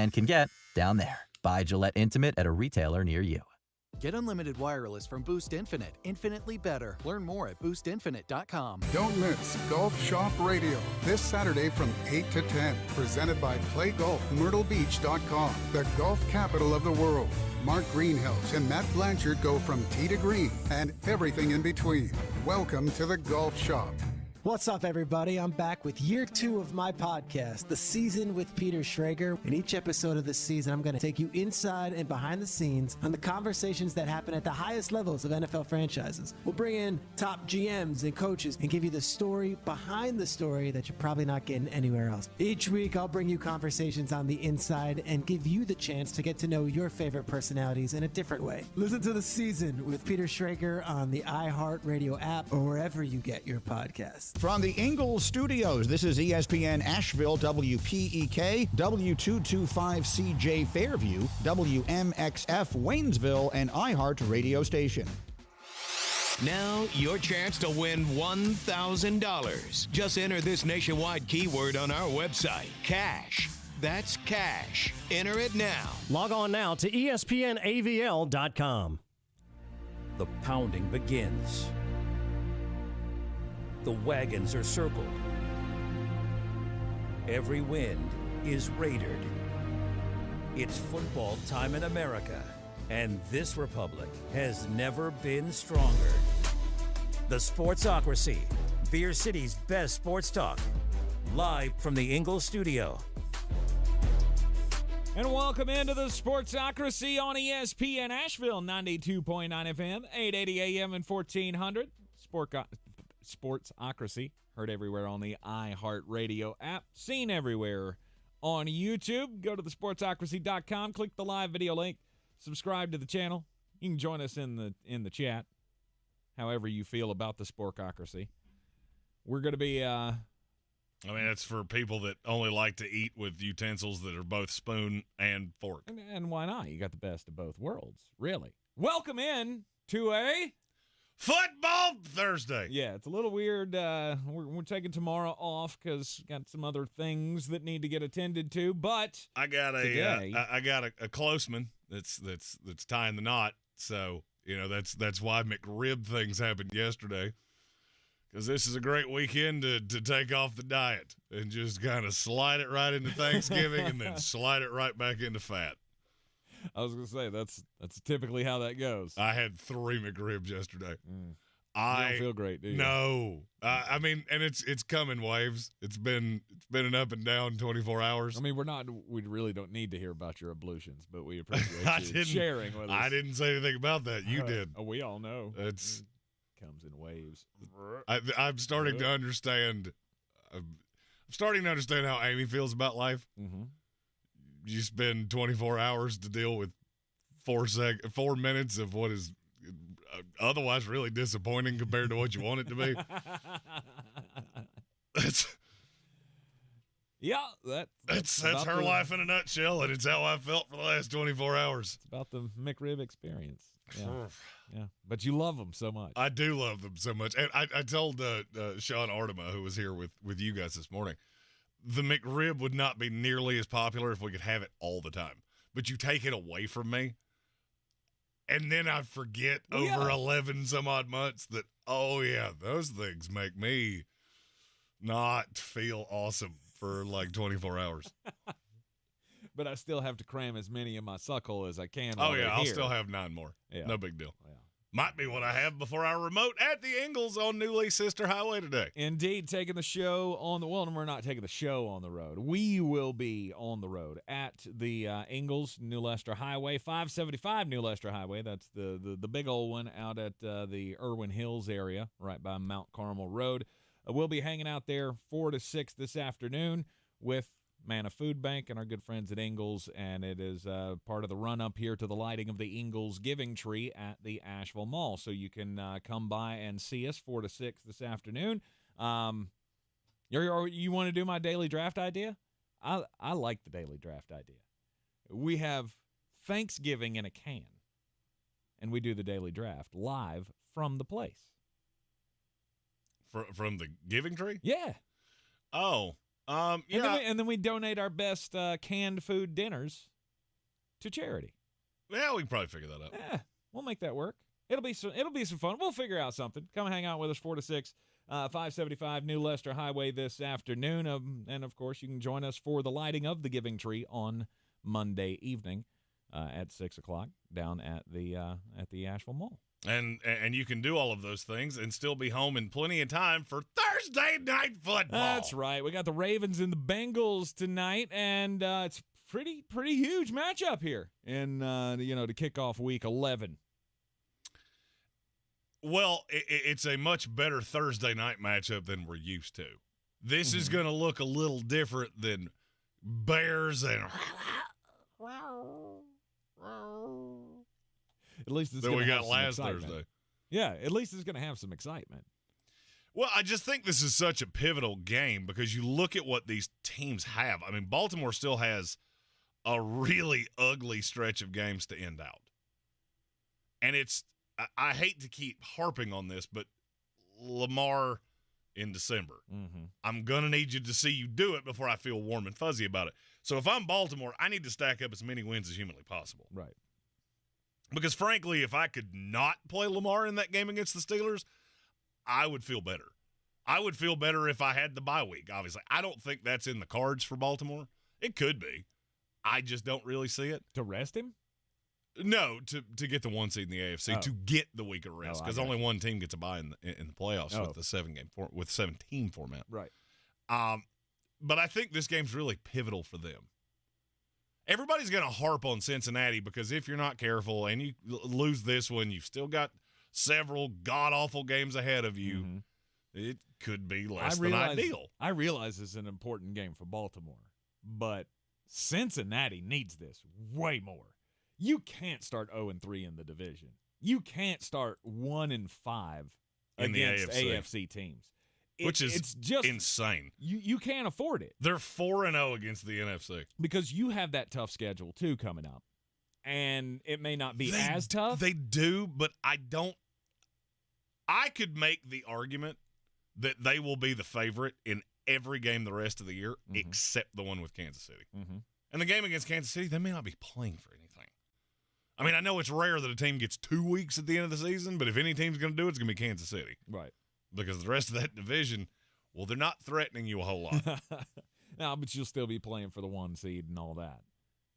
and can get down there. Buy Gillette Intimate at a retailer near you. Get unlimited wireless from Boost Infinite. Infinitely better. Learn more at boostinfinite.com. Don't miss Golf Shop Radio this Saturday from 8 to 10. Presented by PlayGolfMyrtleBeach.com, the golf capital of the world. Mark Greenhouse and Matt Blanchard go from tee to green and everything in between. Welcome to the Golf Shop. What's up, everybody? I'm back with year 2 of my podcast, The Season with Peter Schrager. In each episode of this season, I'm going to take you inside and behind the scenes on the conversations that happen at the highest levels of NFL franchises. We'll bring in top GMs and coaches and give you the story behind the story that you're probably not getting anywhere else. Each week, I'll bring you conversations on the inside and give you the chance to get to know your favorite personalities in a different way. Listen to The Season with Peter Schrager on the iHeartRadio app or wherever you get your podcasts. From the Ingles Studios, this is ESPN Asheville, WPEK, W225CJ Fairview, WMXF Waynesville, and iHeart Radio Station. Now, your chance to win $1,000. Just enter this nationwide keyword on our website, cash. That's cash. Enter it now. Log on now to ESPNAVL.com. The pounding begins. The wagons are circled. Every wind is raidered. It's football time in America, and this republic has never been stronger. The Sportsocracy, Beer City's best sports talk, live from the Ingles Studio. And welcome into the Sportsocracy on ESPN Asheville, 92.9 FM, 880 AM and 1400. Sportsocracy, heard everywhere on the iHeartRadio app, seen everywhere on YouTube. Go to thesportsocracy.com, click the live video link, subscribe to the channel. You can join us in the chat, however you feel about the Sportsocracy. We're going to be I mean, it's for people that only like to eat with utensils that are both spoon and fork. And why not? You got the best of both worlds, really. Welcome in to a Football Thursday. Yeah, it's a little weird. We're taking tomorrow off because got some other things that need to get attended to. But I got a close man that's tying the knot. So that's why McRib things happened yesterday. Because this is a great weekend to take off the diet and just kind of slide it right into Thanksgiving and then slide it right back into fat. I was going to say, that's typically how that goes. I had 3 McRibs yesterday. You don't feel great, do you? No. I mean, and it's come in waves. It's been an up and down 24 hours. I mean, we really don't need to hear about your ablutions, but we appreciate you sharing with us. I didn't say anything about that. You did. Oh, we all know. It's comes in waves. I'm starting to understand. I'm starting to understand how Amy feels about life. Mm-hmm. You spend 24 hours to deal with 4 minutes of what is otherwise really disappointing compared to what you want it to be. That's her life in a nutshell, and it's how I felt for the last 24 hours. It's about the McRib experience. Yeah, but you love them so much. I do love them so much. And I told Sean Artema, who was here with you guys this morning, the McRib would not be nearly as popular if we could have it all the time. But you take it away from me, and then I forget over 11 some odd months that, those things make me not feel awesome for like 24 hours. But I still have to cram as many in my suckle as I can. I'll still have 9 more. Yeah. No big deal. Yeah. Might be what I have before our remote at the Ingles on Newly Sister Highway today. Indeed, taking the show on the we're not taking the show on the road. We will be on the road at the Ingles New Leicester Highway, 575 New Leicester Highway. That's the big old one out at the Irwin Hills area, right by Mount Carmel Road. We'll be hanging out there 4 to 6 this afternoon with Manna Food Bank and our good friends at Ingles, and it is part of the run-up here to the lighting of the Ingles Giving Tree at the Asheville Mall. So you can come by and see us 4 to 6 this afternoon. You want to do my daily draft idea? I like the daily draft idea. We have Thanksgiving in a can, and we do the daily draft live from the place. From the Giving Tree? Yeah. Oh. Yeah. And then we donate our best canned food dinners to charity. Yeah, we can probably figure that out. Yeah, we'll make that work. It'll be some fun. We'll figure out something. Come hang out with us 4 to 6, 575 New Leicester Highway this afternoon. And of course, you can join us for the lighting of the Giving Tree on Monday evening at 6 o'clock down at the Asheville Mall. And you can do all of those things and still be home in plenty of time for Thursday night football. That's right. We got the Ravens and the Bengals tonight, and it's pretty huge matchup here in to kick off Week 11. Well, it's a much better Thursday night matchup than we're used to. This is going to look a little different than Bears and at least it's that gonna we have got some last excitement. Thursday. Yeah, at least it's going to have some excitement. Well, I just think this is such a pivotal game because you look at what these teams have. I mean, Baltimore still has a really ugly stretch of games to end out. And I hate to keep harping on this, but Lamar in December. Mm-hmm. I'm going to need you to see you do it before I feel warm and fuzzy about it. So if I'm Baltimore, I need to stack up as many wins as humanly possible. Right. Because, frankly, if I could not play Lamar in that game against the Steelers, I would feel better. I would feel better if I had the bye week, obviously. I don't think that's in the cards for Baltimore. It could be. I just don't really see it. To rest him? No, to get the 1 seed in the AFC, to get the week of rest, because only one team gets a bye in the playoffs with the 7-team format. Right. But I think this game's really pivotal for them. Everybody's going to harp on Cincinnati because if you're not careful and you lose this one, you've still got several god-awful games ahead of you. Mm-hmm. It could be less than ideal. I realize it's an important game for Baltimore, but Cincinnati needs this way more. You can't start 0-3 in the division. You can't start 1-5 against AFC teams. Which is it's just insane. You can't afford it. They're 4-0 against the NFC. Because you have that tough schedule, too, coming up. And it may not be as tough. They do, but I could make the argument that they will be the favorite in every game the rest of the year except the one with Kansas City. Mm-hmm. And the game against Kansas City, they may not be playing for anything. I mean, I know it's rare that a team gets 2 weeks at the end of the season, but if any team's going to do it, it's going to be Kansas City. Right. Because the rest of that division, well, they're not threatening you a whole lot. No, but you'll still be playing for the 1 seed and all that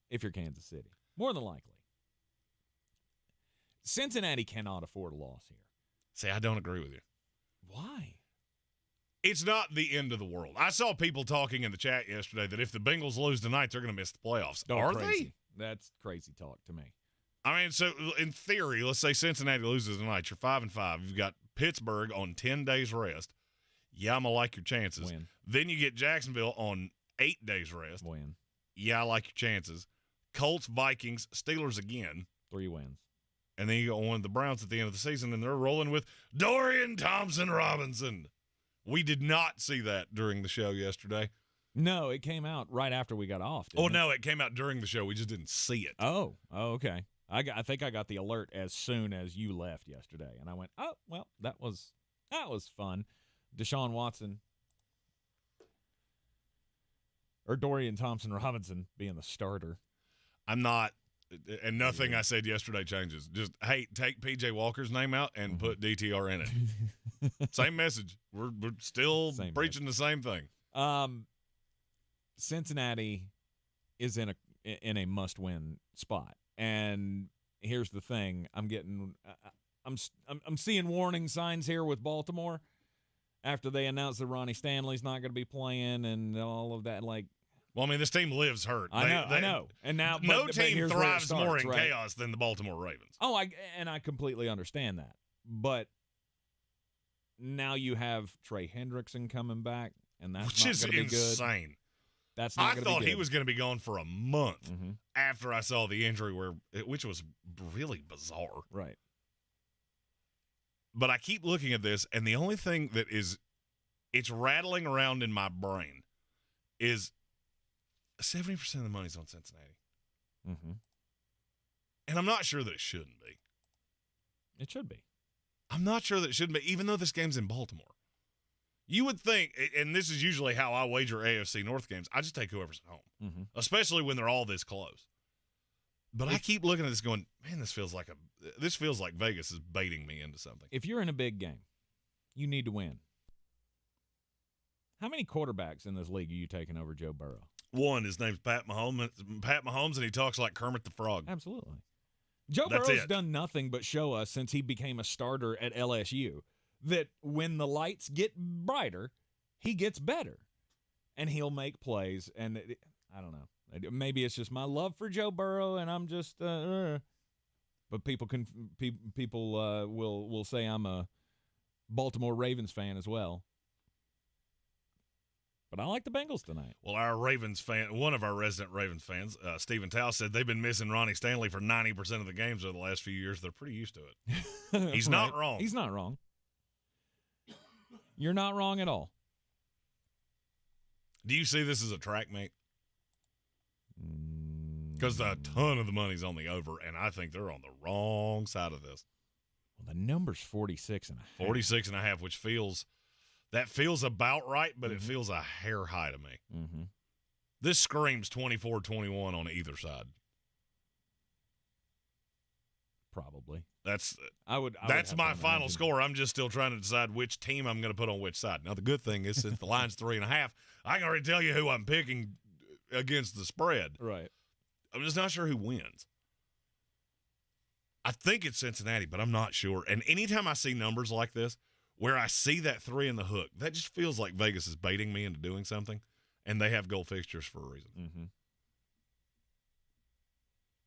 if you're Kansas City. More than likely. Cincinnati cannot afford a loss here. See, I don't agree with you. Why? It's not the end of the world. I saw people talking in the chat yesterday that if the Bengals lose tonight, they're going to miss the playoffs. Are crazy. That's crazy talk to me. I mean, so in theory, let's say Cincinnati loses tonight. You're 5-5. You've got Pittsburgh on 10 days rest. Yeah, I'm going to like your chances. Win. Then you get Jacksonville on 8 days rest. Win. Yeah, I like your chances. Colts, Vikings, Steelers again. 3 wins. And then you go on the Browns at the end of the season, and they're rolling with Dorian Thompson-Robinson. We did not see that during the show yesterday. No, it came out right after we got off. No, it came out during the show. We just didn't see it. Oh, okay. I think I got the alert as soon as you left yesterday, and I went, oh, well, that was fun. Deshaun Watson or Dorian Thompson-Robinson being the starter. I'm not, and nothing I said yesterday changes. Just, hey, take P.J. Walker's name out and put DTR in it. Same message. We're still preaching the same thing. Cincinnati is in a must-win spot. And here's the thing: I'm seeing warning signs here with Baltimore after they announced that Ronnie Stanley's not going to be playing and all of that. Like, well, I mean, this team lives hurt. I know. And now, no team thrives more in chaos than the Baltimore Ravens. Oh, I completely understand that. But now you have Trey Hendrickson coming back, and that's which is insane. That's not going to be good. I thought he was going to be gone for a month after I saw the injury, which was really bizarre. Right. But I keep looking at this, and the only thing that it's rattling around in my brain is 70% of the money's on Cincinnati. Mm-hmm. And I'm not sure that it shouldn't be. It should be. I'm not sure that it shouldn't be, even though this game's in Baltimore. You would think, and this is usually how I wager AFC North games, I just take whoever's at home, especially when they're all this close. But I keep looking at this going, man, this feels like Vegas is baiting me into something. If you're in a big game, you need to win. How many quarterbacks in this league are you taking over Joe Burrow? One, his name's Pat Mahomes, and he talks like Kermit the Frog. Absolutely. Joe Burrow's done nothing but show us since he became a starter at LSU that when the lights get brighter, he gets better, and he'll make plays. And I don't know. Maybe it's just my love for Joe Burrow, and I'm just. But people will say I'm a Baltimore Ravens fan as well. But I like the Bengals tonight. Well, our Ravens fan, one of our resident Ravens fans, Stephen Tao, said they've been missing Ronnie Stanley for 90% of the games over the last few years. They're pretty used to it. He's not wrong. He's not wrong. You're not wrong at all. Do you see this as a track meet? Because a ton of the money's on the over, and I think they're on the wrong side of this. Well, the number's 46.5. 46.5, which feels about right, but it feels a hair high to me. This screams 24-21 on either side. Probably. That's That's my final score. I'm just still trying to decide which team I'm going to put on which side. Now, the good thing is, since the line's 3.5, I can already tell you who I'm picking against the spread. Right. I'm just not sure who wins. I think it's Cincinnati, but I'm not sure. And anytime I see numbers like this, where I see that 3 in the hook, that just feels like Vegas is baiting me into doing something, and they have gold fixtures for a reason.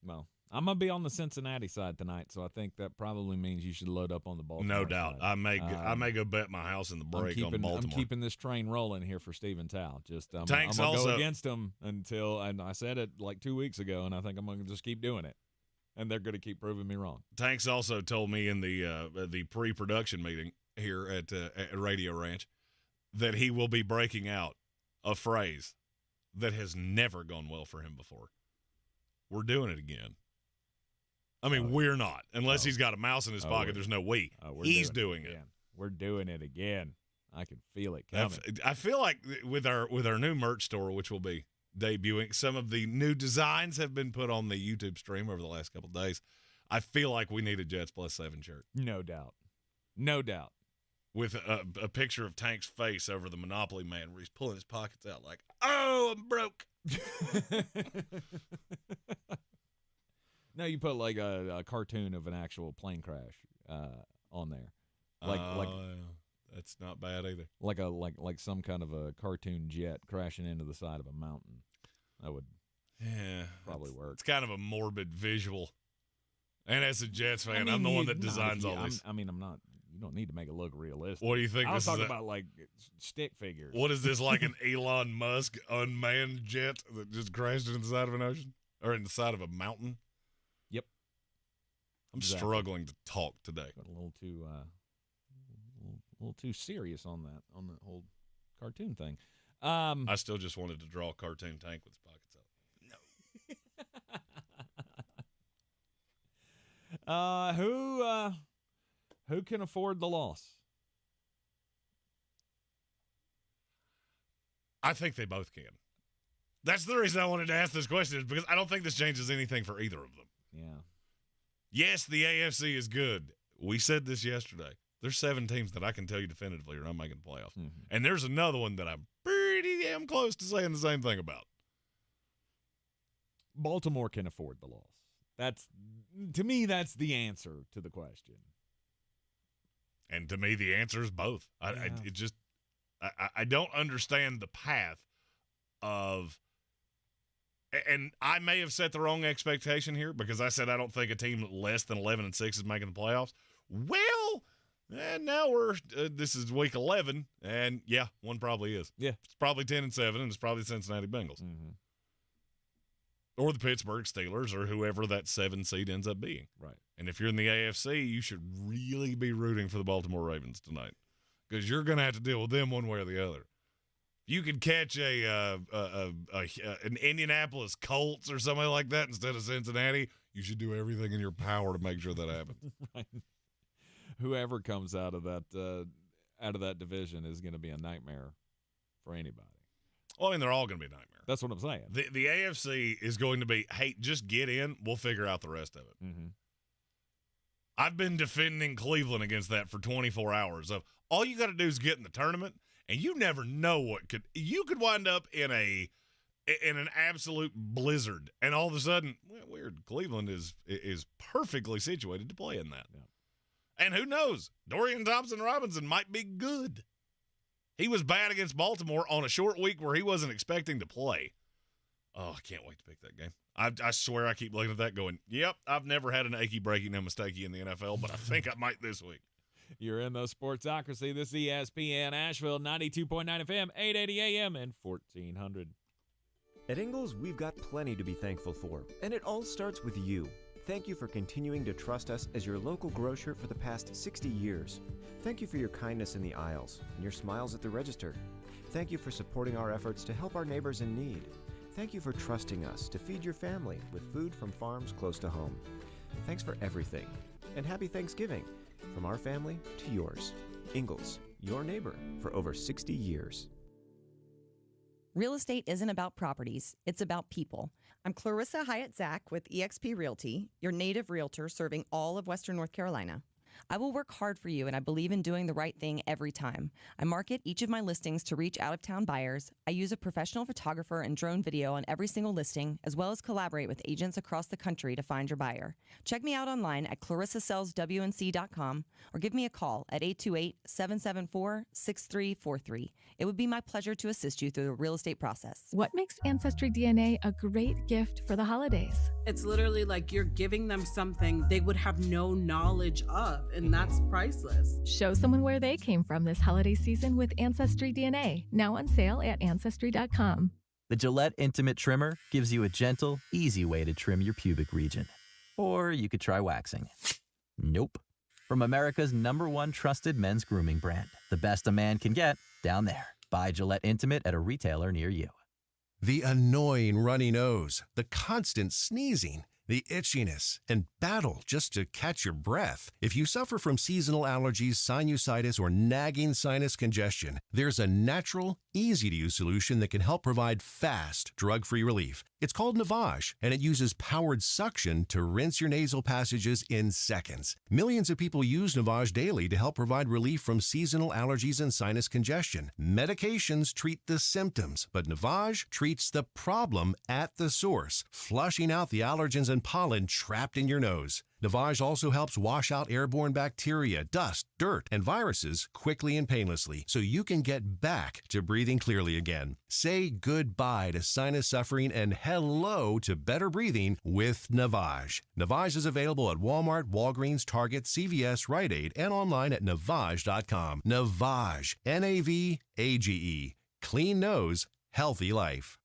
Well, I'm going to be on the Cincinnati side tonight, so I think that probably means you should load up on the Baltimore No doubt. side. I may go bet my house in the break on Baltimore. I'm keeping this train rolling here for Stephen Tao. I'm Tank's going to also go against him until, and I said it like 2 weeks ago, and I think I'm going to just keep doing it. And they're going to keep proving me wrong. Tanks also told me in the pre-production meeting here at Radio Ranch that he will be breaking out a phrase that has never gone well for him before. We're doing it again. I mean, we're not. Unless he's got a mouse in his pocket, there's no we. He's doing it. We're doing it again. I can feel it coming. I feel like with our new merch store, which will be debuting, some of the new designs have been put on the YouTube stream over the last couple of days. I feel like we need a Jets Plus 7 shirt. No doubt. No doubt. With a picture of Tank's face over the Monopoly man where he's pulling his pockets out like, oh, I'm broke. No, you put like a cartoon of an actual plane crash on there. That's not bad either. Like some kind of a cartoon jet crashing into the side of a mountain. That would probably work. It's kind of a morbid visual. And as a Jets fan, I'm the one that designs all this. I'm not. You don't need to make it look realistic. What do you think? I was talking about like stick figures. What is this, like an Elon Musk unmanned jet that just crashed into the side of an ocean or in the side of a mountain? Yep. I'm struggling to talk today. Got a little too serious on that whole cartoon thing. I still just wanted to draw a cartoon Tank with his pockets out. No. Who can afford the loss? I think they both can. That's the reason I wanted to ask this question, is because I don't think this changes anything for either of them. Yeah. Yes, the AFC is good. We said this yesterday. There's 7 teams that I can tell you definitively are not making the playoffs. And there's another one that I'm pretty damn close to saying the same thing about. Baltimore can afford the loss. To me, that's the answer to the question. And to me, the answer is both. I don't understand the path of, and I may have set the wrong expectation here because I said I don't think a team less than 11-6 is making the playoffs. Well, and now this is week 11, and yeah, one probably is. Yeah, it's probably 10-7, and it's probably the Cincinnati Bengals, or the Pittsburgh Steelers, or whoever that 7 seed ends up being. Right. And if you're in the AFC, you should really be rooting for the Baltimore Ravens tonight, because you're going to have to deal with them one way or the other. You could catch an Indianapolis Colts or somebody like that instead of Cincinnati. You should do everything in your power to make sure that happens. Right. Whoever comes out of that out of that division is going to be a nightmare for anybody. Well, I mean, they're all going to be a nightmare. That's what I'm saying. The AFC is going to be, hey, just get in. We'll figure out the rest of it. Mm-hmm. I've been defending Cleveland against that for 24 hours. Of all you got to do is get in the tournament, and you never know what you could wind up in an absolute blizzard, and all of a sudden, weird, Cleveland is perfectly situated to play in that. Yeah. And who knows? Dorian Thompson-Robinson might be good. He was bad against Baltimore on a short week where he wasn't expecting to play. Oh, I can't wait to pick that game. I swear I keep looking at that going, yep, I've never had an achy, breaky, no mistakey in the NFL, but I think I might this week. You're in the Sportsocracy. This is ESPN Asheville, 92.9 FM, 880 AM, and 1400. At Ingles, we've got plenty to be thankful for, and it all starts with you. Thank you for continuing to trust us as your local grocer for the past 60 years. Thank you for your kindness in the aisles and your smiles at the register. Thank you for supporting our efforts to help our neighbors in need. Thank you for trusting us to feed your family with food from farms close to home. Thanks for everything, and happy Thanksgiving from our family to yours. Ingles, your neighbor for over 60 years. Real estate isn't about properties, it's about people. I'm Clarissa Hyatt-Zach with eXp Realty, your native realtor serving all of Western North Carolina. I will work hard for you, and I believe in doing the right thing every time. I market each of my listings to reach out-of-town buyers. I use a professional photographer and drone video on every single listing, as well as collaborate with agents across the country to find your buyer. Check me out online at clarissasellswnc.com or give me a call at 828-774-6343. It would be my pleasure to assist you through the real estate process. What makes Ancestry DNA a great gift for the holidays? It's literally like you're giving them something they would have no knowledge of, and that's priceless. Show someone where they came from this holiday season with Ancestry DNA, now on sale at Ancestry.com. The Gillette Intimate Trimmer gives you a gentle, easy way to trim your pubic region. Or you could try waxing. Nope. From America's #1 trusted men's grooming brand, the best a man can get, down there. Buy Gillette Intimate at a retailer near you. The annoying runny nose, the constant sneezing, the itchiness, and battle just to catch your breath. If you suffer from seasonal allergies, sinusitis, or nagging sinus congestion, there's a natural, easy-to-use solution that can help provide fast, drug-free relief. It's called Navage, and it uses powered suction to rinse your nasal passages in seconds. Millions of people use Navage daily to help provide relief from seasonal allergies and sinus congestion. Medications treat the symptoms, but Navage treats the problem at the source, flushing out the allergens and pollen trapped in your nose. Navage also helps wash out airborne bacteria, dust, dirt, and viruses quickly and painlessly, so you can get back to breathing clearly again. Say goodbye to sinus suffering and hello to better breathing with Navage. Navage is available at Walmart, Walgreens, Target, CVS, Rite Aid, and online at Navage.com. Navage, N-A-V-A-G-E. Clean nose, healthy life.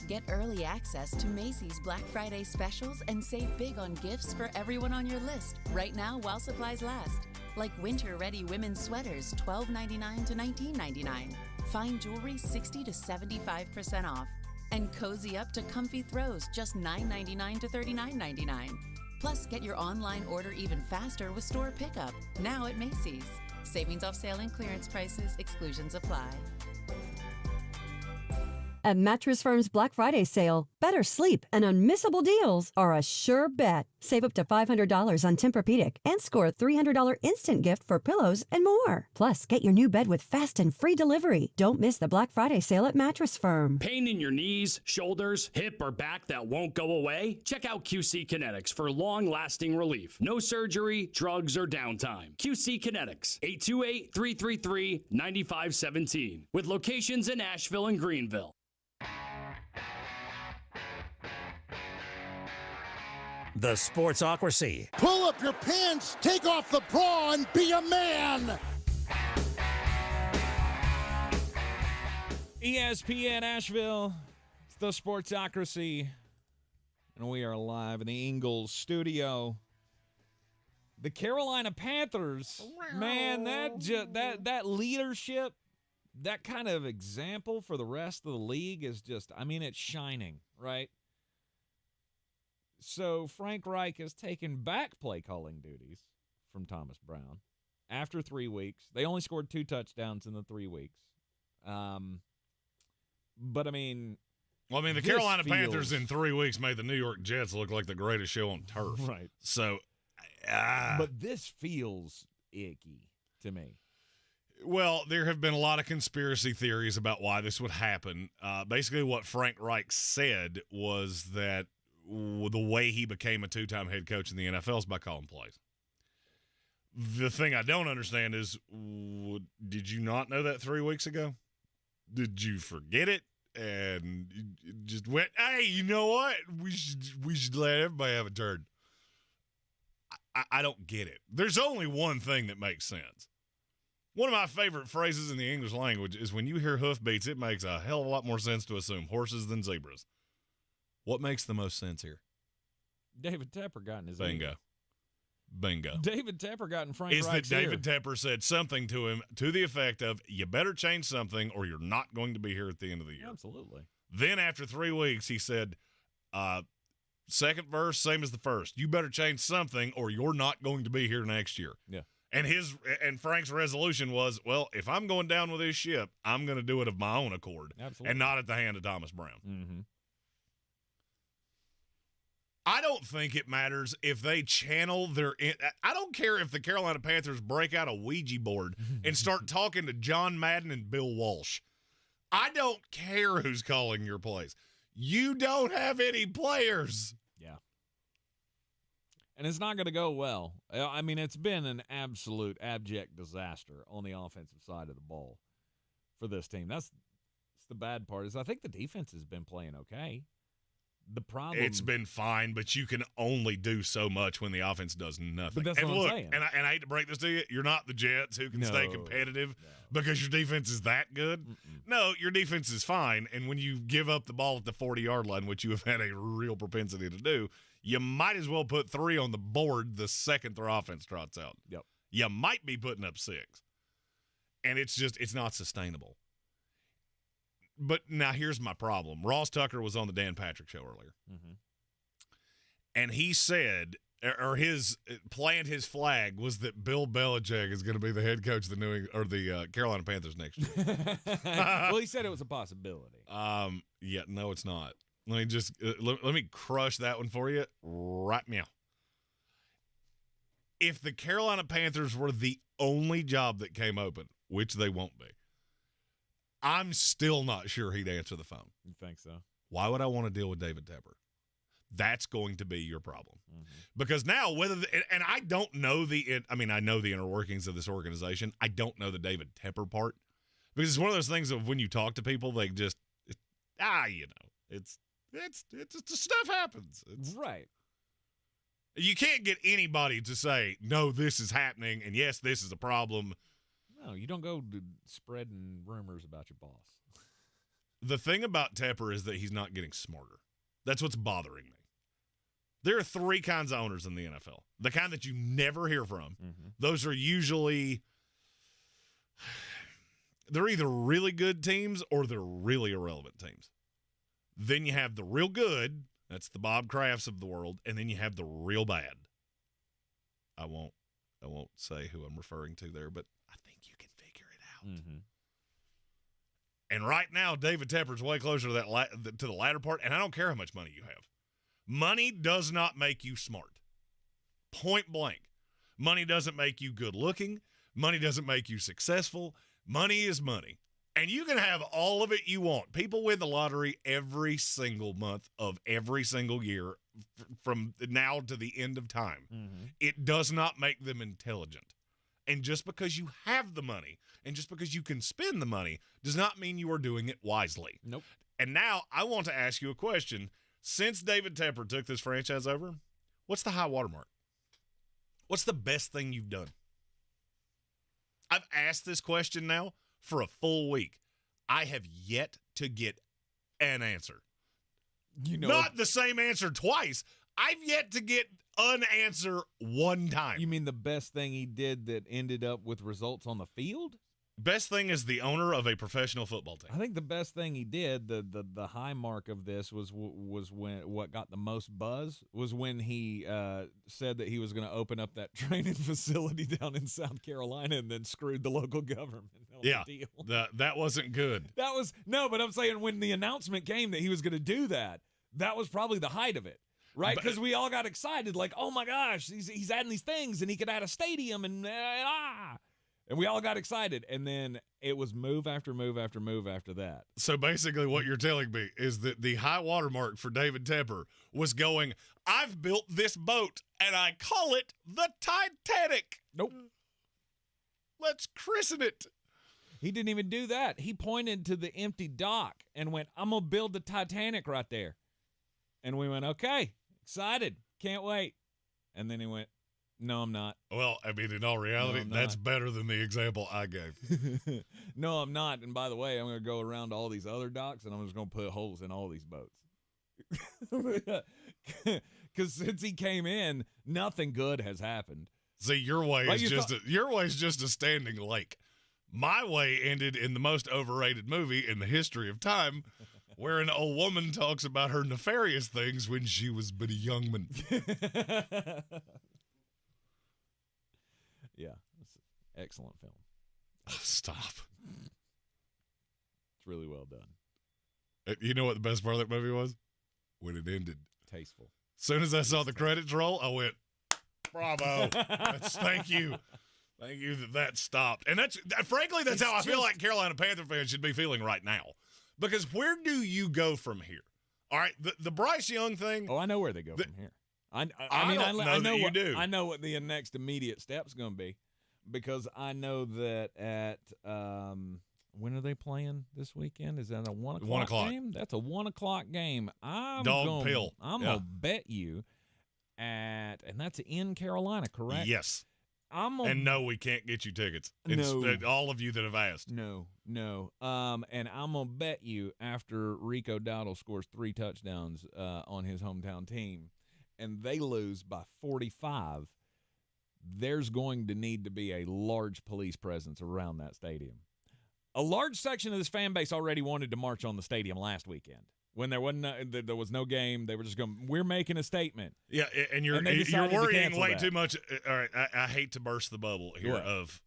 Get early access to Macy's Black Friday specials and save big on gifts for everyone on your list right now while supplies last. Like winter-ready women's sweaters, $12.99 to $19.99. Fine jewelry, 60 to 75% off. And cozy up to comfy throws, just $9.99 to $39.99. Plus, get your online order even faster with store pickup, now at Macy's. Savings off sale and clearance prices, exclusions apply. At Mattress Firm's Black Friday sale, better sleep and unmissable deals are a sure bet. Save up to $500 on Tempur-Pedic and score a $300 instant gift for pillows and more. Plus, get your new bed with fast and free delivery. Don't miss the Black Friday sale at Mattress Firm. Pain in your knees, shoulders, hip, or back that won't go away? Check out QC Kinetics for long-lasting relief. No surgery, drugs, or downtime. QC Kinetics, 828-333-9517. With locations in Asheville and Greeneville. The Sportsocracy. Pull up your pants, take off the bra, and be a man. ESPN Asheville. It's the Sportsocracy. And we are live in the Ingles Studio. The Carolina Panthers, man, that leadership, that kind of example for the rest of the league is just, I mean, it's shining, right? So Frank Reich has taken back play calling duties from Thomas Brown after 3 weeks. They only scored 2 touchdowns in the 3 weeks. But, I mean... Well, I mean, the Carolina Panthers in 3 weeks made the New York Jets look like the greatest show on turf. Right. So, but this feels icky to me. Well, there have been a lot of conspiracy theories about why this would happen. Basically, what Frank Reich said was that the way he became a 2-time head coach in the NFL is by calling plays. The thing I don't understand is, did you not know that 3 weeks ago? Did you forget it? And you just went, hey, you know what? We should let everybody have a turn. I don't get it. There's only one thing that makes sense. One of my favorite phrases in the English language is when you hear hoofbeats, it makes a hell of a lot more sense to assume horses than zebras. What makes the most sense here? David Tepper got in his Bingo. Bingo. David Tepper got in Frank Is Reich's that David Tepper said something to him to the effect of, you better change something or you're not going to be here at the end of the year. Absolutely. Then after 3 weeks, he said, second verse, same as the first. You better change something or you're not going to be here next year. Yeah. And Frank's resolution was, well, if I'm going down with this ship, I'm going to do it of my own accord. Absolutely. And not at the hand of Thomas Brown. Mm-hmm. I don't think it matters if they channel I don't care if the Carolina Panthers break out a Ouija board and start talking to John Madden and Bill Walsh. I don't care who's calling your plays. You don't have any players. Yeah. And it's not going to go well. I mean, it's been an absolute abject disaster on the offensive side of the ball for this team. That's the bad part is I think the defense has been playing okay. The problem, it's been fine, but you can only do so much when the offense does nothing. But that's and what look, I'm saying. And I hate to break this to you, you're not the Jets who can stay competitive because your defense is that good. No, your defense is fine, and when you give up the ball at the 40-yard line, which you have had a real propensity to do, you might as well put 3 on the board the second their offense trots out. Yep. You might be putting up 6. And it's not sustainable. But now here's my problem. Ross Tucker was on the Dan Patrick Show earlier. Mm-hmm. And he said, or his his flag was that Bill Belichick is going to be the head coach of the Carolina Panthers next year. Well, he said it was a possibility. Yeah, no, it's not. Let me just let me crush that one for you right now. If the Carolina Panthers were the only job that came open, which they won't be, I'm still not sure he'd answer the phone. You think so? Why would I want to deal with David Tepper? That's going to be your problem. Mm-hmm. Because now, and I don't know I know the inner workings of this organization. I don't know the David Tepper part. Because it's one of those things of when you talk to people, they just, it's stuff happens. Right. You can't get anybody to say, no, this is happening, and yes, this is a problem. No, you don't go spreading rumors about your boss. The thing about Tepper is that he's not getting smarter. That's what's bothering me. There are 3 kinds of owners in the NFL. The kind that you never hear from. Mm-hmm. Those are usually they're either really good teams or they're really irrelevant teams. Then you have the real good, that's the Bob Krafts of the world, and then you have the real bad. I won't say who I'm referring to there, but I think you can figure it out. Mm-hmm. And right now, David Tepper's way closer to to the latter part, and I don't care how much money you have. Money does not make you smart. Point blank. Money doesn't make you good looking. Money doesn't make you successful. Money is money. And you can have all of it you want. People win the lottery every single month of every single year from now to the end of time. Mm-hmm. It does not make them intelligent. And just because you have the money and just because you can spend the money does not mean you are doing it wisely. Nope. And now I want to ask you a question. Since David Tepper took this franchise over, what's the high watermark? What's the best thing you've done? I've asked this question now for a full week. I have yet to get an answer. Not the same answer twice. I've yet to get an answer one time. You mean the best thing he did that ended up with results on the field? Best thing is the owner of a professional football team. I think the best thing he did, the high mark of this was when what got the most buzz was when he said that he was going to open up that training facility down in South Carolina and then screwed the local government on the deal. That wasn't good. But I'm saying when the announcement came that he was going to do that, that was probably the height of it. Right, because we all got excited, like, oh my gosh, he's adding these things, and he could add a stadium, and we all got excited, and then it was move after move after move after that. So basically, what you're telling me is that the high water mark for David Tepper was going, "I've built this boat, and I call it the Titanic." Nope. Let's christen it. He didn't even do that. He pointed to the empty dock and went, "I'm gonna build the Titanic right there," and we went, "Okay." Excited. Can't wait. And then he went, "No, I'm not." Well, I mean, in all reality, that's better than the example I gave. No, I'm not. And by the way, I'm going to go around to all these other docks, and I'm just going to put holes in all these boats. Because since he came in, nothing good has happened. See, your way is just a standing lake. My way ended in the most overrated movie in the history of time, where an old woman talks about her nefarious things when she was but a young man. Yeah, it's an excellent film. Oh, stop. It's really well done. You know what the best part of that movie was? When it ended. Tasteful. As soon as I saw the credits roll, I went, bravo. Thank you. Thank you that stopped. And frankly, that's how I feel like Carolina Panther fans should be feeling right now. Because where do you go from here? All right, the Bryce Young thing. Oh, I know where they go from here. I know what the next immediate step's going to be, because I know that at when are they playing this weekend? Is that a 1 o'clock, 1 o'clock game? That's a 1 o'clock game. I'm Dog pill. I'm gonna bet you and that's in Carolina, correct? Yes. And no, we can't get you tickets. No. All of you that have asked. No. And I'm going to bet you after Rico Dowdle scores 3 touchdowns on his hometown team and they lose by 45, there's going to need to be a large police presence around that stadium. A large section of this fan base already wanted to march on the stadium last weekend. When there was no game, they were just going, "We're making a statement." Yeah, and you're worrying way too much. All right, I hate to burst the bubble here of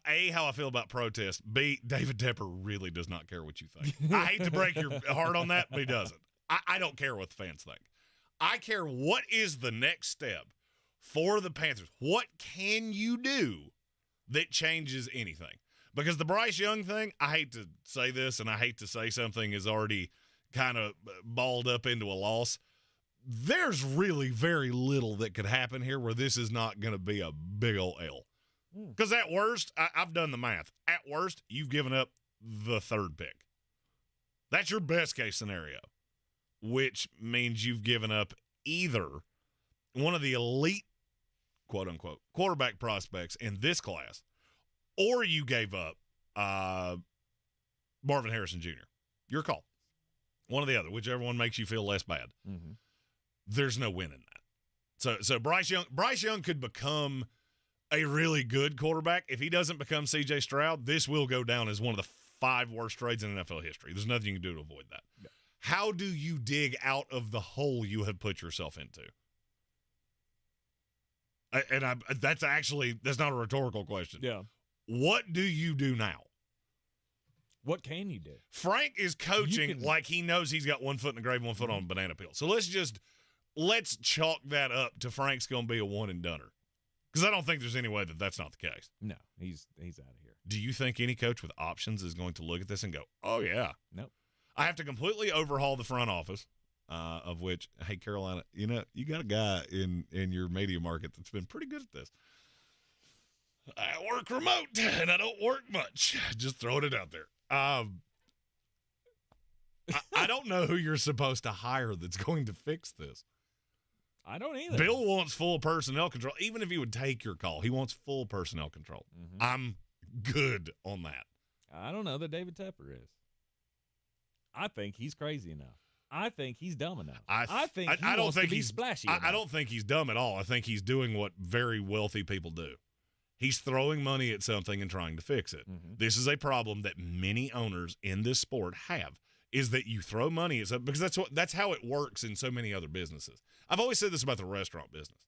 A, how I feel about protest. B, David Tepper really does not care what you think. I hate to break your heart on that, but he doesn't. I don't care what the fans think. I care what is the next step for the Panthers. What can you do that changes anything? Because the Bryce Young thing, I hate to say this, and I hate to say something is already kind of balled up into a loss. There's really very little that could happen here where this is not going to be a big old L. Because at worst, I've done the math. At worst, you've given up the 3rd pick. That's your best case scenario, which means you've given up either one of the elite, quote unquote, quarterback prospects in this class, or you gave up Marvin Harrison Jr. Your call. One or the other, whichever one makes you feel less bad. Mm-hmm. There's no win in that. So Bryce Young could become a really good quarterback. If he doesn't become C.J. Stroud, this will go down as one of the 5 worst trades in NFL history. There's nothing you can do to avoid that. Yeah. How do you dig out of the hole you have put yourself into? That's not a rhetorical question. Yeah. What do you do now? What can you do? Frank is coaching like he knows he's got 1 foot in the grave, 1 foot on a banana peel. So let's chalk that up to Frank's going to be a one-and-doner. Because I don't think there's any way that that's not the case. No, he's out of here. Do you think any coach with options is going to look at this and go, oh, yeah? Nope. I have to completely overhaul the front office, of which, hey, Carolina, you got a guy in your media market that's been pretty good at this. I work remote, and I don't work much. Just throwing it out there. I don't know who you're supposed to hire that's going to fix this. I don't either. Bill wants full personnel control. Even if he would take your call, he wants full personnel control. Mm-hmm. I'm good on that. I don't know that David Tepper is. I think he's crazy enough. I think he's dumb enough. I think he wants to be splashy enough. I don't think he's dumb at all. I think he's doing what very wealthy people do. He's throwing money at something and trying to fix it. This is a problem that many owners in this sport have, is that you throw money at something, because that's how it works in so many other businesses. I've always said this about the restaurant business.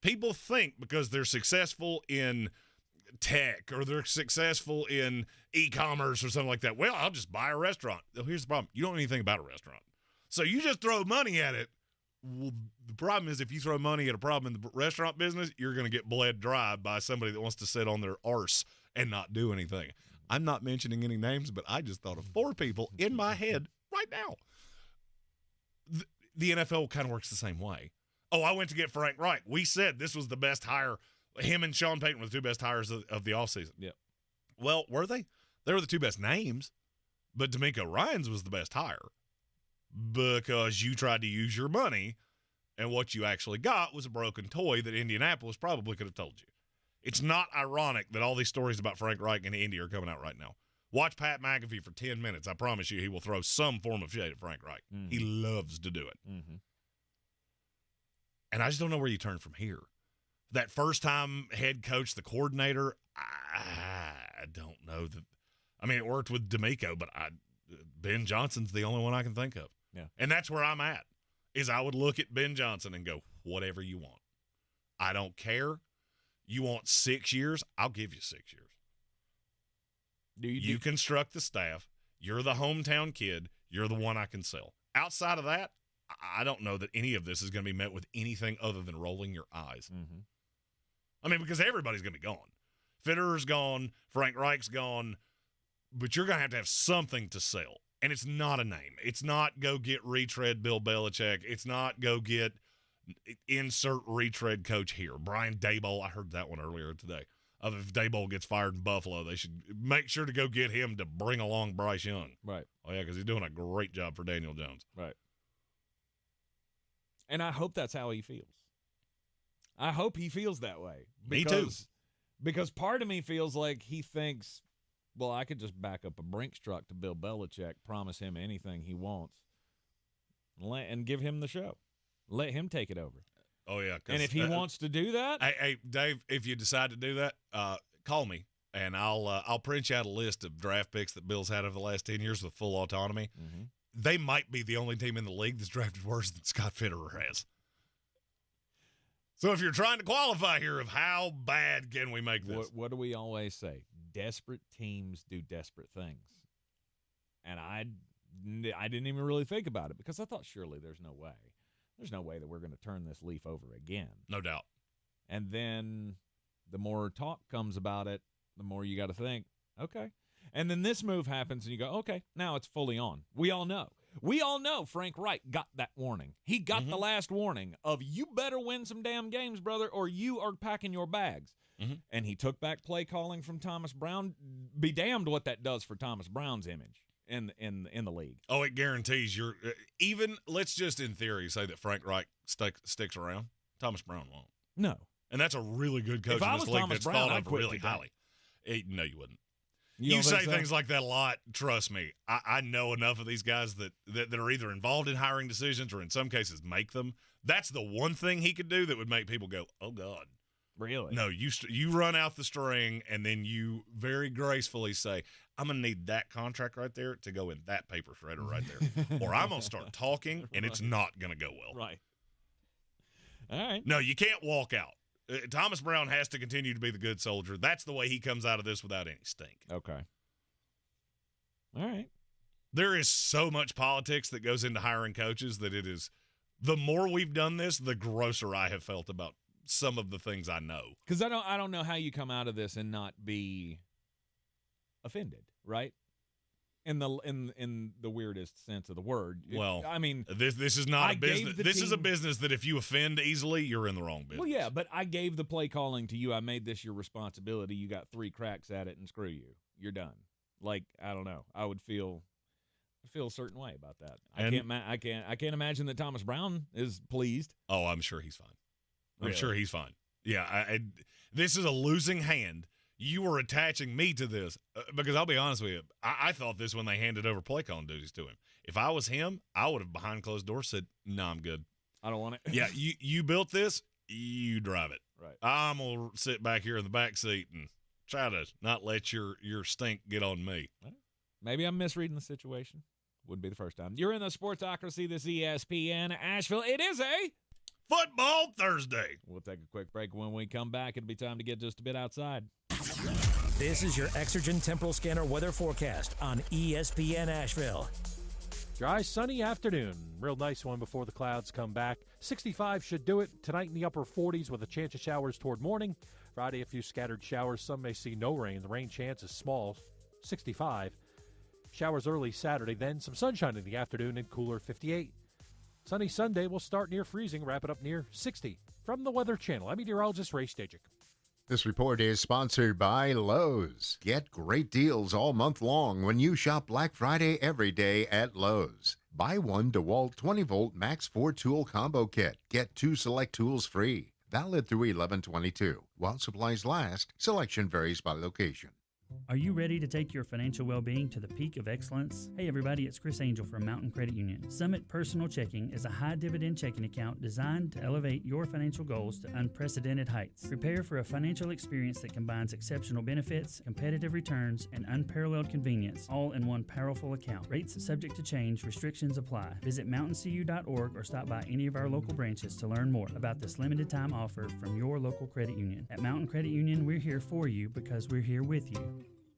People think because they're successful in tech or they're successful in e-commerce or something like that, well, I'll just buy a restaurant. Well, here's the problem. You don't know anything about a restaurant. So you just throw money at it. Well, the problem is if you throw money at a problem in the restaurant business, you're going to get bled dry by somebody that wants to sit on their arse and not do anything. I'm not mentioning any names, but I just thought of 4 people in my head right now. The NFL kind of works the same way. Oh, I went to get Frank Reich. We said this was the best hire. Him and Sean Payton were the 2 best hires of the offseason. Yeah. Well, were they? They were the 2 best names, but D'Amico Ryans was the best hire because you tried to use your money, and what you actually got was a broken toy that Indianapolis probably could have told you. It's not ironic that all these stories about Frank Reich and Indy are coming out right now. Watch Pat McAfee for 10 minutes. I promise you he will throw some form of shade at Frank Reich. He loves to do it. And I just don't know where you turn from here. That first-time head coach, the coordinator, I don't know. I mean, it worked with D'Amico, but Ben Johnson's the only one I can think of. Yeah. And that's where I'm at, is I would look at Ben Johnson and go, whatever you want. I don't care. You want 6 years? I'll give you 6 years. You construct the staff. You're the hometown kid. You're the one I can sell. Outside of that, I don't know that any of this is going to be met with anything other than rolling your eyes. I mean, because everybody's going to be gone. Fitterer's gone. Frank Reich's gone. But you're going to have something to sell. And it's not a name. It's not go get retread Bill Belichick. It's not go get insert retread coach here. Brian Daboll, I heard that one earlier today. If Daboll gets fired in Buffalo, they should make sure to go get him to bring along Bryce Young. Right. Oh, yeah, because he's doing a great job for Daniel Jones. Right. And I hope that's how he feels. I hope he feels that way. Me too. Because part of me feels like he thinks, well, I could just back up a Brinks truck to Bill Belichick, promise him anything he wants, and give him the show. Let him take it over. Oh, yeah. And if he wants to do that. Hey, Dave, if you decide to do that, call me, and I'll print you out a list of draft picks that Bill's had over the last 10 years with full autonomy. They might be the only team in the league that's drafted worse than Scott Fitterer has. So if you're trying to qualify here of how bad can we make this? What do we always say? Desperate teams do desperate things. And I didn't even really think about it because I thought surely there's no way. There's no way that we're going to turn this leaf over again. No doubt. And then the more talk comes about it, the more you got to think, okay. And then this move happens and you go, okay, now it's fully on. We all know. We all know Frank Reich got that warning. He got the last warning of you better win some damn games, brother, or you are packing your bags. And he took back play calling from Thomas Brown. Be damned what that does for Thomas Brown's image in the league. Oh, it guarantees you're even. Let's just in theory say that Frank Reich sticks around. Thomas Brown won't. No, and that's a really good coach if in I this was league Thomas that's Brown, thought I'd of quit really today. highly. No, you wouldn't. You say so? Things like that a lot. Trust me, I know enough of these guys that are either involved in hiring decisions or in some cases make them. That's the one thing he could do that would make people go, "Oh God." Really? No, you run out the string and then you very gracefully say, I'm going to need that contract right there to go in that paper shredder right there. Or I'm going to start talking and it's not going to go well. Right. All right. No, you can't walk out. Thomas Brown has to continue to be the good soldier. That's the way he comes out of this without any stink. Okay. All right. There is so much politics that goes into hiring coaches that it is, the more we've done this, the grosser I have felt about some of the things I know. Because I don't know how you come out of this and not be offended, right? In the weirdest sense of the word. Well, I mean, this is not a business. This is a business that if you offend easily, you're in the wrong business. Well, yeah, but I gave the play calling to you. I made this your responsibility. You got 3 cracks at it, and screw you. You're done. Like, I don't know. I would feel a certain way about that. I can't imagine that Thomas Brown is pleased. Oh, I'm sure he's fine. I'm Really? sure he's fine. Yeah, this is a losing hand. You were attaching me to this because I'll be honest with you. I thought this when they handed over play calling duties to him. If I was him, I would have behind closed doors said, "No, I'm good. I don't want it." Yeah, you built this. You drive it. Right. I'm going to sit back here in the back seat and try to not let your stink get on me. Maybe I'm misreading the situation. Wouldn't be the first time. You're in the Sportsocracy, this ESPN Asheville. It is a Football Thursday. We'll take a quick break. When we come back, it'll be time to get just a bit outside. This is your Exergen Temporal Scanner weather forecast on ESPN Asheville. Dry, sunny afternoon. Real nice one before the clouds come back. 65 should do it. Tonight in the upper 40s with a chance of showers toward morning. Friday, a few scattered showers. Some may see no rain. The rain chance is small, 65. Showers early Saturday, then some sunshine in the afternoon and cooler, 58. Sunny Sunday will start near freezing, wrap it up near 60. From the Weather Channel, I'm meteorologist Ray Stajic. This report is sponsored by Lowe's. Get great deals all month long when you shop Black Friday every day at Lowe's. Buy one DeWalt 20-volt Max 4-tool combo kit. Get 2 select tools free. Valid through 11/22. While supplies last, selection varies by location. Are you ready to take your financial well-being to the peak of excellence? Hey everybody, it's Chris Angel from Mountain Credit Union. Summit Personal Checking is a high-dividend checking account designed to elevate your financial goals to unprecedented heights. Prepare for a financial experience that combines exceptional benefits, competitive returns, and unparalleled convenience, all in one powerful account. Rates subject to change, restrictions apply. Visit mountaincu.org or stop by any of our local branches to learn more about this limited-time offer from your local credit union. At Mountain Credit Union, we're here for you because we're here with you.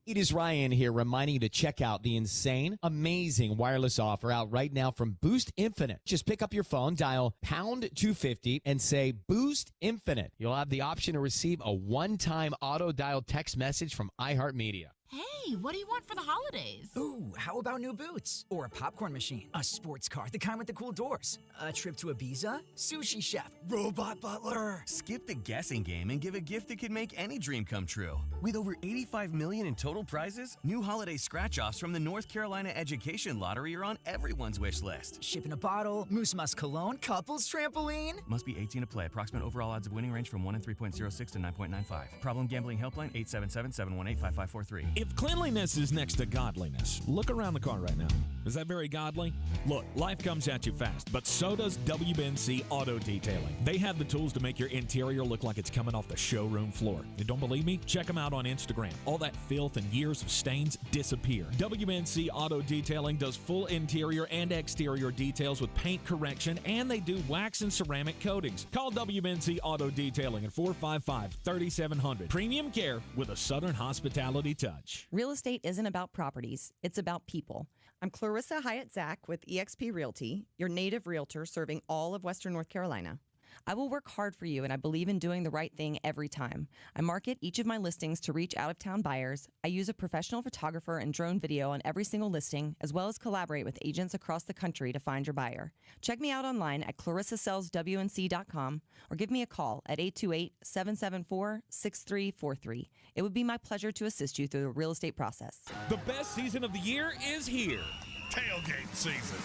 It is Ryan here reminding you to check out the insane, amazing wireless offer out right now from Boost Infinite. Just pick up your phone, dial pound 250 and say Boost Infinite. You'll have the option to receive a one-time auto-dial text message from iHeartMedia. Hey, what do you want for the holidays? Ooh, how about new boots? Or a popcorn machine? A sports car, the kind with the cool doors? A trip to Ibiza? Sushi chef? Robot butler? Skip the guessing game and give a gift that could make any dream come true. With over $85 million in total prizes, new holiday scratch-offs from the North Carolina Education Lottery are on everyone's wish list. Ship in a bottle, Moose Muss Cologne, couples trampoline? Must be 18 to play. Approximate overall odds of winning range from 1 in 3.06 to 9.95. Problem gambling helpline 877-718-5543. If cleanliness is next to godliness, look around the car right now. Is that very godly? Look, life comes at you fast, but so does WBNC Auto Detailing. They have the tools to make your interior look like it's coming off the showroom floor. You don't believe me? Check them out on Instagram. All that filth and years of stains disappear. WBNC Auto Detailing does full interior and exterior details with paint correction, and they do wax and ceramic coatings. Call WBNC Auto Detailing at 455-3700. Premium care with a Southern hospitality touch. Real estate isn't about properties, it's about people. I'm Clarissa Hyatt-Zach with eXp Realty, your native realtor serving all of Western North Carolina. I will work hard for you, and I believe in doing the right thing every time. I market each of my listings to reach out-of-town buyers. I use a professional photographer and drone video on every single listing, as well as collaborate with agents across the country to find your buyer. Check me out online at clarissasellswnc.com or give me a call at 828-774-6343. It would be my pleasure to assist you through the real estate process. The best season of the year is here. Tailgate season.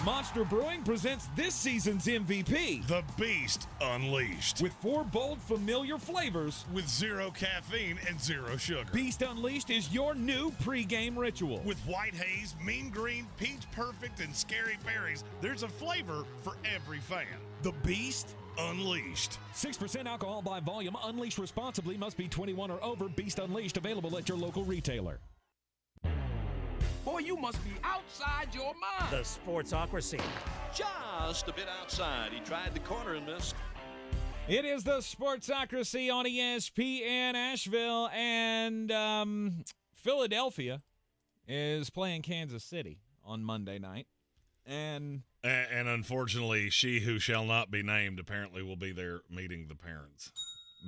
Monster Brewing presents this season's MVP, The Beast Unleashed. with 4 bold, familiar flavors. With 0 caffeine and 0 sugar. Beast Unleashed is your new pregame ritual. With white haze, mean green, peach perfect, and scary berries, there's a flavor for every fan. The Beast Unleashed. 6% alcohol by volume. Unleashed responsibly. Must be 21 or over. Beast Unleashed available at your local retailer. Boy, you must be outside your mind. The Sportsocracy. Just a bit outside. He tried the corner and missed. It is the Sportsocracy on ESPN Asheville, and Philadelphia is playing Kansas City on Monday night. And unfortunately, she who shall not be named apparently will be there meeting the parents.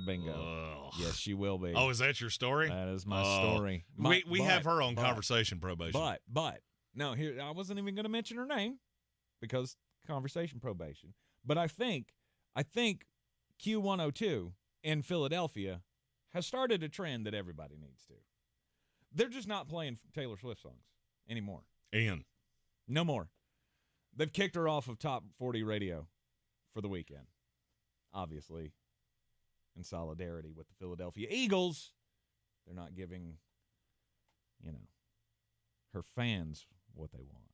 Bingo. Ugh. Yes, she will be. Oh, is that your story? That is my story. We have her on conversation probation. But no, here I wasn't even going to mention her name because conversation probation. But I think Q102 in Philadelphia has started a trend that everybody needs to. They're just not playing Taylor Swift songs anymore. No more. They've kicked her off of top 40 radio for the weekend. Obviously, in solidarity with the Philadelphia Eagles, they're not giving, her fans what they want.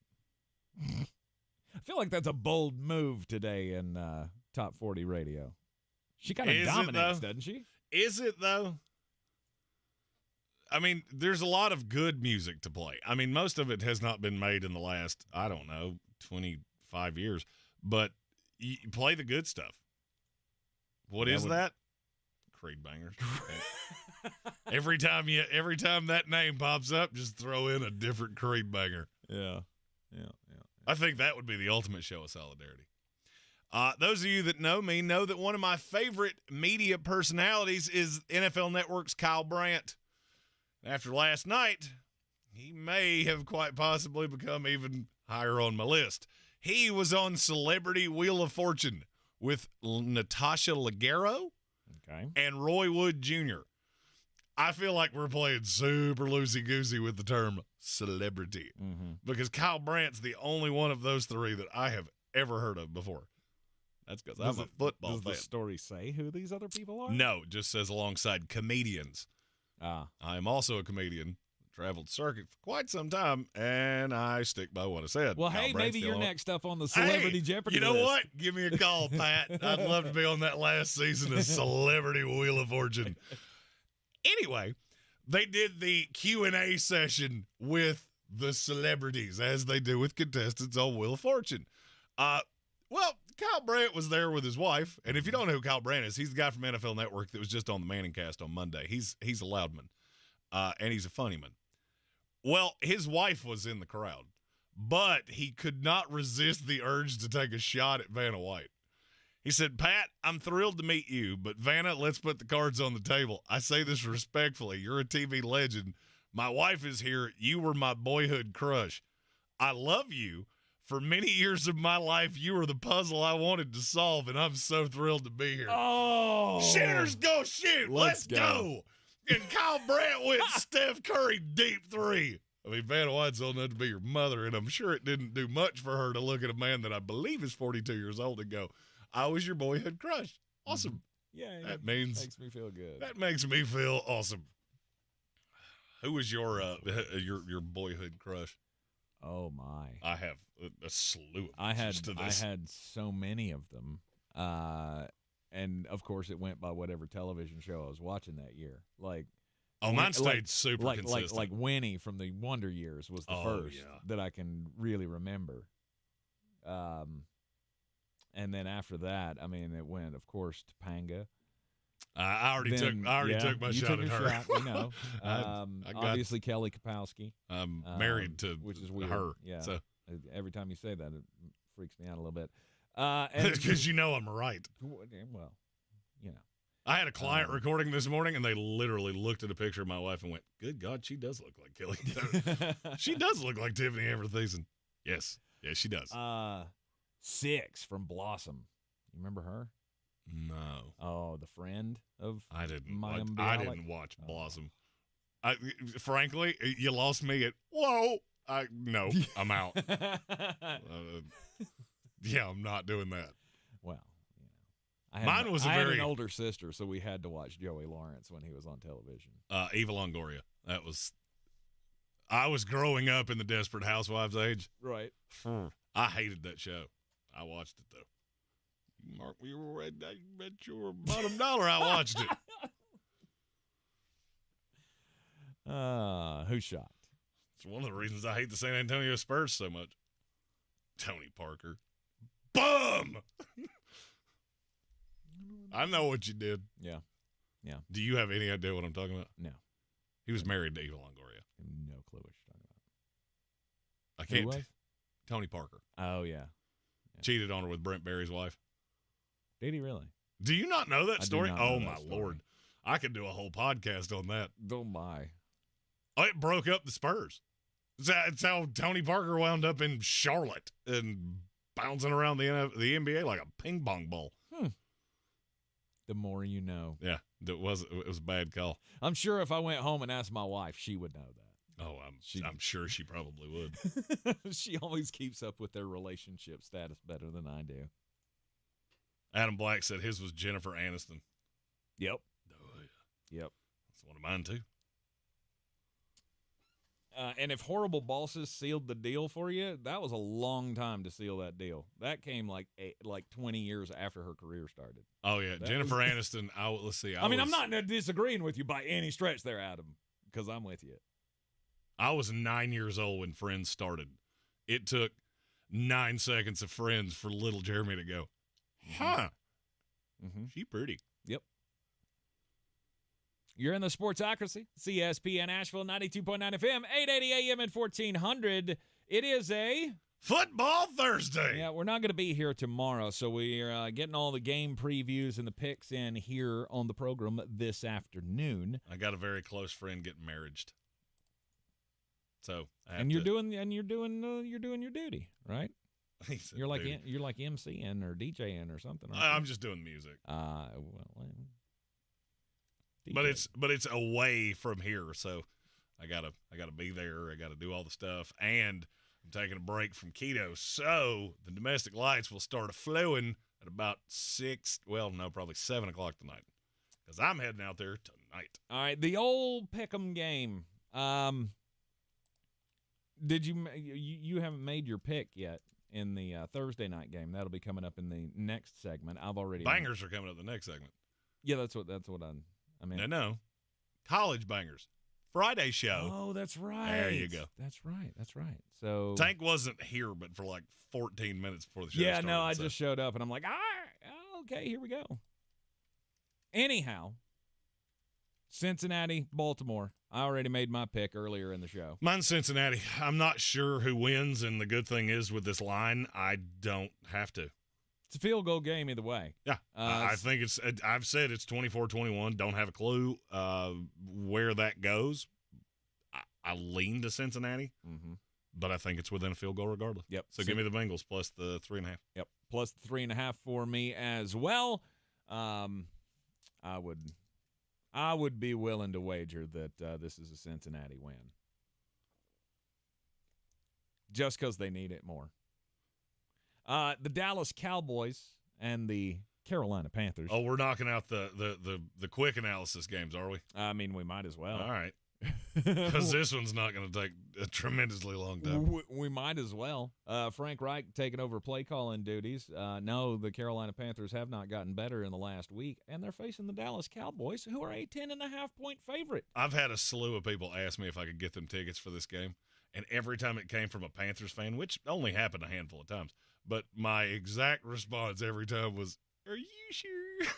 I feel like that's a bold move today in top 40 radio. She kind of dominates, doesn't she? Is it, though? I mean, there's a lot of good music to play. I mean, most of it has not been made in the last, 25 years. But you play the good stuff. What is that? Creed bangers. Every time that name pops up, just throw in a different Creed banger. Yeah. I think that would be the ultimate show of solidarity. Those of you that know me know that one of my favorite media personalities is NFL Network's Kyle Brandt. After last night, he may have quite possibly become even higher on my list. He was on Celebrity Wheel of Fortune with Natasha Leggero and Roy Wood Jr. I feel like we're playing super loosey-goosey with the term celebrity because Kyle Brandt's the only one of those three that I have ever heard of before. That's because I'm a football fan. Does the story say who these other people are? No, it just says alongside comedians. I am also a comedian. Traveled circuit for quite some time, and I stick by what I said. Well, hey, maybe you're next up on the Celebrity Jeopardy list. You know list. what? Give me a call, Pat. I'd love to be on that last season of Celebrity Wheel of Fortune. Anyway, they did the Q&A session with the celebrities, as they do with contestants on Wheel of Fortune. Well, Kyle Brandt was there with his wife, and if you don't know who Kyle Brandt is, he's the guy from NFL Network that was just on the Manning Cast on Monday. He's a loudman, and he's a funny man. Well, his wife was in the crowd, but he could not resist the urge to take a shot at Vanna White. He said, Pat, I'm thrilled to meet you, but Vanna, let's put the cards on the table. I say this respectfully. You're a TV legend. My wife is here. You were my boyhood crush. I love you. For many years of my life, you were the puzzle I wanted to solve, and I'm so thrilled to be here. Oh! Shooters go shoot. Let's go. And Kyle Brandt went Steph Curry deep three. I mean, Vanna White's old enough to be your mother, and I'm sure it didn't do much for her to look at a man that I believe is 42 years old and go, I was your boyhood crush. Awesome. Yeah, that makes me feel good. That makes me feel awesome. Who was your boyhood crush? Oh my! I have a slew of I had this. so many of them, and of course it went by whatever television show I was watching that year. Like, mine stayed super consistent. Like Winnie from the Wonder Years was the first that I can really remember. And then after that, I mean, it went, of course, Topanga. I already took my shot at her. You know. Obviously, Kelly Kapowski. I'm married to which is weird. her. Yeah. So every time you say that, it freaks me out a little bit. Because you know I'm right. Well, you know. I had a client recording this morning, and they literally looked at a picture of my wife and went, "Good God, she does look like Kelly. She does look like Tiffany Amber Thiessen." Yes, she does. 6 from Blossom. You remember her? No. Oh, the friend of I didn't watch Blossom. Frankly, you lost me at whoa. No, I'm out. Yeah, I'm not doing that. Well, I had an older sister, so we had to watch Joey Lawrence when he was on television. Eva Longoria. I was growing up in the Desperate Housewives age. Right. I hated that show. I watched it though. Mark, you were I bet your bottom dollar I watched it. Who's shocked? It's one of the reasons I hate the San Antonio Spurs so much. Tony Parker. Bum! I know what you did. Yeah. Do you have any idea what I'm talking about? No. He was married to Eva Longoria. No clue what you're talking about. I can't. Who was? Tony Parker. Oh, yeah. Cheated on her with Brent Barry's wife. Did he really? Do you not know that story? Know my story. Lord. I could do a whole podcast on that. Oh, my. Oh, it broke up the Spurs. It's how Tony Parker wound up in Charlotte and bouncing around the NBA like a ping pong ball. The more you know. Yeah, it was a bad call. I'm sure if I went home and asked my wife, she would know that. Oh, I'm sure she probably would. She always keeps up with their relationship status better than I do. Adam Black said his was Jennifer Aniston. Yep. Oh, yeah. Yep. That's one of mine, too. And if Horrible Bosses sealed the deal for you, that was a long time to seal that deal. That came like 20 years after her career started. Oh, yeah. Jennifer Aniston, let's see. I'm not disagreeing with you by any stretch there, Adam, because I'm with you. I was 9 years old when Friends started. It took 9 seconds of Friends for little Jeremy to go, huh, she pretty. Yep. You're in the Sportsocracy, ESPN Asheville, 92.9 FM, 880 AM and 1400. It is a Football Thursday. Yeah, we're not going to be here tomorrow, so we're getting all the game previews and the picks in here on the program this afternoon. I got a very close friend getting married. So you're doing your duty, right? You're like MCing or DJing or something. I'm just doing music. DJ. But it's away from here, so I gotta be there. I gotta do all the stuff, and I'm taking a break from keto, so the domestic lights will start flowing at about 7 o'clock tonight, because I'm heading out there tonight. All right, the old pick'em game. Did you haven't made your pick yet in the Thursday night game? That'll be coming up in the next segment. I've already bangers are coming up the next segment. Yeah, that's what I mean. No, college bangers. Friday show. Oh, that's right. There you go. That's right. So Tank wasn't here, but for like 14 minutes before the show started. I just showed up, and I'm like, okay, here we go. Anyhow, Cincinnati, Baltimore. I already made my pick earlier in the show. Mine's Cincinnati. I'm not sure who wins, and the good thing is with this line, I don't have to. It's a field goal game either way. Yeah, I think I've said it's 24-21. Don't have a clue where that goes. I lean to Cincinnati, but I think it's within a field goal regardless. Yep. So give me the Bengals plus the 3.5. Yep, plus the 3.5 for me as well. I would be willing to wager that this is a Cincinnati win, just because they need it more. The Dallas Cowboys and the Carolina Panthers. Oh, we're knocking out the quick analysis games, are we? I mean, we might as well. All right. Because this one's not going to take a tremendously long time. We might as well. Frank Reich taking over play calling duties. No, the Carolina Panthers have not gotten better in the last week, and they're facing the Dallas Cowboys, who are a 10.5-point favorite. I've had a slew of people ask me if I could get them tickets for this game, and every time it came from a Panthers fan, which only happened a handful of times, but my exact response every time was, "Are you sure?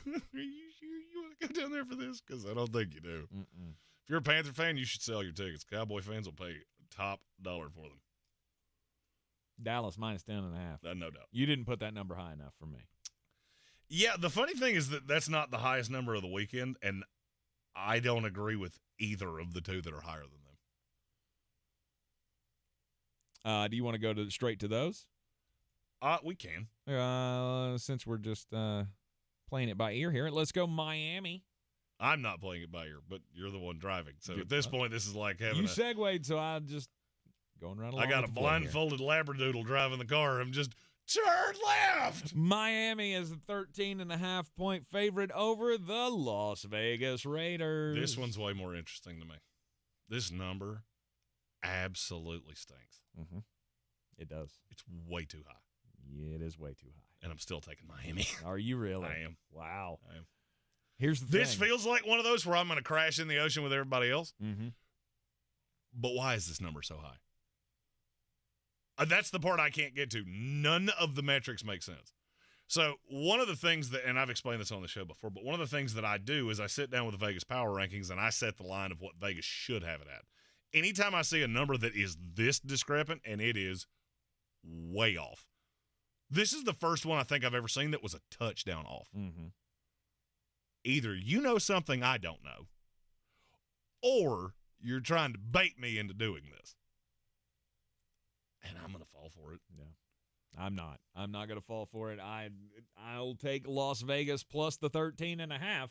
Are you sure you want to go down there for this?" Because I don't think you do. If you're a Panther fan, you should sell your tickets. Cowboy fans will pay top dollar for them. Dallas minus 10.5. No doubt. You didn't put that number high enough for me. Yeah, the funny thing is that that's not the highest number of the weekend, and I don't agree with either of the two that are higher than them. Do you want to go straight to those? We can. Since we're just playing it by ear here, let's go Miami. I'm not playing it by ear, but you're the one driving. So at this point, this is like having you segued, so I just going right along. I got a blindfolded labradoodle driving the car. I'm just turn left. Miami is a 13.5-point favorite over the Las Vegas Raiders. This one's way more interesting to me. This number absolutely stinks. It does. It's way too high. Yeah, it is way too high. And I'm still taking Miami. Are you really? I am. Wow. I am. Here's the This thing. feels like one of those where I'm going to crash in the ocean with everybody else. But why is this number so high? That's the part I can't get to. None of the metrics make sense. So one of the things that, and I've explained this on the show before, but one of the things that I do is I sit down with the Vegas Power Rankings and I set the line of what Vegas should have it at. Anytime I see a number that is this discrepant, and it is way off. This is the first one I think I've ever seen that was a touchdown off. Either you know something I don't know, or you're trying to bait me into doing this. And I'm going to fall for it. Yeah. I'm not going to fall for it. I'll take Las Vegas plus the 13.5.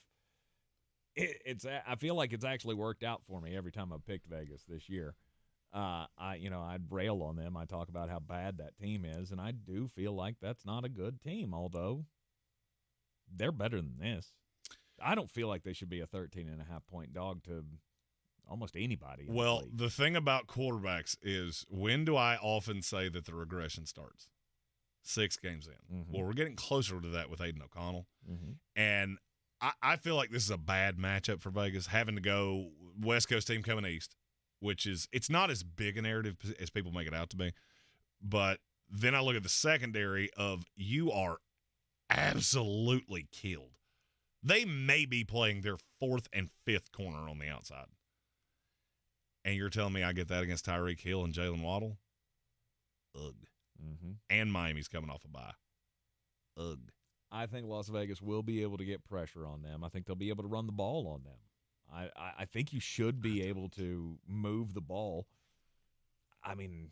I feel like it's actually worked out for me every time I've picked Vegas this year. I'd rail on them. I talk about how bad that team is, and I do feel like that's not a good team, although they're better than this. I don't feel like they should be a 13.5-point dog to almost anybody. Well, the thing about quarterbacks is, when do I often say that the regression starts? 6 games in. Mm-hmm. Well, we're getting closer to that with Aiden O'Connell. Mm-hmm. And I feel like this is a bad matchup for Vegas, having to go West Coast team coming east, which is, it's not as big a narrative as people make it out to be. But then I look at the secondary of, you are absolutely killed. They may be playing their 4th and 5th corner on the outside. And you're telling me I get that against Tyreek Hill and Jalen Waddle? Ugh. Mm-hmm. And Miami's coming off a bye. Ugh. I think Las Vegas will be able to get pressure on them. I think they'll be able to run the ball on them. I think you should be able to move the ball. I mean,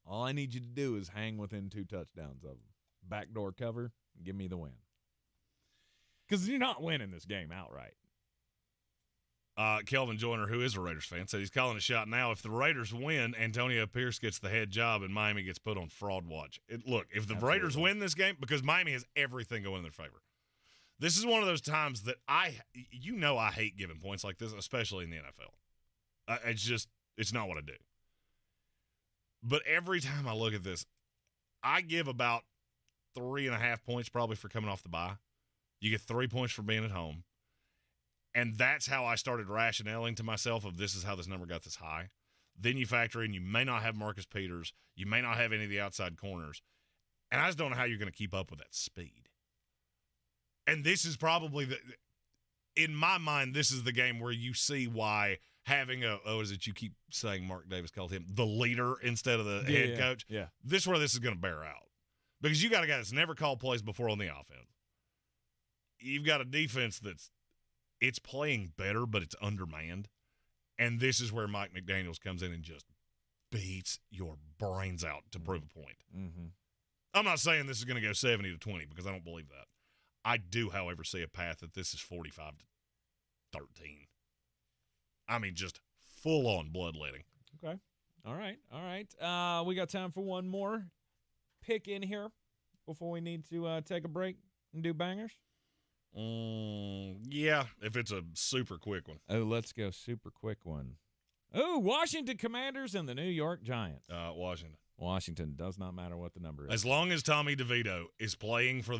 all I need you to do is hang within 2 touchdowns of them. Backdoor cover, give me the win. Because you're not winning this game outright. Kelvin Joyner, who is a Raiders fan, said he's calling a shot now. If the Raiders win, Antonio Pierce gets the head job and Miami gets put on fraud watch. Look, if the Raiders win this game, because Miami has everything going in their favor. This is one of those times that I hate giving points like this, especially in the NFL. It's not what I do. But every time I look at this, I give about 3.5 points probably for coming off the bye. You get 3 points for being at home. And that's how I started rationaling to myself of, this is how this number got this high. Then you factor in, you may not have Marcus Peters. You may not have any of the outside corners. And I just don't know how you're going to keep up with that speed. And this is probably, in my mind, this is the game where you see why having is it you keep saying Mark Davis called him the leader instead of the head coach? Yeah. This is where this is going to bear out. Because you got a guy that's never called plays before on the offense. You've got a defense it's playing better, but it's undermanned. And this is where Mike McDaniels comes in and just beats your brains out to prove a point. Mm-hmm. I'm not saying this is going to go 70-20 because I don't believe that. I do, however, see a path that this is 45-13. I mean, just full-on bloodletting. Okay. All right. We got time for one more pick in here before we need to take a break and do bangers. Yeah, if it's a super quick one. Oh, let's go super quick one. Oh, Washington Commanders and the New York Giants. Washington does not matter what the number is. As long as Tommy DeVito is playing for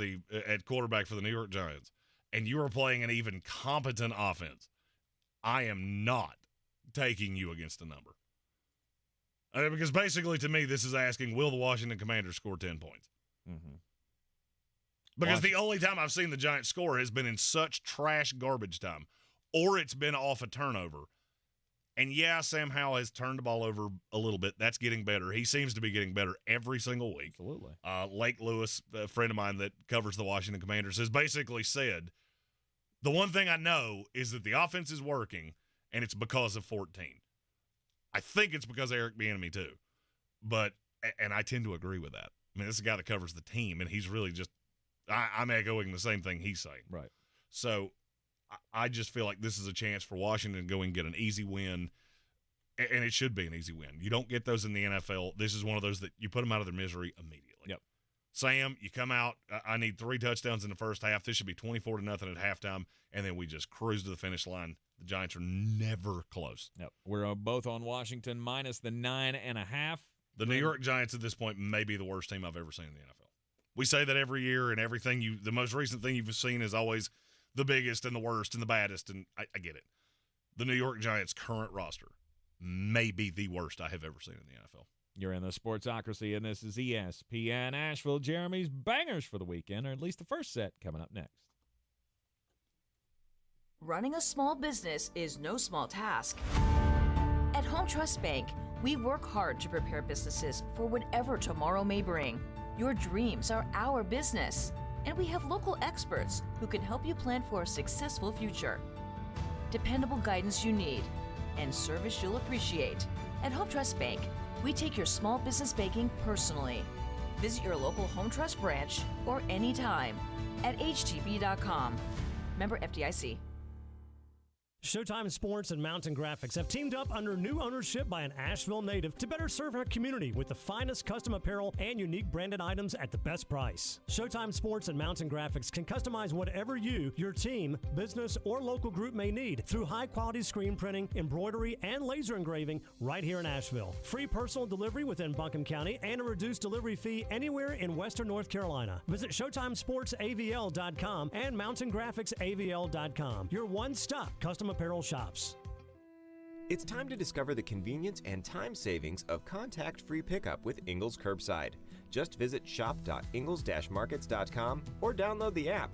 at quarterback for the New York Giants, and you are playing an even competent offense, I am not taking you against a number. Because basically, to me, this is asking, will the Washington Commanders score 10 points? Mm-hmm. Because the only time I've seen the Giants score has been in such trash garbage time, or it's been off a turnover. And, yeah, Sam Howell has turned the ball over a little bit. That's getting better. He seems to be getting better every single week. Absolutely. Lake Lewis, a friend of mine that covers the Washington Commanders, has basically said, the one thing I know is that the offense is working, and it's because of 14. I think it's because of Eric Bieniemy too. And I tend to agree with that. I mean, this is a guy that covers the team, and he's really just I'm echoing the same thing he's saying. Right. So I just feel like this is a chance for Washington to go and get an easy win, and it should be an easy win. You don't get those in the NFL. This is one of those that you put them out of their misery immediately. Yep. Sam, you come out, I need 3 touchdowns in the first half. This should be 24-0 at halftime, and then we just cruise to the finish line. The Giants are never close. Yep. We're both on Washington minus the 9.5. The New York Giants at this point may be the worst team I've ever seen in the NFL. We say that every year, and everything the most recent thing you've seen is always the biggest and the worst and the baddest, and I get it. The New York Giants' current roster may be the worst I have ever seen in the NFL. You're in the Sportsocracy, and this is ESPN Asheville. Jeremy's bangers for the weekend, or at least the first set, coming up next. Running a small business is no small task. At Home Trust Bank, we work hard to prepare businesses for whatever tomorrow may bring. Your dreams are our business, and we have local experts who can help you plan for a successful future. Dependable guidance you need, and service you'll appreciate. At Home Trust Bank, we take your small business banking personally. Visit your local Home Trust branch or anytime at htb.com. Member FDIC. Showtime Sports and Mountain Graphics have teamed up under new ownership by an Asheville native to better serve our community with the finest custom apparel and unique branded items at the best price. Showtime Sports and Mountain Graphics can customize whatever you, your team, business, or local group may need through high-quality screen printing, embroidery, and laser engraving right here in Asheville. Free personal delivery within Buncombe County and a reduced delivery fee anywhere in Western North Carolina. Visit ShowtimeSportsAVL.com and MountainGraphicsAVL.com. Your one-stop custom apparel shops. It's time to discover the convenience and time savings of contact-free pickup with Ingles Curbside. Just visit shop.ingles-markets.com or download the app.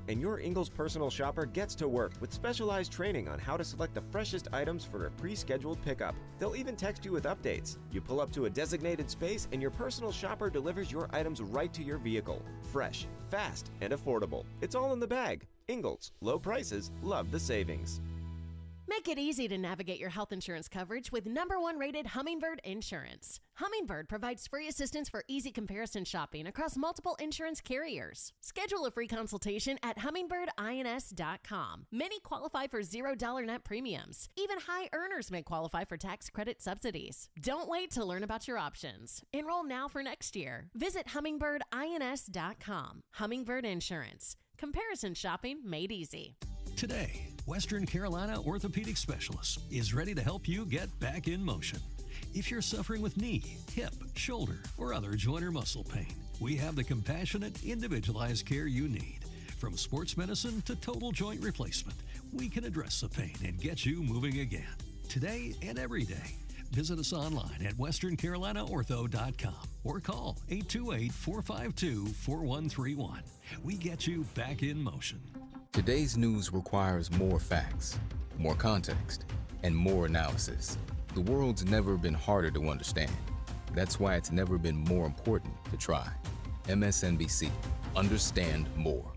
And your Ingles personal shopper gets to work with specialized training on how to select the freshest items for a pre-scheduled pickup. They'll even text you with updates. You pull up to a designated space and your personal shopper delivers your items right to your vehicle. Fresh, fast, and affordable. It's all in the bag. Ingles. Low prices. Love the savings. Make it easy to navigate your health insurance coverage with #1 rated Hummingbird Insurance. Hummingbird provides free assistance for easy comparison shopping across multiple insurance carriers. Schedule a free consultation at hummingbirdins.com. Many qualify for $0 net premiums. Even high earners may qualify for tax credit subsidies. Don't wait to learn about your options. Enroll now for next year. Visit hummingbirdins.com. Hummingbird Insurance. Comparison shopping made easy. Today, Western Carolina Orthopedic Specialist is ready to help you get back in motion. If you're suffering with knee, hip, shoulder, or other joint or muscle pain, we have the compassionate, individualized care you need. From sports medicine to total joint replacement, we can address the pain and get you moving again. Today and every day. Visit us online at westerncarolinaortho.com or call 828-452-4131. We get you back in motion. Today's news requires more facts, more context, and more analysis. The world's never been harder to understand. That's why it's never been more important to try. MSNBC. Understand more.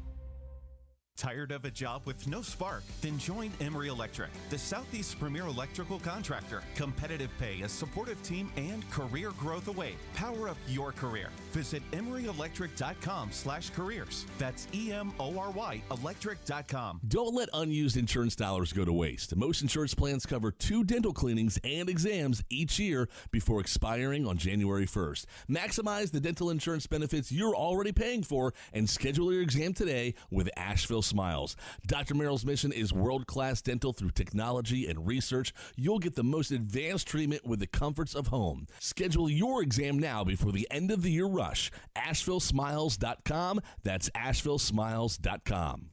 Tired of a job with no spark? Then join Emery Electric, the Southeast's premier electrical contractor. Competitive pay, a supportive team, and career growth await. Power up your career. Visit EmeryElectric.com/careers. That's EMORY electric.com. Don't let unused insurance dollars go to waste. Most insurance plans cover 2 dental cleanings and exams each year before expiring on January 1st. Maximize the dental insurance benefits you're already paying for and schedule your exam today with Asheville Smiles. Dr. Merrill's mission is world-class dental through technology and research. You'll get the most advanced treatment with the comforts of home. Schedule your exam now before the end of the year rush. AshevilleSmiles.com. That's AshevilleSmiles.com.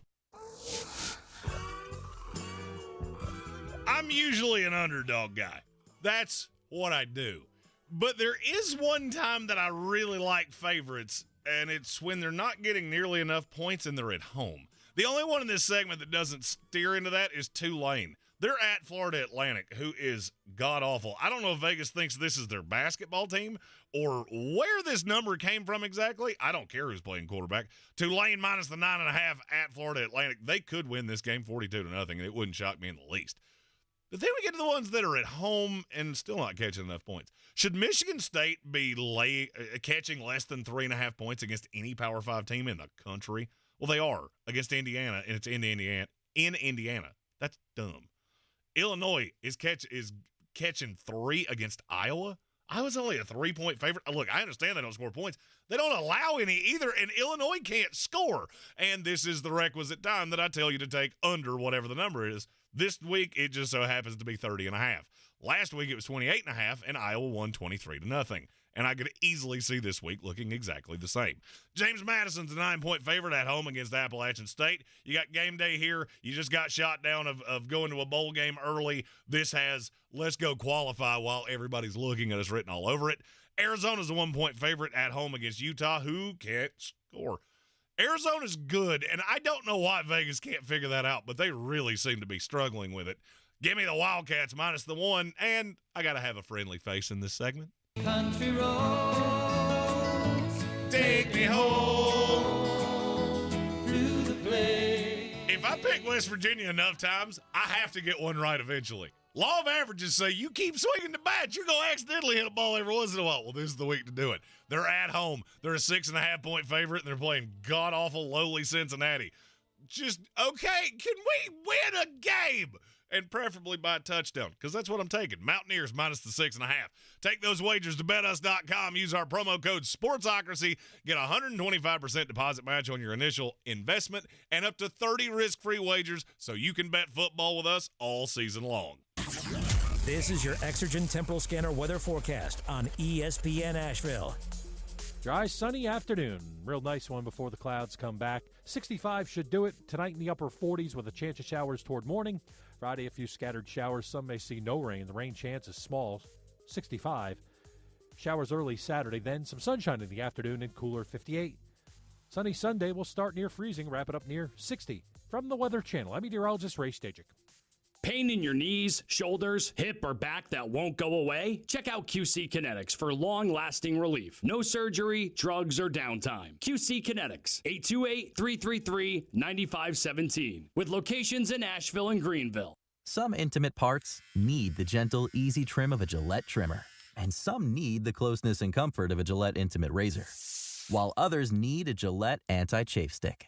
I'm usually an underdog guy. That's what I do. But there is one time that I really like favorites, and it's when they're not getting nearly enough points and they're at home. The only one in this segment that doesn't steer into that is Tulane. They're at Florida Atlantic, who is god-awful. I don't know if Vegas thinks this is their basketball team or where this number came from exactly. I don't care who's playing quarterback. Tulane minus the 9.5 at Florida Atlantic. They could win this game 42-0, and it wouldn't shock me in the least. But then we get to the ones that are at home and still not catching enough points. Should Michigan State be catching less than 3.5 points against any Power 5 team in the country? Well, they are against Indiana, and it's in Indiana. That's dumb. Illinois is catching 3 against Iowa. Iowa's only a 3-point favorite. Look, I understand they don't score points. They don't allow any either, and Illinois can't score. And this is the requisite time that I tell you to take under whatever the number is. This week, it just so happens to be 30.5. Last week, it was 28.5, and Iowa won 23-0. And I could easily see this week looking exactly the same. James Madison's a 9-point favorite at home against Appalachian State. You got game day here. You just got shot down of going to a bowl game early. This has let's go qualify while everybody's looking at us written all over it. Arizona's a 1-point favorite at home against Utah, who can't score. Arizona's good, and I don't know why Vegas can't figure that out, but they really seem to be struggling with it. Give me the Wildcats minus the 1, and I got to have a friendly face in this segment. Country roads, take me home through the place. If I pick West Virginia enough times, I have to get one right eventually. Law of averages say you keep swinging the bat, you're going to accidentally hit a ball every once in a while. Well, this is the week to do it. They're at home. They're a 6.5-point favorite, and they're playing god-awful, lowly Cincinnati. Just, okay, can we win a game? and preferably by a touchdown, because that's what I'm taking. Mountaineers minus the 6.5. Take those wagers to betus.com. Use our promo code Sportsocracy. Get a 125% deposit match on your initial investment and up to 30 risk-free wagers so you can bet football with us all season long. This is your Exergen Temporal Scanner weather forecast on ESPN Asheville. Dry, sunny afternoon. Real nice one before the clouds come back. 65 should do it. Tonight in the upper 40s with a chance of showers toward morning. Friday, a few scattered showers. Some may see no rain. The rain chance is small, 65. Showers early Saturday, then some sunshine in the afternoon and cooler 58. Sunny Sunday will start near freezing, wrap it up near 60. From the Weather Channel, I'm meteorologist Ray Stajic. Pain in your knees, shoulders, hip, or back that won't go away? Check out QC Kinetics for long-lasting relief. No surgery, drugs, or downtime. QC Kinetics, 828-333-9517. With locations in Asheville and Greenville. Some intimate parts need the gentle, easy trim of a Gillette trimmer. And some need the closeness and comfort of a Gillette Intimate razor. While others need a Gillette anti-chafe stick.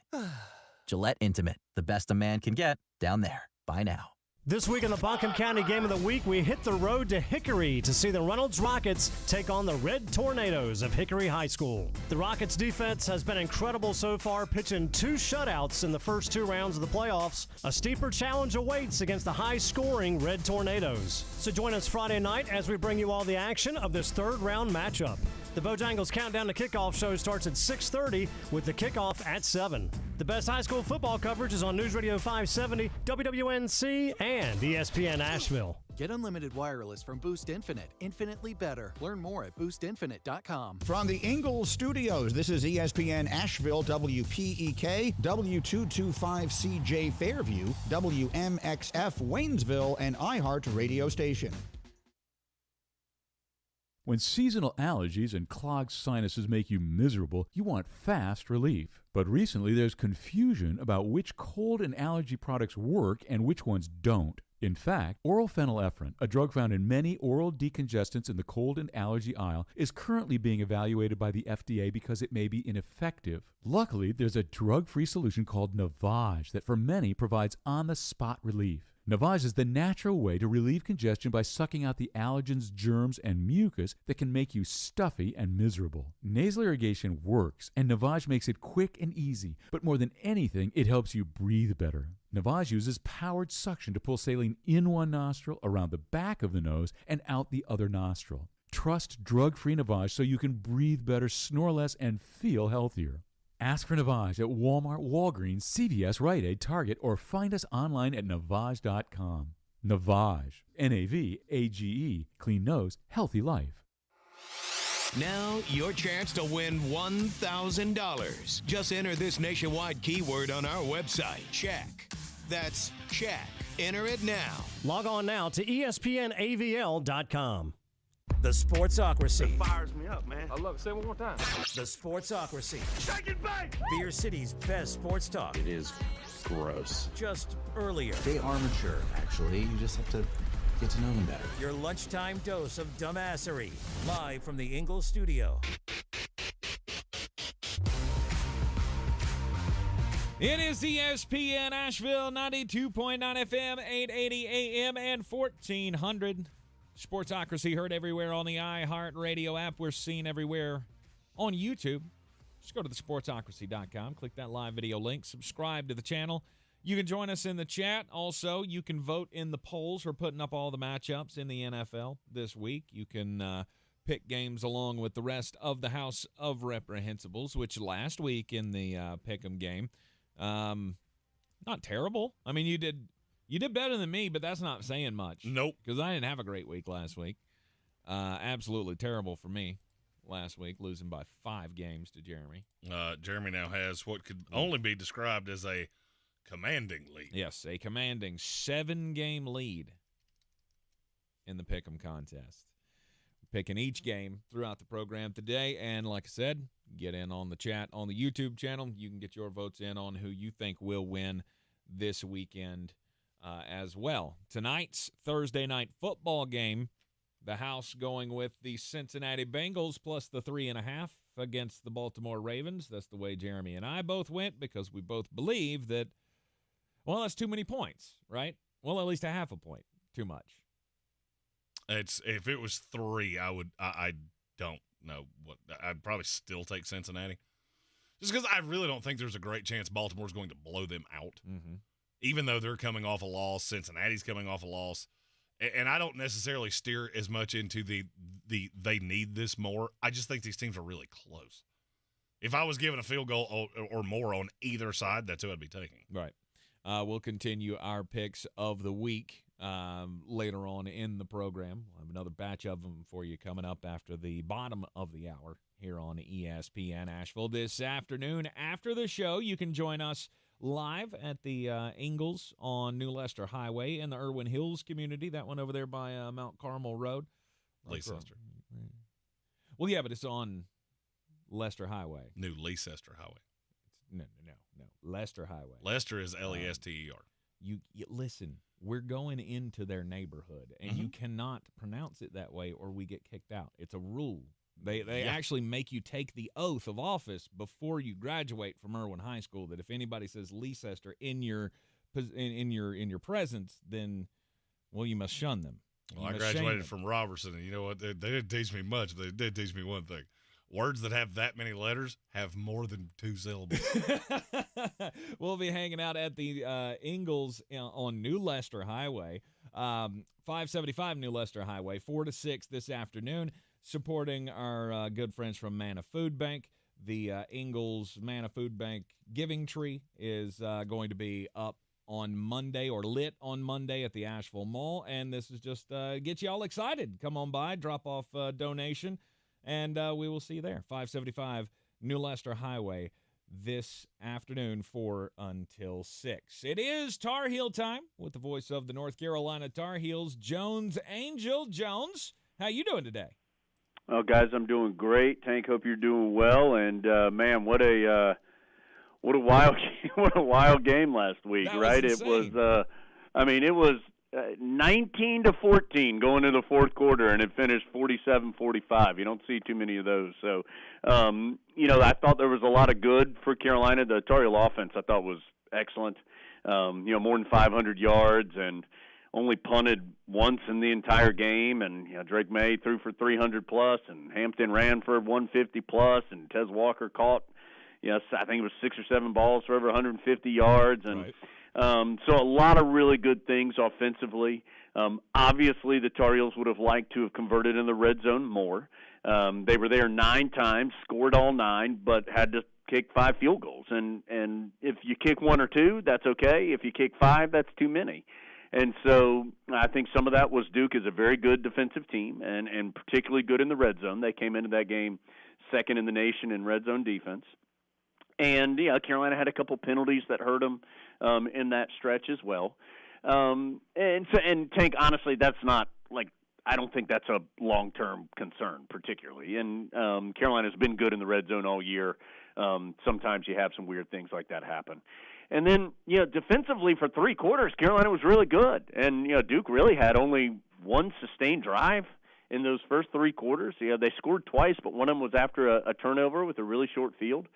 Gillette Intimate, the best a man can get, down there. Buy now. This week in the Buncombe County Game of the Week, we hit the road to Hickory to see the Reynolds Rockets take on the Red Tornadoes of Hickory High School. The Rockets' defense has been incredible so far, pitching 2 shutouts in the first 2 rounds of the playoffs. A steeper challenge awaits against the high-scoring Red Tornadoes. So join us Friday night as we bring you all the action of this third-round matchup. The Bojangles Countdown to Kickoff show starts at 6:30 with the kickoff at 7. The best high school football coverage is on News Radio 570, WWNC, and ESPN Asheville. Get unlimited wireless from Boost Infinite. Infinitely better. Learn more at boostinfinite.com. From the Ingles Studios, this is ESPN Asheville, WPEK, W225CJ Fairview, WMXF Waynesville, and iHeart Radio Station. When seasonal allergies and clogged sinuses make you miserable, you want fast relief. But recently there's confusion about which cold and allergy products work and which ones don't. In fact, oral phenylephrine, a drug found in many oral decongestants in the cold and allergy aisle, is currently being evaluated by the FDA because it may be ineffective. Luckily, there's a drug-free solution called Navage that for many provides on-the-spot relief. Navage is the natural way to relieve congestion by sucking out the allergens, germs, and mucus that can make you stuffy and miserable. Nasal irrigation works, and Navage makes it quick and easy, but more than anything, it helps you breathe better. Navage uses powered suction to pull saline in one nostril, around the back of the nose, and out the other nostril. Trust drug-free Navage so you can breathe better, snore less, and feel healthier. Ask for Navage at Walmart, Walgreens, CVS, Rite Aid, Target, or find us online at Navage.com. Navage, N-A-V-A-G-E, clean nose, healthy life. Now, your chance to win $1,000. Just enter this nationwide keyword on our website, check. That's check. Enter it now. Log on now to ESPNAVL.com. The Sportsocracy. It fires me up, man. I love it. Say it one more time. The Sportsocracy. Shake it back! Beer City's best sports talk. It is gross. Just earlier. They are mature, actually. You just have to get to know them better. Your lunchtime dose of dumbassery. Live from the Ingles Studio. It is ESPN Asheville, 92.9 FM, 880 AM, and 1400. Sportsocracy heard everywhere on the iHeart Radio app. We're seen everywhere on YouTube. Just go to thesportsocracy.com, click that live video link, subscribe to the channel. You can join us in the chat. Also, you can vote in the polls. We're putting up all the matchups in the NFL this week. You can pick games along with the rest of the House of Reprehensibles, which last week in the Pick'em game, not terrible. I mean, you did better than me, but that's not saying much. Nope. Because I didn't have a great week last week. Absolutely terrible for me last week, losing by 5 games to Jeremy. Jeremy now has what could only be described as a commanding lead. Yes, a commanding 7-game lead in the Pick'em contest. Picking each game throughout the program today, and like I said, get in on the chat on the YouTube channel. You can get your votes in on who you think will win this weekend as well. Tonight's Thursday night football game, the House going with the Cincinnati Bengals plus the 3.5 against the Baltimore Ravens. That's the way Jeremy and I both went because we both believe that, well, that's too many points, right? Well, at least a half a point. Too much. If it was 3, I don't know what. I'd probably still take Cincinnati. Just because I really don't think there's a great chance Baltimore's going to blow them out. Mm-hmm. Even though they're coming off a loss, Cincinnati's coming off a loss. And I don't necessarily steer as much into the they need this more. I just think these teams are really close. If I was given a field goal or more on either side, that's who I'd be taking. Right. We'll continue our picks of the week later on in the program. We'll have another batch of them for you coming up after the bottom of the hour here on ESPN Asheville. This afternoon after the show, you can join us live at the Ingles on New Leicester Highway in the Irwin Hills community, that one over there by Mount Carmel Road. Leicester. Well, yeah, but it's on Leicester Highway. New Leicester Highway. No. Leicester Highway. Leicester is Lester. You listen, we're going into their neighborhood, and you cannot pronounce it that way or we get kicked out. It's a rule. They actually make you take the oath of office before you graduate from Irwin High School, that if anybody says Leicester in your presence, then, well, you must shun them. Well, I graduated from Robertson, and you know what? They didn't teach me much, but they did teach me one thing. Words that have that many letters have more than 2 syllables. We'll be hanging out at the Ingles on New Leicester Highway, 575 New Leicester Highway, 4 to 6 this afternoon, supporting our good friends from Manna Food Bank. The Ingles Manna Food Bank giving tree is going to be up on Monday, or lit on Monday at the Asheville Mall, and this is just get you all excited. Come on by, drop off a donation, and we will see you there. 575 New Leicester Highway this afternoon until 6. It is Tar Heel time with the voice of the North Carolina Tar Heels, Jones Angel. Jones, how you doing today? Oh, guys, I'm doing great. Tank, hope you're doing well. And man, what a wild game last week, right? It was, it was 19-14 going into the fourth quarter, and it finished 47-45. You don't see too many of those. So, I thought there was a lot of good for Carolina. The Tar Heel offense I thought was excellent. More than 500 yards and only punted once in the entire game. And Drake May threw for 300 plus, and Hampton ran for 150 plus, and Tez Walker caught, I think it was 6 or 7 balls for over 150 yards. And so a lot of really good things offensively. Obviously, the Tar Heels would have liked to have converted in the red zone more. They were there 9 times, scored all 9, but had to kick 5 field goals. And if you kick 1 or 2, that's okay. If you kick 5, that's too many. And so I think some of that was Duke is a very good defensive team, and particularly good in the red zone. They came into that game second in the nation in red zone defense. And, Carolina had a couple penalties that hurt them in that stretch as well. And Tank, honestly, that's not, I don't think that's a long-term concern particularly. And Carolina's been good in the red zone all year. Sometimes you have some weird things like that happen. And then, defensively for 3 quarters, Carolina was really good. And, Duke really had only one sustained drive in those first 3 quarters. They scored twice, but one of them was after a turnover with a really short field.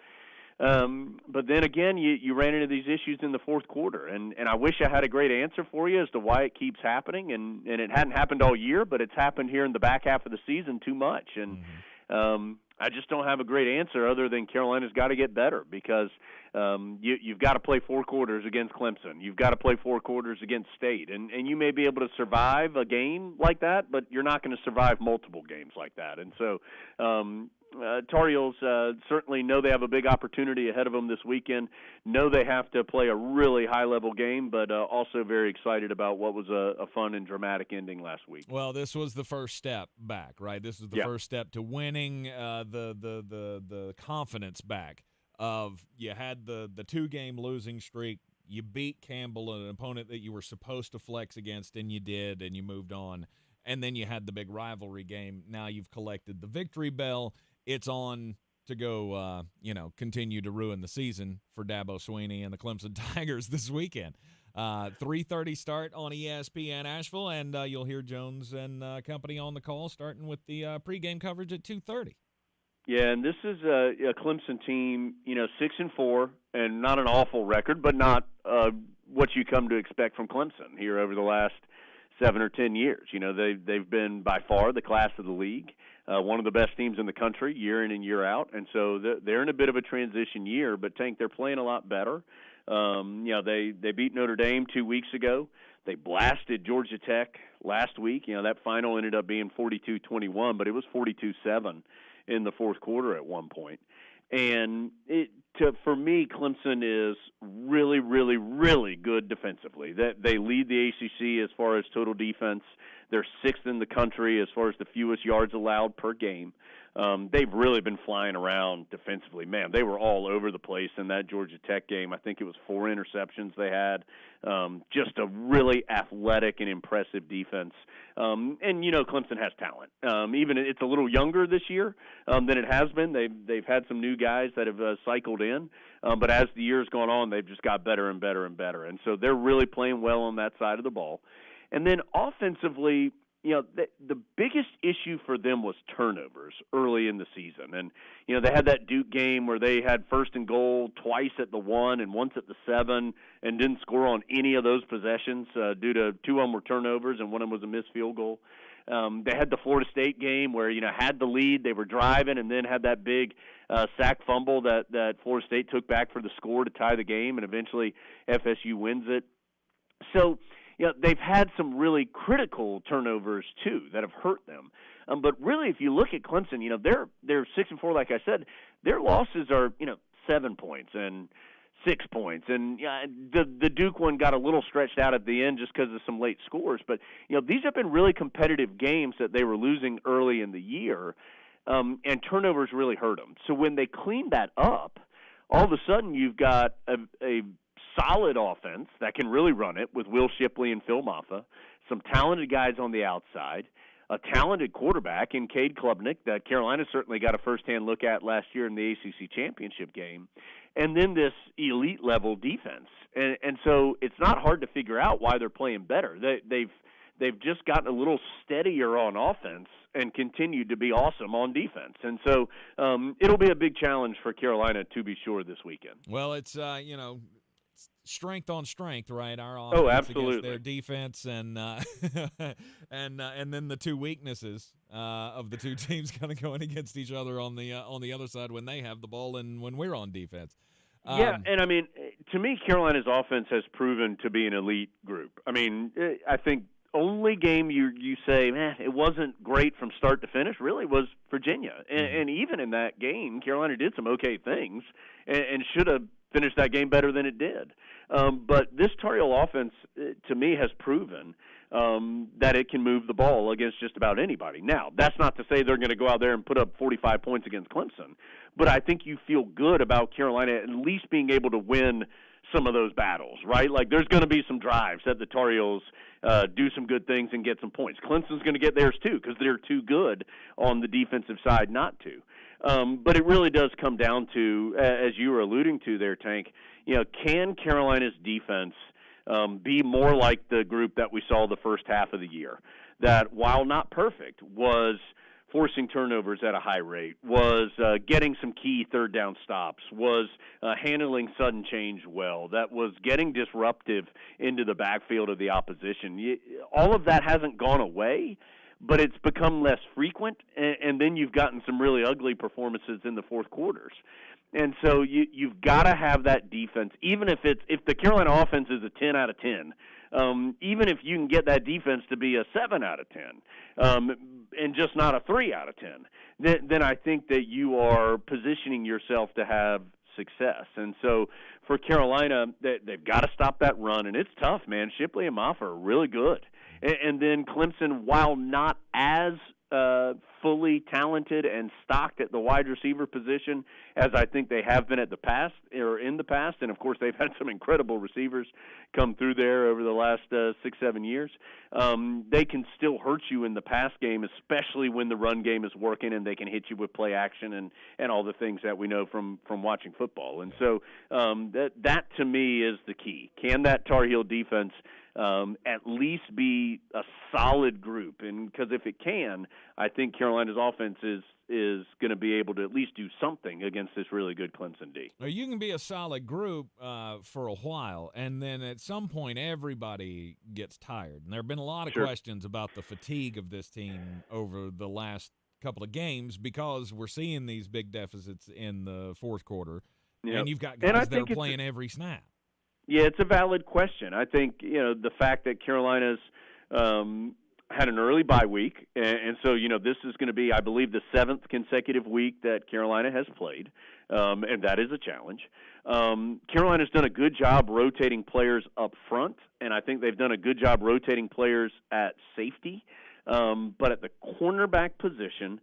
But then again, you ran into these issues in the fourth quarter. And I wish I had a great answer for you as to why it keeps happening. And it hadn't happened all year, but it's happened here in the back half of the season too much. And I just don't have a great answer other than Carolina's got to get better, because you've got to play 4 quarters against Clemson. You've got to play 4 quarters against State. And you may be able to survive a game like that, but you're not going to survive multiple games like that. And so Tar Heels certainly know they have a big opportunity ahead of them this weekend, know they have to play a really high-level game, but also very excited about what was a fun and dramatic ending last week. Well, this was the first step back, right? This is the first step to winning the confidence back of you had the 2-game losing streak. You beat Campbell, an opponent that you were supposed to flex against, and you did, and you moved on. And then you had the big rivalry game. Now you've collected the victory bell. It's on to go, continue to ruin the season for Dabo Swinney and the Clemson Tigers this weekend. 3:30 start on ESPN Asheville, and you'll hear Jones and company on the call, starting with the pregame coverage at 2:30. Yeah, and this is a Clemson team, 6-4, and not an awful record, but not what you come to expect from Clemson here over the last 7 or 10 years. You know, they've been by far the class of the league, one of the best teams in the country year in and year out, and so they're in a bit of a transition year. But Tank, they're playing a lot better. They beat Notre Dame 2 weeks ago. They blasted Georgia Tech last week. That final ended up being 42-21, but it was 42-7 in the fourth quarter at one point. And for me, Clemson is really, really, really good defensively. They lead the ACC as far as total defense. They're sixth in the country as far as the fewest yards allowed per game. They've really been flying around defensively. Man, they were all over the place in that Georgia Tech game. I think it was 4 interceptions they had. Just a really athletic and impressive defense. And, Clemson has talent. Even it's a little younger this year than it has been. They've had some new guys that have cycled in. But as the year's gone on, they've just got better and better and better. And so they're really playing well on that side of the ball. And then offensively, the biggest issue for them was turnovers early in the season. And, they had that Duke game where they had first and goal twice at the 1 and once at the 7 and didn't score on any of those possessions due to 2 of them were turnovers and one of them was a missed field goal. They had the Florida State game where, had the lead, they were driving, and then had that big sack fumble that Florida State took back for the score to tie the game, and eventually FSU wins it. So, they've had some really critical turnovers, too, that have hurt them. But really, if you look at Clemson, they're 6-4, like I said. Their losses are, 7 points and 6 points. And the Duke one got a little stretched out at the end just because of some late scores. But, these have been really competitive games that they were losing early in the year, and turnovers really hurt them. So when they cleaned that up, all of a sudden you've got a solid offense that can really run it with Will Shipley and Phil Maffa, some talented guys on the outside, a talented quarterback in Cade Klubnik that Carolina certainly got a first-hand look at last year in the ACC championship game, and then this elite-level defense. And so it's not hard to figure out why they're playing better. They've just gotten a little steadier on offense and continued to be awesome on defense. And so it'll be a big challenge for Carolina, to be sure, this weekend. Well, it's, strength on strength, right? Our offense absolutely. Against their defense, and and then the two weaknesses of the two teams kind of going against each other on the other side when they have the ball and when we're on defense. And I mean, to me, Carolina's offense has proven to be an elite group. I mean, I think only game you say, man, it wasn't great from start to finish, really was Virginia. And even in that game, Carolina did some okay things and should have finished that game better than it did. But this Tar Heel offense, to me, has proven that it can move the ball against just about anybody. Now, that's not to say they're going to go out there and put up 45 points against Clemson, but I think you feel good about Carolina at least being able to win some of those battles, right? Like there's going to be some drives that the Tar Heels do some good things and get some points. Clemson's going to get theirs too because they're too good on the defensive side not to. But it really does come down to, as you were alluding to there, Tank, can Carolina's defense be more like the group that we saw the first half of the year, that while not perfect, was forcing turnovers at a high rate, was getting some key third down stops, was handling sudden change well, that was getting disruptive into the backfield of the opposition. All of that hasn't gone away, but it's become less frequent, and then you've gotten some really ugly performances in the fourth quarters. And so you've got to have that defense, even if the Carolina offense is a 10 out of 10, even if you can get that defense to be a 7 out of 10, and just not a 3 out of 10, then I think that you are positioning yourself to have success. And so for Carolina, they've got to stop that run, and it's tough, man. Shipley and Maffa are really good. And then Clemson, while not as fully talented and stocked at the wide receiver position as I think they have been in the past, and of course they've had some incredible receivers come through there over the last 6-7 years, they can still hurt you in the pass game, especially when the run game is working and they can hit you with play action and all the things that we know from watching football. And so that to me is the key. Can that Tar Heel defense at least be a solid group? And because if it can, I think Carolina's offense is going to be able to at least do something against this really good Clemson D. Well, you can be a solid group for a while, and then at some point everybody gets tired. And there have been a lot of questions about the fatigue of this team over the last couple of games because we're seeing these big deficits in the fourth quarter, and you've got guys that are playing every snap. Yeah, it's a valid question. I think, the fact that Carolina's had an early bye week, and so, this is going to be, I believe, the 7th consecutive week that Carolina has played, and that is a challenge. Carolina's done a good job rotating players up front, and I think they've done a good job rotating players at safety. But at the cornerback position,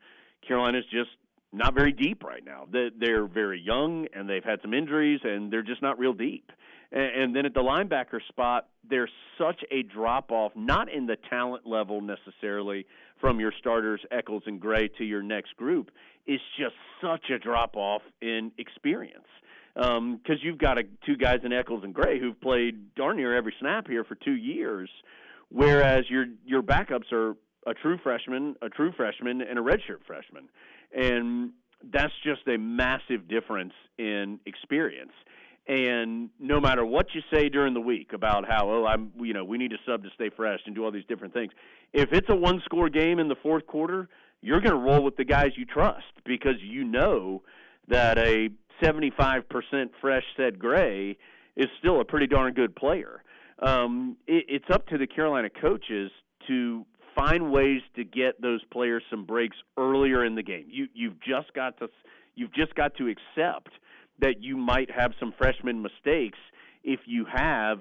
Carolina's just not very deep right now. They're very young, and they've had some injuries, and they're just not real deep. And then at the linebacker spot, there's such a drop-off, not in the talent level necessarily from your starters, Eccles and Gray, to your next group. It's just such a drop-off in experience. Because you've got two guys in Eccles and Gray who've played darn near every snap here for 2 years, whereas your backups are a true freshman, and a redshirt freshman. And that's just a massive difference in experience. And no matter what you say during the week about how, we need a sub to stay fresh and do all these different things, if it's a one-score game in the fourth quarter, you're going to roll with the guys you trust because you know that a 75% fresh Ced Gray is still a pretty darn good player. It's up to the Carolina coaches to find ways to get those players some breaks earlier in the game. You've just got to accept that you might have some freshman mistakes if you have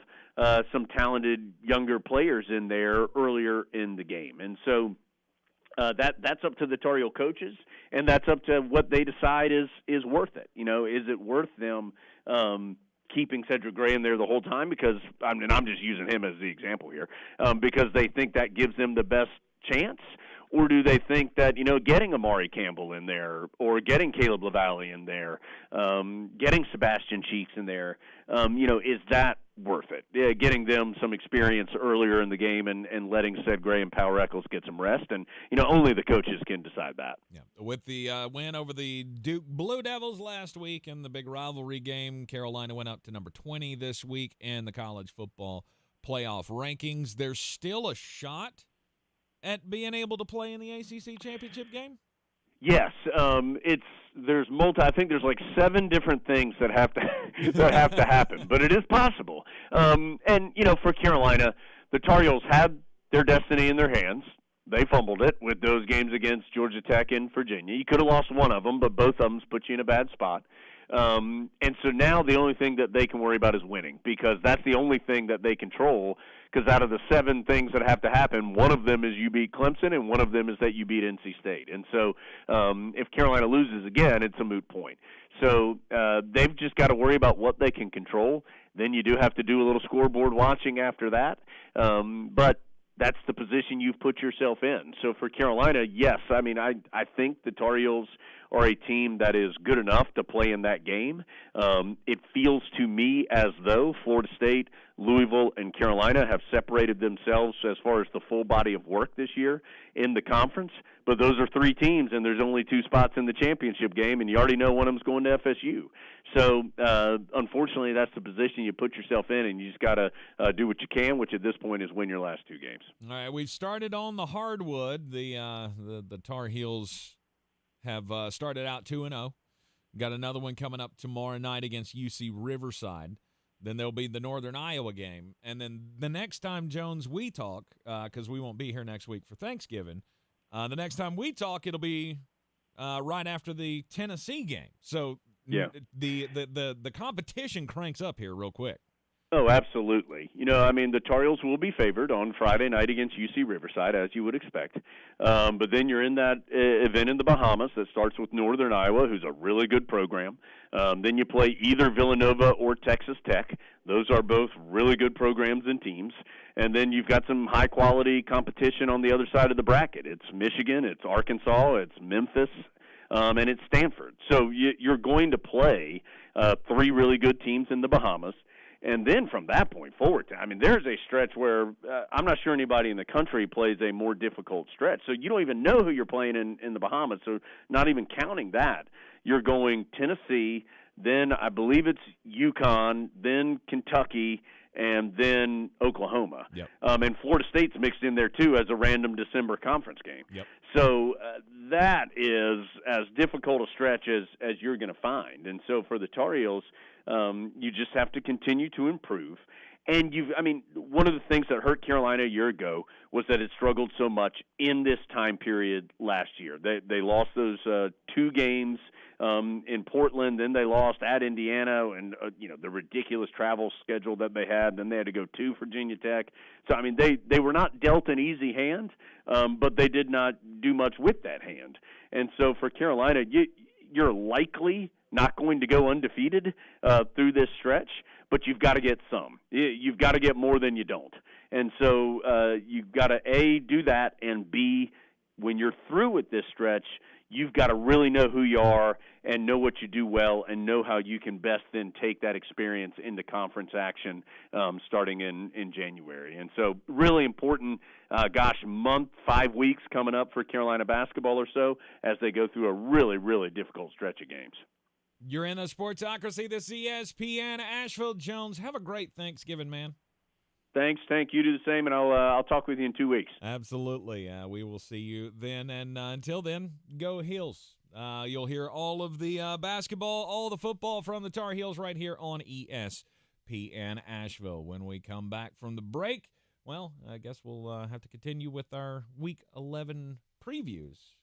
some talented younger players in there earlier in the game. And so that's up to the Tar Heel coaches, and that's up to what they decide is worth it. Is it worth them keeping Cedric Gray in there the whole time? Because I'm just using him as the example here, because they think that gives them the best chance. Or do they think that, getting Amari Campbell in there or getting Caleb LaValle in there, getting Sebastian Cheeks in there, is that worth it? Getting them some experience earlier in the game and letting Ced Gray and Power Eccles get some rest. And, only the coaches can decide that. Yeah. With the win over the Duke Blue Devils last week in the big rivalry game, Carolina went up to number 20 this week in the college football playoff rankings. There's still a shot at being able to play in the ACC championship game? Yes, I think there's like 7 different things that have to happen, but it is possible. And for Carolina, the Tar Heels had their destiny in their hands. They fumbled it with those games against Georgia Tech and Virginia. You could have lost one of them, but both of them put you in a bad spot. And so now the only thing that they can worry about is winning, because that's the only thing that they control. Because out of the 7 things that have to happen, one of them is you beat Clemson, and one of them is that you beat NC State. And so if Carolina loses again, it's a moot point. So they've just got to worry about what they can control. Then you do have to do a little scoreboard watching after that. But that's the position you've put yourself in. So for Carolina, yes, I think the Tar Heels are a team that is good enough to play in that game. It feels to me as though Florida State, Louisville, and Carolina have separated themselves as far as the full body of work this year in the conference. But those are 3 teams, and there's only 2 spots in the championship game, and you already know one of them's going to FSU. So, unfortunately, that's the position you put yourself in, and you just got to do what you can, which at this point is win your last 2 games. All right, we've started on the hardwood. The Tar Heels have started out 2-0. Got another one coming up tomorrow night against UC Riverside. Then there'll be the Northern Iowa game. And then the next time, Jones, we talk, because we won't be here next week for Thanksgiving, the next time we talk, it'll be right after the Tennessee game. So yeah, the competition cranks up here real quick. Oh, absolutely. The Tar Heels will be favored on Friday night against UC Riverside, as you would expect. But then you're in that event in the Bahamas that starts with Northern Iowa, who's a really good program. Then you play either Villanova or Texas Tech. Those are both really good programs and teams. And then you've got some high-quality competition on the other side of the bracket. It's Michigan, it's Arkansas, it's Memphis, and it's Stanford. So you're going to play 3 really good teams in the Bahamas. And then from that point forward, there's a stretch where I'm not sure anybody in the country plays a more difficult stretch. So you don't even know who you're playing in the Bahamas, so not even counting that. You're going Tennessee, then I believe it's UConn, then Kentucky, and then Oklahoma. Yep. And Florida State's mixed in there, too, as a random December conference game. Yep. So that is as difficult a stretch as you're going to find. And so for the Tar Heels, you just have to continue to improve. And one of the things that hurt Carolina a year ago was that it struggled so much in this time period last year. They lost those 2 games in Portland, then they lost at Indiana, and the ridiculous travel schedule that they had. Then they had to go to Virginia Tech. So they were not dealt an easy hand, but they did not do much with that hand. And so for Carolina, you're likely not going to go undefeated through this stretch, but you've got to get some. You've got to get more than you don't. And so you've got to, A, do that, and B, when you're through with this stretch, you've got to really know who you are and know what you do well and know how you can best then take that experience into conference action starting in January. And so really important, month, 5 weeks coming up for Carolina basketball or so as they go through a really, really difficult stretch of games. You're in the Sportsocracy, this ESPN Asheville. Jones, have a great Thanksgiving, man. Thanks. Thank you. Do the same, and I'll talk with you in 2 weeks. Absolutely. We will see you then. And until then, go Heels. You'll hear all of the basketball, all the football from the Tar Heels right here on ESPN Asheville. When we come back from the break, well, I guess we'll have to continue with our Week 11 previews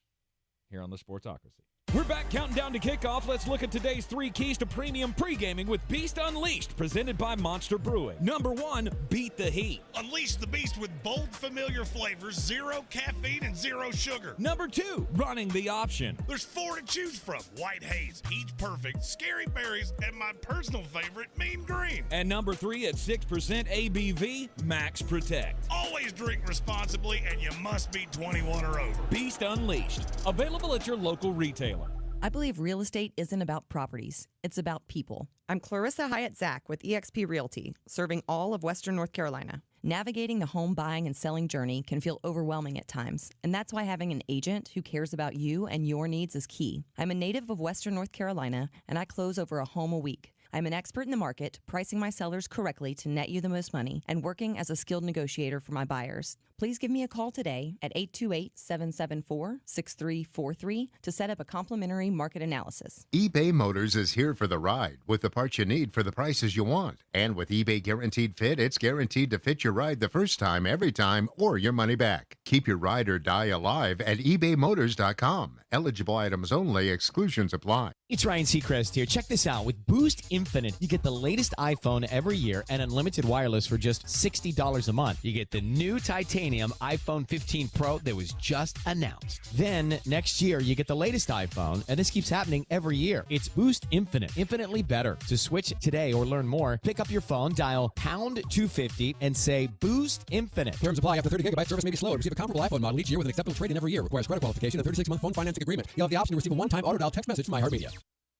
here on the Sportsocracy. We're back counting down to kickoff. Let's look at today's 3 keys to premium pre-gaming with Beast Unleashed, presented by Monster Brewing. Number 1, beat the heat. Unleash the beast with bold, familiar flavors, 0 caffeine, and 0 sugar. Number 2, running the option. There's 4 to choose from: White Haze, Peach Perfect, Scary Berries, and my personal favorite, Mean Green. And number 3, at 6% ABV, Max Protect. Always drink responsibly, and you must be 21 or over. Beast Unleashed, available at your local retailer. I believe real estate isn't about properties. It's about people. I'm Clarissa Hyatt-Zach with eXp Realty, serving all of Western North Carolina. Navigating the home buying and selling journey can feel overwhelming at times, and that's why having an agent who cares about you and your needs is key. I'm a native of Western North Carolina, and I close over a home a week. I'm an expert in the market, pricing my sellers correctly to net you the most money, and working as a skilled negotiator for my buyers. Please give me a call today at 828-774-6343 to set up a complimentary market analysis. eBay Motors is here for the ride with the parts you need for the prices you want. And with eBay Guaranteed Fit, it's guaranteed to fit your ride the first time, every time, or your money back. Keep your ride or die alive at ebaymotors.com. Eligible items only. Exclusions apply. It's Ryan Seacrest here. Check this out. With Boost Infinite, you get the latest iPhone every year and unlimited wireless for just $60 a month. You get the new titanium iPhone 15 Pro that was just announced. Then next year, you get the latest iPhone, and this keeps happening every year. It's Boost Infinite, infinitely better. To switch today or learn more, pick up your phone, dial pound 250, and say Boost Infinite. Terms apply. After 30 gigabytes, service may be slow. Receive a comparable iPhone model each year with an acceptable trade-in every year. Requires credit qualification and 36-month phone financing agreement. You'll have the option to receive a one-time auto-dial text message from iHeartMedia.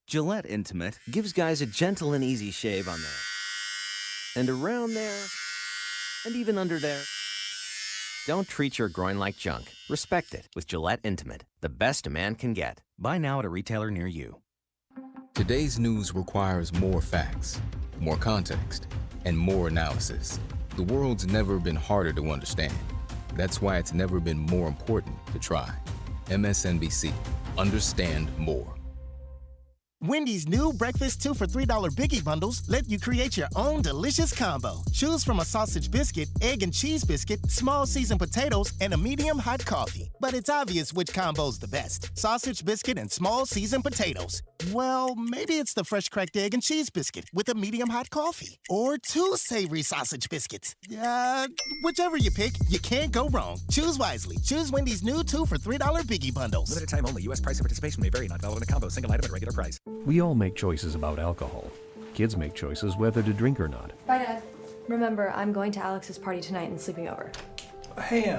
Gillette Intimate gives guys a gentle and easy shave on there, and around there, and even under there. Don't treat your groin like junk. Respect it with Gillette Intimate, the best a man can get. Buy now at a retailer near you. Today's news requires more facts, more context, and more analysis. The world's never been harder to understand. That's why it's never been more important to try. MSNBC. Understand more. Wendy's new breakfast 2 for $3 Biggie Bundles let you create your own delicious combo. Choose from a sausage biscuit, egg and cheese biscuit, small seasoned potatoes, and a medium hot coffee. But it's obvious which combo's the best. Sausage biscuit and small seasoned potatoes. Well, maybe it's the fresh cracked egg and cheese biscuit with a medium hot coffee. Or 2 savory sausage biscuits. Whichever you pick, you can't go wrong. Choose wisely. Choose Wendy's new 2 for $3 Biggie Bundles. Limited time only. U.S. price and participation may vary. Not valid in a combo. Single item at regular price. We all make choices about alcohol. Kids make choices whether to drink or not. Bye, Dad. Remember, I'm going to Alex's party tonight and sleeping over. Hey,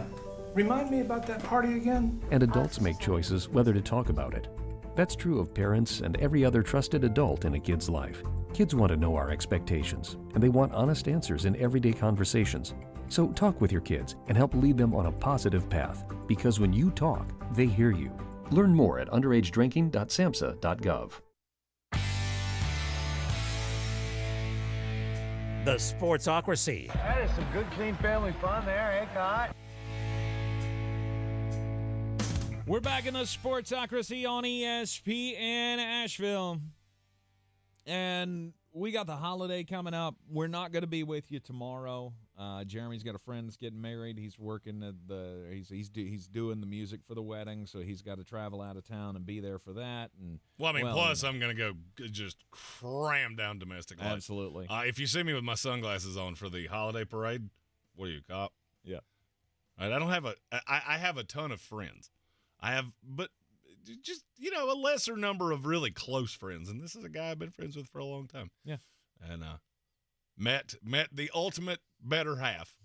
remind me about that party again? And adults make choices whether to talk about it. That's true of parents and every other trusted adult in a kid's life. Kids want to know our expectations, and they want honest answers in everyday conversations. So talk with your kids and help lead them on a positive path, because when you talk, they hear you. Learn more at underagedrinking.samhsa.gov. The Sportsocracy. That is some good, clean family fun there, eh, Cot? We're back in the Sportsocracy on ESPN Asheville. And we got the holiday coming up. We're not going to be with you tomorrow. Jeremy's got a friend that's getting married. He's working at he's doing the music for the wedding, so he's got to travel out of town and be there for that. And plus I'm going to go just cram down domestic life. Absolutely. If you see me with my sunglasses on for the holiday parade, what are you, cop? Yeah. Right, I have a ton of friends. But just, a lesser number of really close friends. And this is a guy I've been friends with for a long time. Yeah. And met the ultimate better half.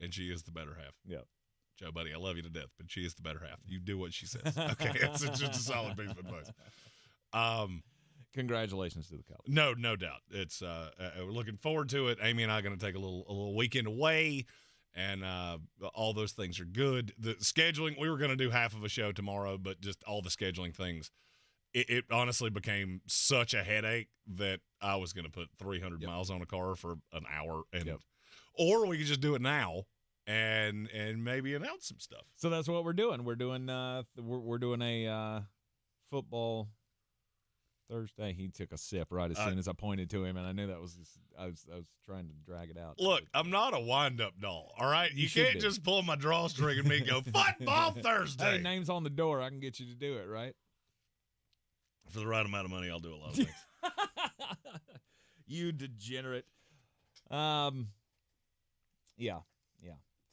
And she is the better half. Yep. Joe, buddy, I love you to death, but she is the better half. You do what she says. Okay, it's just a solid piece of advice. Congratulations to the couple. No doubt. It's we're looking forward to it. Amy and I are going to take a little weekend away. And all those things are good. The scheduling, we were going to do half of a show tomorrow, but just all the scheduling things, it honestly became such a headache that I was going to put 300 miles on a car for an hour. Or we could just do it now and maybe announce some stuff. So that's what we're doing. We're doing a football Thursday. He took a sip right as soon as I pointed to him, and I knew that was I was trying to drag it out. Look, I'm not a wind-up doll, all right? You can't just pull my drawstring and me go, football Thursday. Hey, name's on the door. I can get you to do it, right? For the right amount of money, I'll do a lot of things. You degenerate. Yeah.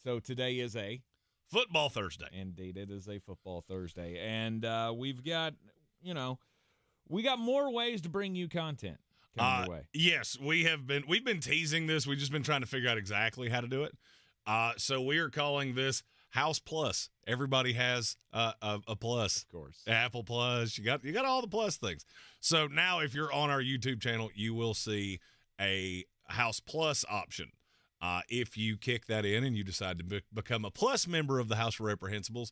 So today is a football Thursday. Indeed, it is a football Thursday. And we've got, we got more ways to bring you content coming your way. Yes, we've been teasing this. We've just been trying to figure out exactly how to do it. So we are calling this House Plus. Everybody has a plus. Of course. Apple Plus. You got all the plus things. So now if you're on our YouTube channel, you will see a House Plus option. If you kick that in and you decide to become a plus member of the House of Reprehensibles,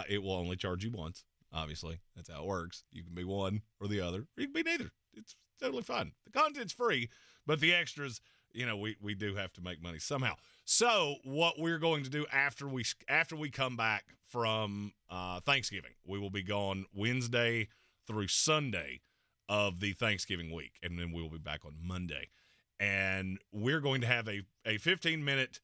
it will only charge you once. Obviously, that's how it works. You can be one or the other, or you can be neither. It's totally fine. The content's free, but the extras, we do have to make money somehow. So what we're going to do after we come back from Thanksgiving, we will be gone Wednesday through Sunday of the Thanksgiving week, and then we will be back on Monday. And we're going to have a 15-minute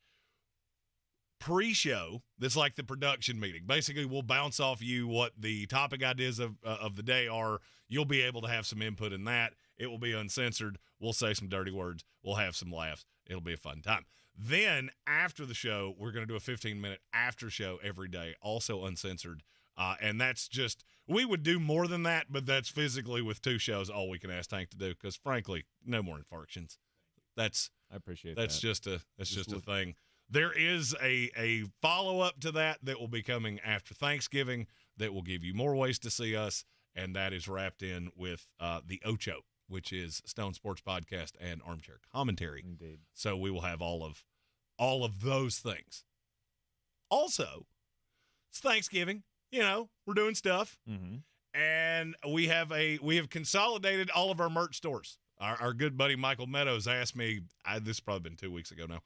pre-show that's like the production meeting. Basically, we'll bounce off you what the topic ideas of the day are. You'll be able to have some input in that. It will be uncensored. We'll say some dirty words. We'll have some laughs. It'll be a fun time. Then, after the show, we're going to do a 15-minute after show every day, also uncensored. And that's just, we would do more than that, but that's physically with 2 shows all we can ask Tank to do because, frankly, no more infarctions. I appreciate that. That's just a thing. There is a follow-up to that will be coming after Thanksgiving that will give you more ways to see us, and that is wrapped in with the Ocho, which is Stone Sports Podcast and Armchair Commentary. Indeed. So we will have all of those things. Also, it's Thanksgiving. We're doing stuff, and we have consolidated all of our merch stores. Our good buddy Michael Meadows asked me, this has probably been 2 weeks ago now,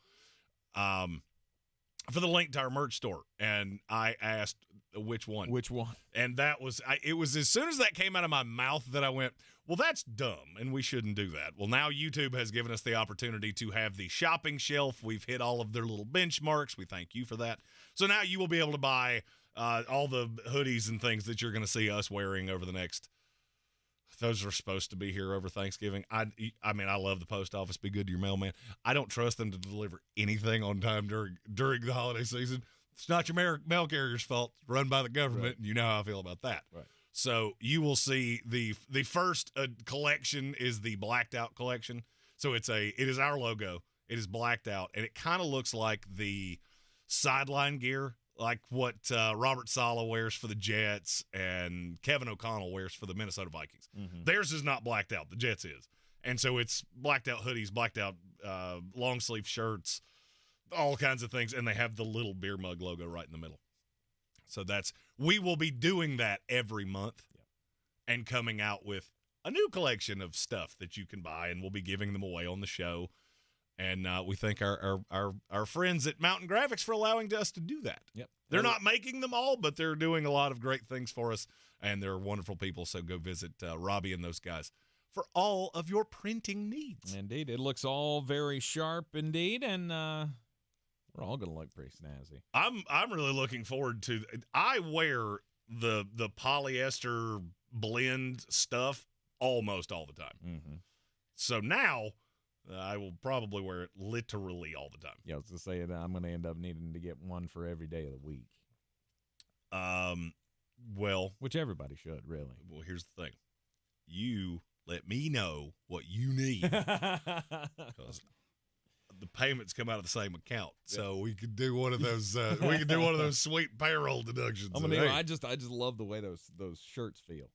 for the link to our merch store, and I asked which one. And that was, it was as soon as that came out of my mouth that I went, well, that's dumb, and we shouldn't do that. Well, now YouTube has given us the opportunity to have the shopping shelf. We've hit all of their little benchmarks. We thank you for that. So now you will be able to buy all the hoodies and things that you're going to see us wearing over the next. Those are supposed to be here over Thanksgiving. I mean, I love the post office. Be good to your mailman. I don't trust them to deliver anything on time during the holiday season. It's not your mail carrier's fault. It's run by the government, and you know how I feel about that. Right. So you will see the first collection is the blacked out collection. So it is our logo. It is blacked out, and it kind of looks like the sideline gear like what Robert Saleh wears for the Jets and Kevin O'Connell wears for the Minnesota Vikings. Mm-hmm. Theirs is not blacked out. The Jets is. And so it's blacked out hoodies, blacked out long sleeve shirts, all kinds of things. And they have the little beer mug logo right in the middle. So we will be doing that every month and coming out with a new collection of stuff that you can buy, and we'll be giving them away on the show. And we thank our friends at Mountain Graphics for allowing us to do that. Yep. They're not making them all, but they're doing a lot of great things for us, and they're wonderful people. So go visit Robbie and those guys for all of your printing needs. Indeed. It looks all very sharp indeed, and we're all going to look pretty snazzy. I'm really looking forward to – I wear the polyester blend stuff almost all the time. Mm-hmm. So now – I will probably wear it literally all the time. Yeah, I was going to say that I'm going to end up needing to get one for every day of the week. Well, which everybody should, really. Well, here's the thing. You let me know what you need. Because the payments come out of the same account. So we could do one of those sweet payroll deductions. I just love the way those shirts feel.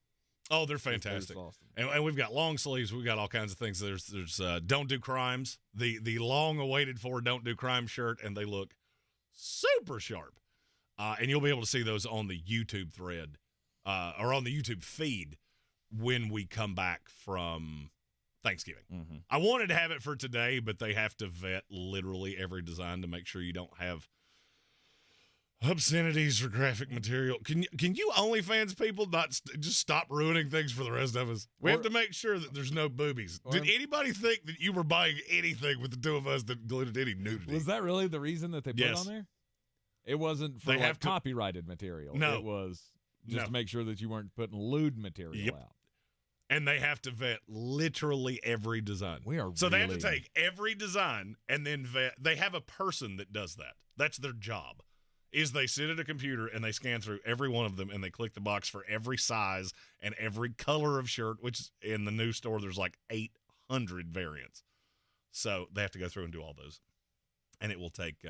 Oh, they're fantastic. Awesome. And we've got long sleeves. We've got all kinds of things. There's Don't Do Crimes, the long awaited for Don't Do Crime shirt, and they look super sharp. And you'll be able to see those on the YouTube thread or on the YouTube feed when we come back from Thanksgiving. Mm-hmm. I wanted to have it for today, but they have to vet literally every design to make sure you don't have obscenities for graphic material. Can you OnlyFans people not just stop ruining things for the rest of us? We have to make sure that there's no boobies. Did anybody think that you were buying anything with the two of us that included any nudity? Was that really the reason that they put on there? It wasn't for copyrighted material. No. It was just to make sure that you weren't putting lewd material out. And they have to vet literally every design. They have to take every design and then vet. They have a person that does that. That's their job. Is they sit at a computer and they scan through every one of them and they click the box for every size and every color of shirt, which in the new store there's like 800 variants. So they have to go through and do all those. And it will take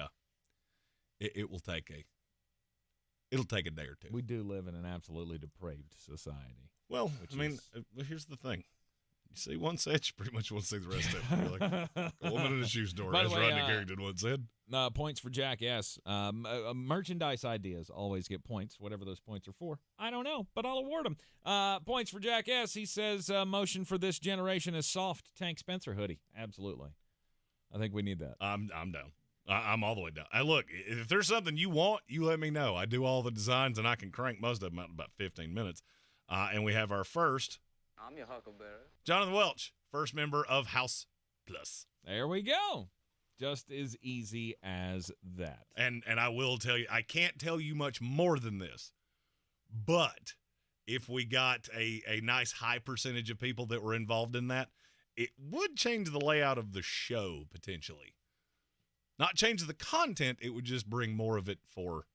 it'll take a day or two. We do live in an absolutely depraved society. Well, here's the thing. You see one set, you pretty much won't see the rest of it. You're like a woman at a shoe store, as Rodney Carrington once said. Points for Jack S. Merchandise ideas always get points, whatever those points are for. I don't know, but I'll award them. Points for Jack S. He says motion for this generation is soft Tank Spencer hoodie. Absolutely. I think we need that. I'm down. I'm all the way down. Look, if there's something you want, you let me know. I do all the designs, and I can crank most of them out in about 15 minutes. And we have our first. I'm your huckleberry. Jonathan Welch, first member of House Plus. There we go. Just as easy as that. And I will tell you, I can't tell you much more than this, but if we got a nice high percentage of people that were involved in that, it would change the layout of the show potentially. Not change the content, it would just bring more of it for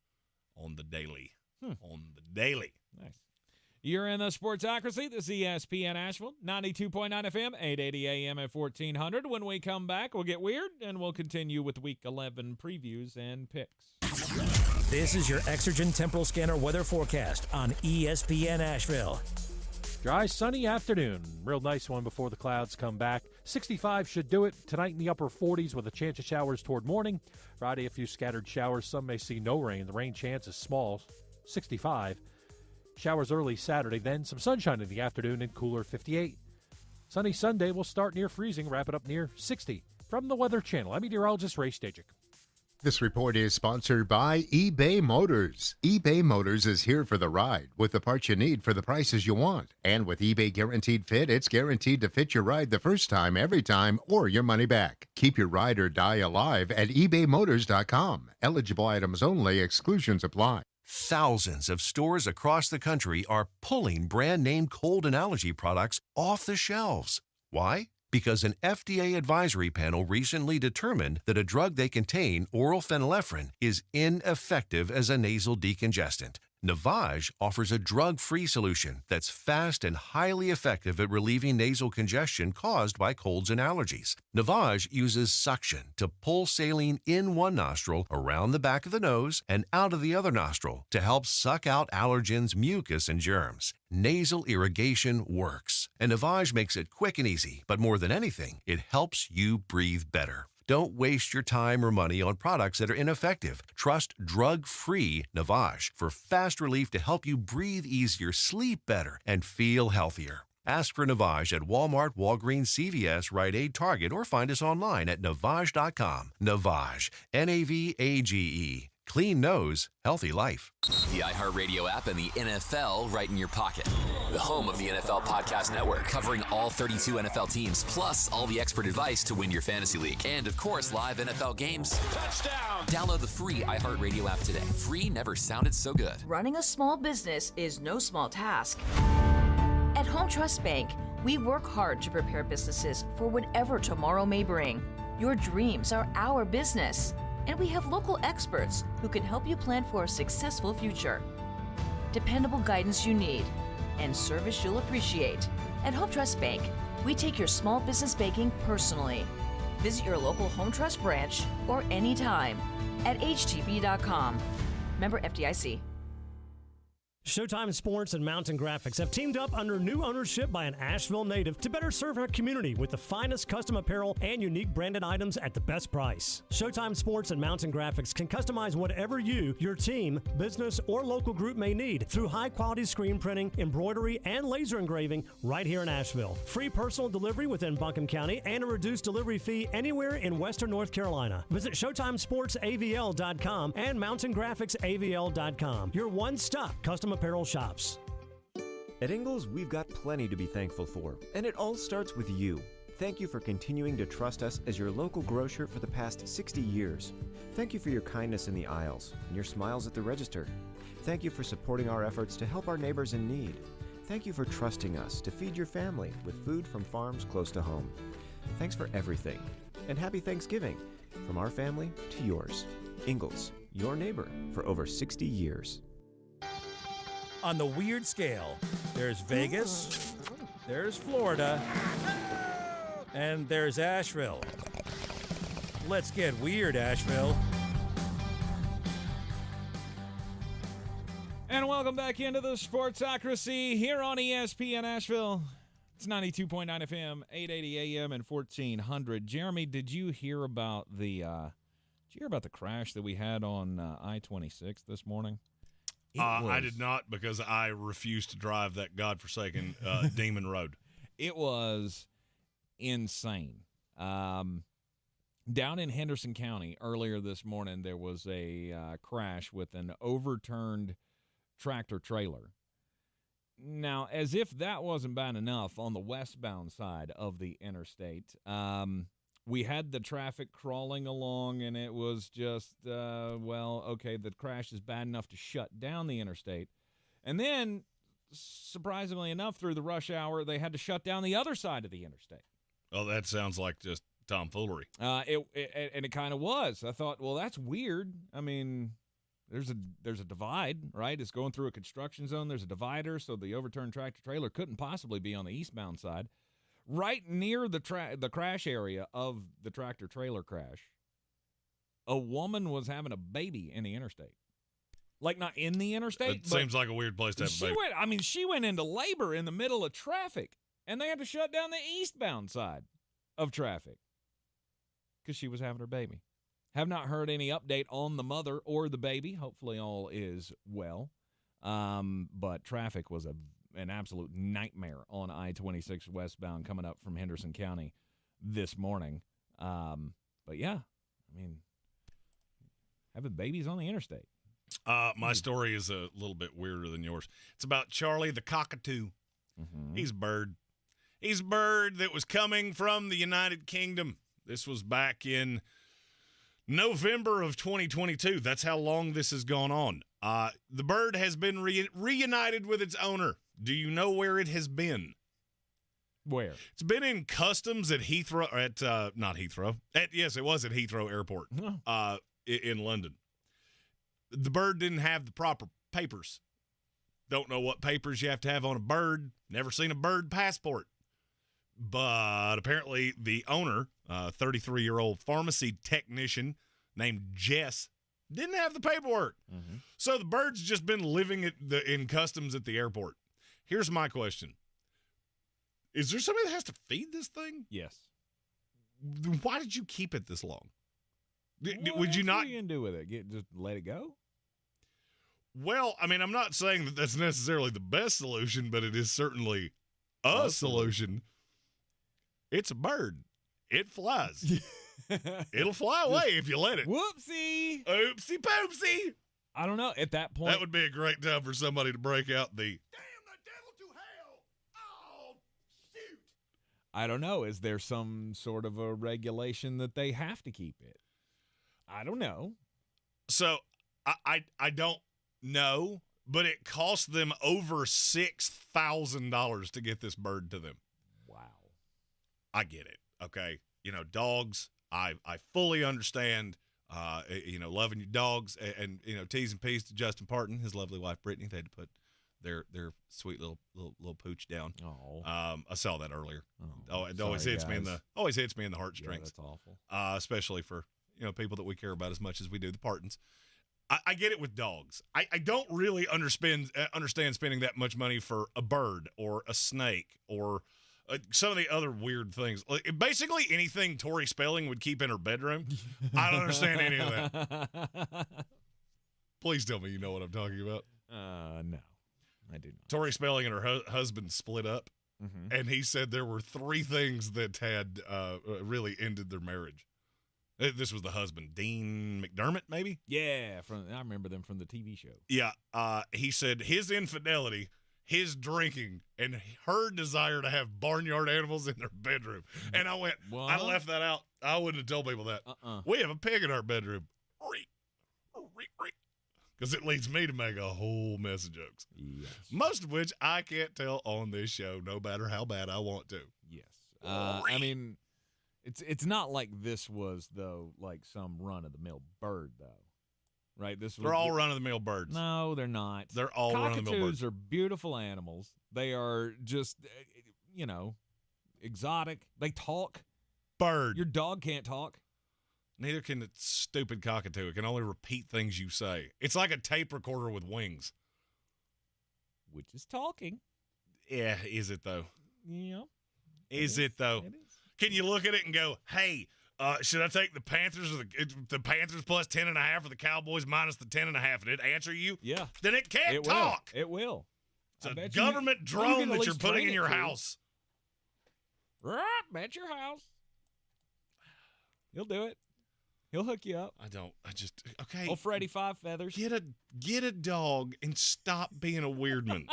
on the daily. On the daily. Nice. You're in the Sportsocracy. This is ESPN Asheville, 92.9 FM, 880 AM at 1400. When we come back, we'll get weird, and we'll continue with Week 11 previews and picks. This is your Exergen Temporal Scanner weather forecast on ESPN Asheville. Dry, sunny afternoon. Real nice one before the clouds come back. 65 should do it. Tonight in the upper 40s with a chance of showers toward morning. Friday, a few scattered showers. Some may see no rain. The rain chance is small, 65. Showers early Saturday, then some sunshine in the afternoon and cooler 58. Sunny Sunday will start near freezing, wrap it up near 60. From the Weather Channel, I'm meteorologist Ray Stajic. This report is sponsored by eBay Motors. eBay Motors is here for the ride with the parts you need for the prices you want. And with eBay Guaranteed Fit, it's guaranteed to fit your ride the first time, every time, or your money back. Keep your ride or die alive at ebaymotors.com. Eligible items only. Exclusions apply. Thousands of stores across the country are pulling brand-name cold and allergy products off the shelves. Why? Because an FDA advisory panel recently determined that a drug they contain, oral phenylephrine, is ineffective as a nasal decongestant. Navage offers a drug-free solution that's fast and highly effective at relieving nasal congestion caused by colds and allergies. Navage uses suction to pull saline in one nostril, around the back of the nose, and out of the other nostril to help suck out allergens, mucus, and germs. Nasal irrigation works, and Navage makes it quick and easy, but more than anything, it helps you breathe better. Don't waste your time or money on products that are ineffective. Trust drug-free Navage for fast relief to help you breathe easier, sleep better, and feel healthier. Ask for Navage at Walmart, Walgreens, CVS, Rite Aid, Target, or find us online at Navage.com. Navage, Navage. Clean nose, healthy life. The iHeartRadio app and the NFL right in your pocket. The home of the NFL Podcast Network, covering all 32 NFL teams, plus all the expert advice to win your fantasy league. And, of course, live NFL games. Touchdown! Download the free iHeartRadio app today. Free never sounded so good. Running a small business is no small task. At Home Trust Bank, we work hard to prepare businesses for whatever tomorrow may bring. Your dreams are our business. And we have local experts who can help you plan for a successful future. Dependable guidance you need and service you'll appreciate. At Home Trust Bank, we take your small business banking personally. Visit your local Home Trust branch or anytime at htb.com. Member FDIC. Showtime Sports and Mountain Graphics have teamed up under new ownership by an Asheville native to better serve our community with the finest custom apparel and unique branded items at the best price. Showtime Sports and Mountain Graphics can customize whatever you, your team, business, or local group may need through high-quality screen printing, embroidery, and laser engraving right here in Asheville. Free personal delivery within Buncombe County and a reduced delivery fee anywhere in Western North Carolina. Visit ShowtimeSportsAVL.com and MountainGraphicsAVL.com. Your one-stop custom apparel shops. At Ingles, we've got plenty to be thankful for, and it all starts with you. Thank you for continuing to trust us as your local grocer for the past 60 years. Thank you for your kindness in the aisles and your smiles at the register. Thank you for supporting our efforts to help our neighbors in need. Thank you for trusting us to feed your family with food from farms close to home. Thanks for everything, and happy Thanksgiving from our family to yours. Ingles, your neighbor for over 60 years. On the weird scale, there's Vegas, there's Florida, and there's Asheville. Let's get weird, Asheville. And welcome back into the Sportsocracy here on ESPN Asheville. It's 92.9 FM, 880 AM, and 1400. Jeremy, did you hear about the crash that we had on I-26 this morning? I did not, because I refused to drive that godforsaken Demon Road. It was insane. Down in Henderson County earlier this morning, there was a crash with an overturned tractor trailer. Now, as if that wasn't bad enough, on the westbound side of the interstate, we had the traffic crawling along, and it was just, the crash is bad enough to shut down the interstate. And then, surprisingly enough, through the rush hour, they had to shut down the other side of the interstate. Oh, that sounds like just tomfoolery. It kind of was. I thought, well, that's weird. I mean, there's a divide, right? It's going through a construction zone. There's a divider, so the overturned tractor trailer couldn't possibly be on the eastbound side. Right near the crash area of the tractor trailer crash, a woman was having a baby in the interstate. Like, not in the interstate. It seems like a weird place to have a baby. She went into labor in the middle of traffic, and they had to shut down the eastbound side of traffic because she was having her baby. Have not heard any update on the mother or the baby. Hopefully all is well. But traffic was an absolute nightmare on I-26 westbound coming up from Henderson County this morning. But yeah, I mean, having babies on the interstate. My story is a little bit weirder than yours. It's about Charlie the cockatoo. Mm-hmm. He's a bird. He's a bird that was coming from the United Kingdom. This was back in November of 2022. That's how long this has gone on. The bird has been reunited with its owner. Do you know where it has been? Where? It's been in customs at Heathrow, not Heathrow. Yes, it was at Heathrow Airport in London. The bird didn't have the proper papers Don't know what papers you have to have on a bird. Never seen a bird passport. But apparently the owner, 33-year-old pharmacy technician named Jess, didn't have the paperwork. Mm-hmm. So the bird's just been living in customs at the airport. Here's my question. Is there somebody that has to feed this thing? Yes. Why did you keep it this long? Would you not? What are you going to do with it? Just let it go? Well, I mean, I'm not saying that that's necessarily the best solution, but it is certainly a solution. It's a bird. It flies. It'll fly away if you let it. Whoopsie. Oopsie poopsie. I don't know. At that point. That would be a great time for somebody to break out the I don't know. Is there some sort of a regulation that they have to keep it? I don't know. So I don't know, but it cost them over $6,000 to get this bird to them. Wow. I get it. Okay. You know, dogs, I fully understand, loving your dogs and T's and P's to Justin Parton, his lovely wife, Brittany. They had to put their sweet little pooch down. Oh. I saw that earlier. Oh, it always hits me in the heartstrings. Yeah, that's awful. Especially for, people that we care about as much as we do the Partons. I get it with dogs. I don't really understand spending that much money for a bird or a snake or some of the other weird things. Like, basically anything Tori Spelling would keep in her bedroom. I don't understand any of that. Please tell me you know what I'm talking about. No, I do not. Tori Spelling and her husband split up, and he said there were 3 things that had really ended their marriage. This was the husband, Dean McDermott, maybe? Yeah, I remember them from the TV show. Yeah, he said his infidelity, his drinking, and her desire to have barnyard animals in their bedroom. And I went, what? I left that out. I wouldn't have told people that. We have a pig in our bedroom. Because it leads me to make a whole mess of jokes. Yes. Most of which I can't tell on this show, no matter how bad I want to. Yes. I mean, it's not like this was, though, like some run-of-the-mill bird, though. Right? They're all run-of-the-mill birds. No, they're not. They're all run-of-the-mill birds. Cockatoos are beautiful animals. They are just, exotic. They talk. Bird. Your dog can't talk. Neither can the stupid cockatoo. It can only repeat things you say. It's like a tape recorder with wings. Which is talking. Yeah, is it, though? Yeah. Is it, though? It is. Can you look at it and go, hey, should I take the Panthers or the Panthers plus 10.5 or the Cowboys minus the 10.5? Did it answer you? Yeah. Then it can't talk. It will. It's a government drone that you're putting in your house. Right, at your house. He'll do it. He'll hook you up. Okay. Oh, Freddy, 5 feathers. Get a dog and stop being a weirdman.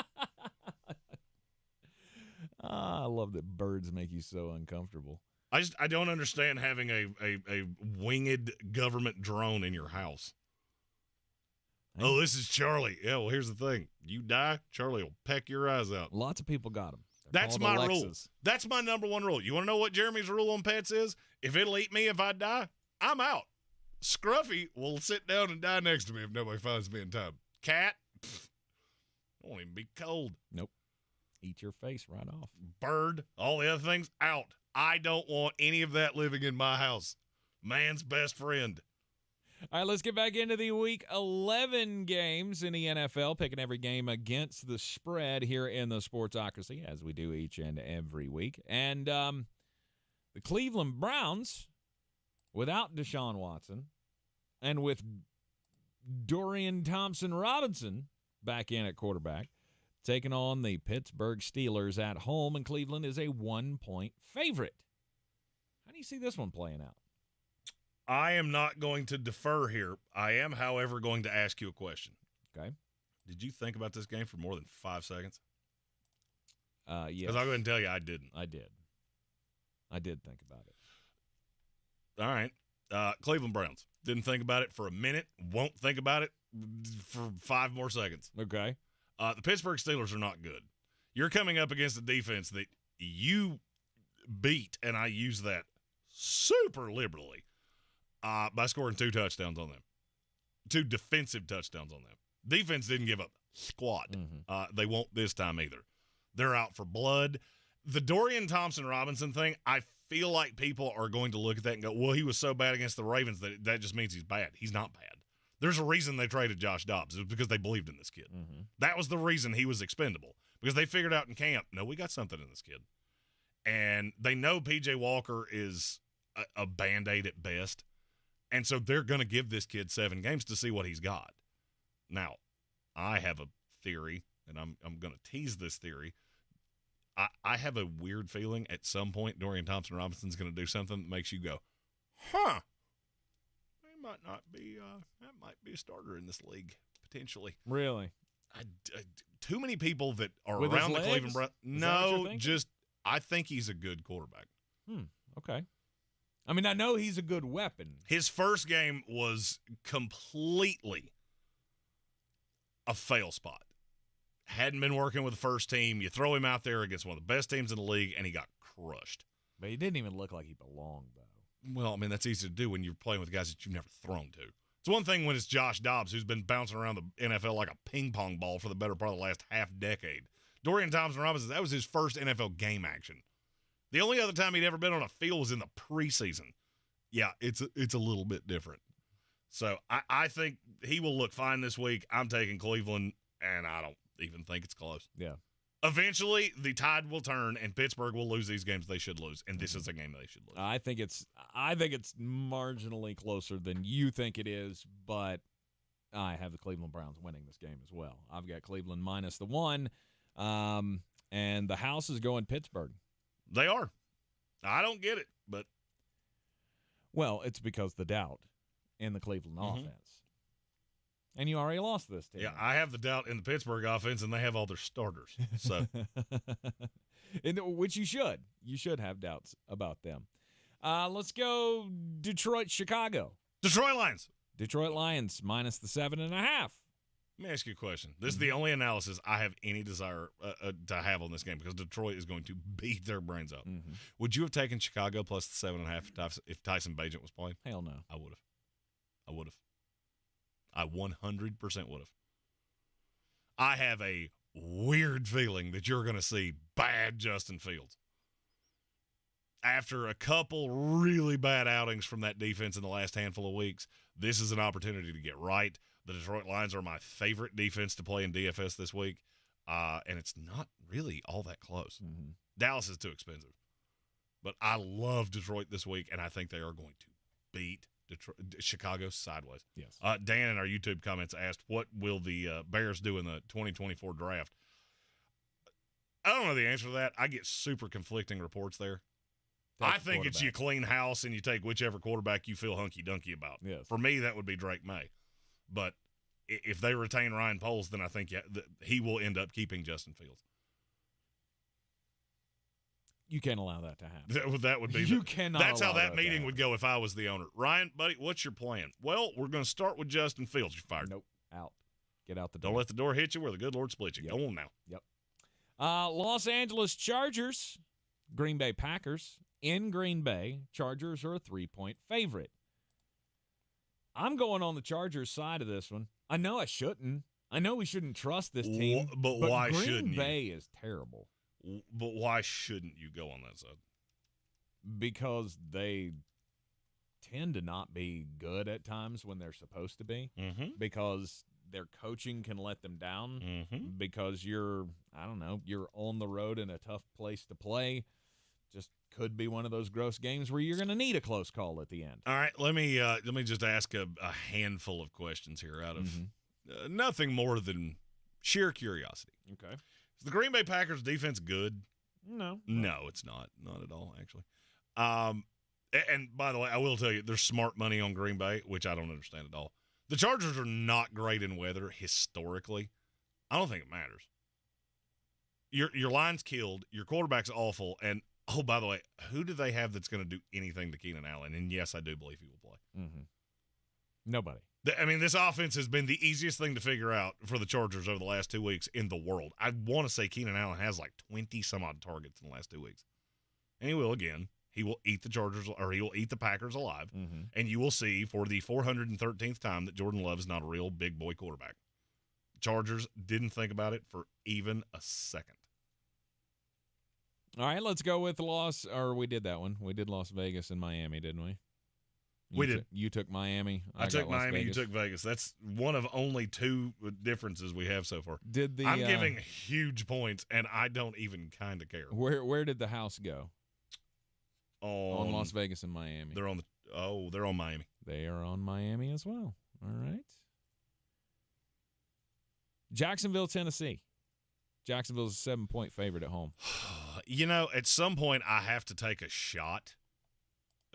I love that birds make you so uncomfortable. I don't understand having a winged government drone in your house. Oh, this is Charlie. Yeah, well, here's the thing. You die, Charlie will peck your eyes out. Lots of people got them. That's my rule. That's my number one rule. You want to know what Jeremy's rule on pets is? If it'll eat me if I die, I'm out. Scruffy will sit down and die next to me if nobody finds me in time. Cat, I won't even be cold. Nope. Eat your face right off. Bird, all the other things, out. I don't want any of that living in my house. Man's best friend. All right, let's get back into the Week 11 games in the NFL, picking every game against the spread here in the Sportsocracy, as we do each and every week. And the Cleveland Browns, without Deshaun Watson, and with Dorian Thompson-Robinson back in at quarterback, taking on the Pittsburgh Steelers at home, and Cleveland is a 1-point favorite. How do you see this one playing out? I am not going to defer here. I am, however, going to ask you a question. Okay. Did you think about this game for more than 5 seconds? Yes. Because I'll go ahead and tell you I didn't. I did think about it. All right. Cleveland Browns. Didn't think about it for a minute. Won't think about it for 5 more seconds. Okay. The Pittsburgh Steelers are not good. You're coming up against a defense that you beat, and I use that super liberally, by scoring 2 touchdowns on them. 2 defensive touchdowns on them. Defense didn't give up squat. They won't this time either. They're out for blood. The Dorian Thompson-Robinson thing, I feel like people are going to look at that and go, well, he was so bad against the Ravens that just means he's bad. He's not bad. There's a reason they traded Josh Dobbs. It was because they believed in this kid. That was the reason he was expendable, because they figured out in camp, no, we got something in this kid. And they know P.J. Walker is a Band-Aid at best, and so they're going to give this kid 7 games to see what he's got. Now, I have a theory, and I'm going to tease this theory. I have a weird feeling at some point Dorian Thompson-Robinson's going to do something that makes you go, huh, might not be that might be a starter in this league potentially. Really? Too many people that are With around his the legs? Cleveland Is that what you're No, thinking? just I think he's a good quarterback. Okay. I mean, I know he's a good weapon. His first game was completely a fail spot. Hadn't been working with the first team. You throw him out there against one of the best teams in the league, and he got crushed. But he didn't even look like he belonged, though. Well, I mean, that's easy to do when you're playing with guys that you've never thrown to. It's one thing when it's Josh Dobbs, who's been bouncing around the NFL like a ping pong ball for the better part of the last half decade. Dorian Thompson-Robinson, that was his first NFL game action. The only other time he'd ever been on a field was in the preseason. Yeah, it's a little bit different. So I think he will look fine this week. I'm taking Cleveland, and I don't even think it's close. Yeah. Eventually, the tide will turn, and Pittsburgh will lose these games they should lose, and this is a game they should lose. I think it's marginally closer than you think it is, but I have the Cleveland Browns winning this game as well. I've got Cleveland minus the 1, and the house is going Pittsburgh. They are. I don't get it, but. Well, it's because the doubt in the Cleveland offense. And you already lost this team. Yeah, I have the doubt in the Pittsburgh offense, and they have all their starters. So, which you should. You should have doubts about them. Let's go Detroit, Chicago. Detroit Lions. Detroit Lions minus the 7.5. Let me ask you a question. This is the only analysis I have any desire to have on this game because Detroit is going to beat their brains out. Would you have taken Chicago plus the 7.5 if Tyson Bagent was playing? Hell no. I would have. I 100% would have. I have a weird feeling that you're going to see bad Justin Fields. After a couple really bad outings from that defense in the last handful of weeks, this is an opportunity to get right. The Detroit Lions are my favorite defense to play in DFS this week, and it's not really all that close. Dallas is too expensive. But I love Detroit this week, and I think they are going to beat Chicago sideways. Yes. Dan in our YouTube comments asked, what will the Bears do in the 2024 draft? I don't know the answer to that. I get super conflicting reports there. I think it's you clean house and you take whichever quarterback you feel hunky-dunky about. Yes. For me, that would be Drake May. But if they retain Ryan Poles, then I think he will end up keeping Justin Fields. You can't allow that to happen. That would be. You cannot. That's how allow that meeting would go if I was the owner. Ryan, buddy, what's your plan? Well, we're going to start with Justin Fields. You're fired. Nope. Out. Get out the door. Don't let the door hit you where the good Lord split you. Yep. Go on now. Yep. Los Angeles Chargers, Green Bay Packers. In Green Bay, Chargers are a 3-point favorite. I'm going on the Chargers side of this one. I know I shouldn't. I know we shouldn't trust this team. But why Green shouldn't you? Green Bay is terrible. But why shouldn't you go on that side? Because they tend to not be good at times when they're supposed to be. Because their coaching can let them down. Because you're on the road in a tough place to play. Just could be one of those gross games where you're going to need a close call at the end. All right, let me just ask a handful of questions here out of nothing more than sheer curiosity. Okay. Is the Green Bay Packers defense good? No. No, it's not. Not at all, actually. And by the way, I will tell you, there's smart money on Green Bay, which I don't understand at all. The Chargers are not great in weather historically. I don't think it matters. Your line's killed. Your quarterback's awful. And, oh, by the way, who do they have that's going to do anything to Keenan Allen? And, yes, I do believe he will play. Nobody. I mean, this offense has been the easiest thing to figure out for the Chargers over the last 2 weeks in the world. I want to say Keenan Allen has like 20-some-odd targets in the last 2 weeks. And he will again. He will eat the Chargers, or he will eat the Packers alive. And you will see for the 413th time that Jordan Love is not a real big boy quarterback. Chargers. Didn't think about it for even a second. All right, let's go with we did that one. We did Las Vegas and Miami, didn't we? We did. You took Miami. I took Las Miami. Vegas. You took Vegas. That's one of only two differences we have so far. I'm giving huge points, and I don't even kind of care. Where did the house go? On Las Vegas. Vegas and Miami. They're on Miami. They are on Miami as well. All right. Jacksonville, Tennessee. Jacksonville's a 7-point favorite at home. At some point I have to take a shot.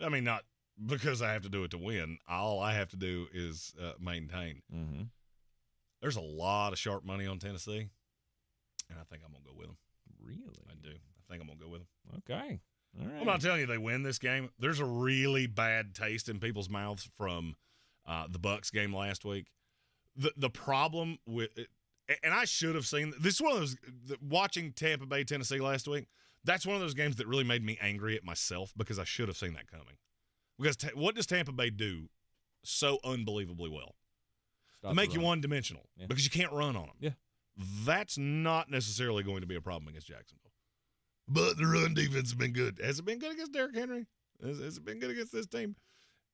I mean, not because I have to do it to win. All I have to do is maintain. Mm-hmm. There's a lot of sharp money on Tennessee, and I think I'm going to go with them. Really? I do. I think I'm going to go with them. Okay. All right. I'm not telling you they win this game. There's a really bad taste in people's mouths from the Bucs game last week. The problem with it, and I should have seen this. Is one of those watching Tampa Bay, Tennessee last week. That's one of those games that really made me angry at myself because I should have seen that coming. Because what does Tampa Bay do so unbelievably well? To make you one-dimensional because you can't run on them. Yeah. That's not necessarily going to be a problem against Jacksonville. But the run defense has been good. Has it been good against Derrick Henry? Has it been good against this team?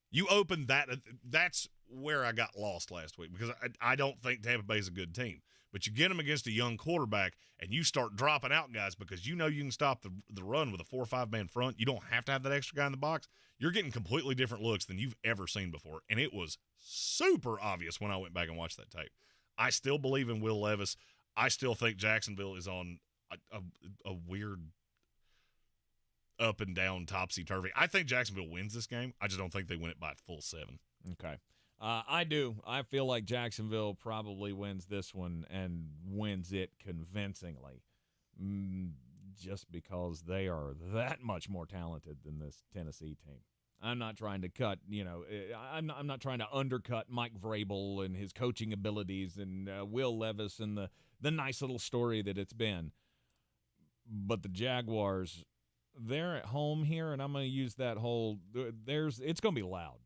You opened that. That's where I got lost last week because I don't think Tampa Bay is a good team. But you get them against a young quarterback, and you start dropping out guys because you know you can stop the run with a 4 or 5 man front. You don't have to have that extra guy in the box. You're getting completely different looks than you've ever seen before, and it was super obvious when I went back and watched that tape. I still believe in Will Levis. I still think Jacksonville is on a weird up and down, topsy-turvy. I think Jacksonville wins this game. I just don't think they win it by a full 7. Okay. I do. I feel like Jacksonville probably wins this one and wins it convincingly just because they are that much more talented than this Tennessee team. I'm not trying to cut, I'm not trying to undercut Mike Vrabel and his coaching abilities and Will Levis and the nice little story that it's been. But the Jaguars, they're at home here, and I'm going to use that it's going to be loud.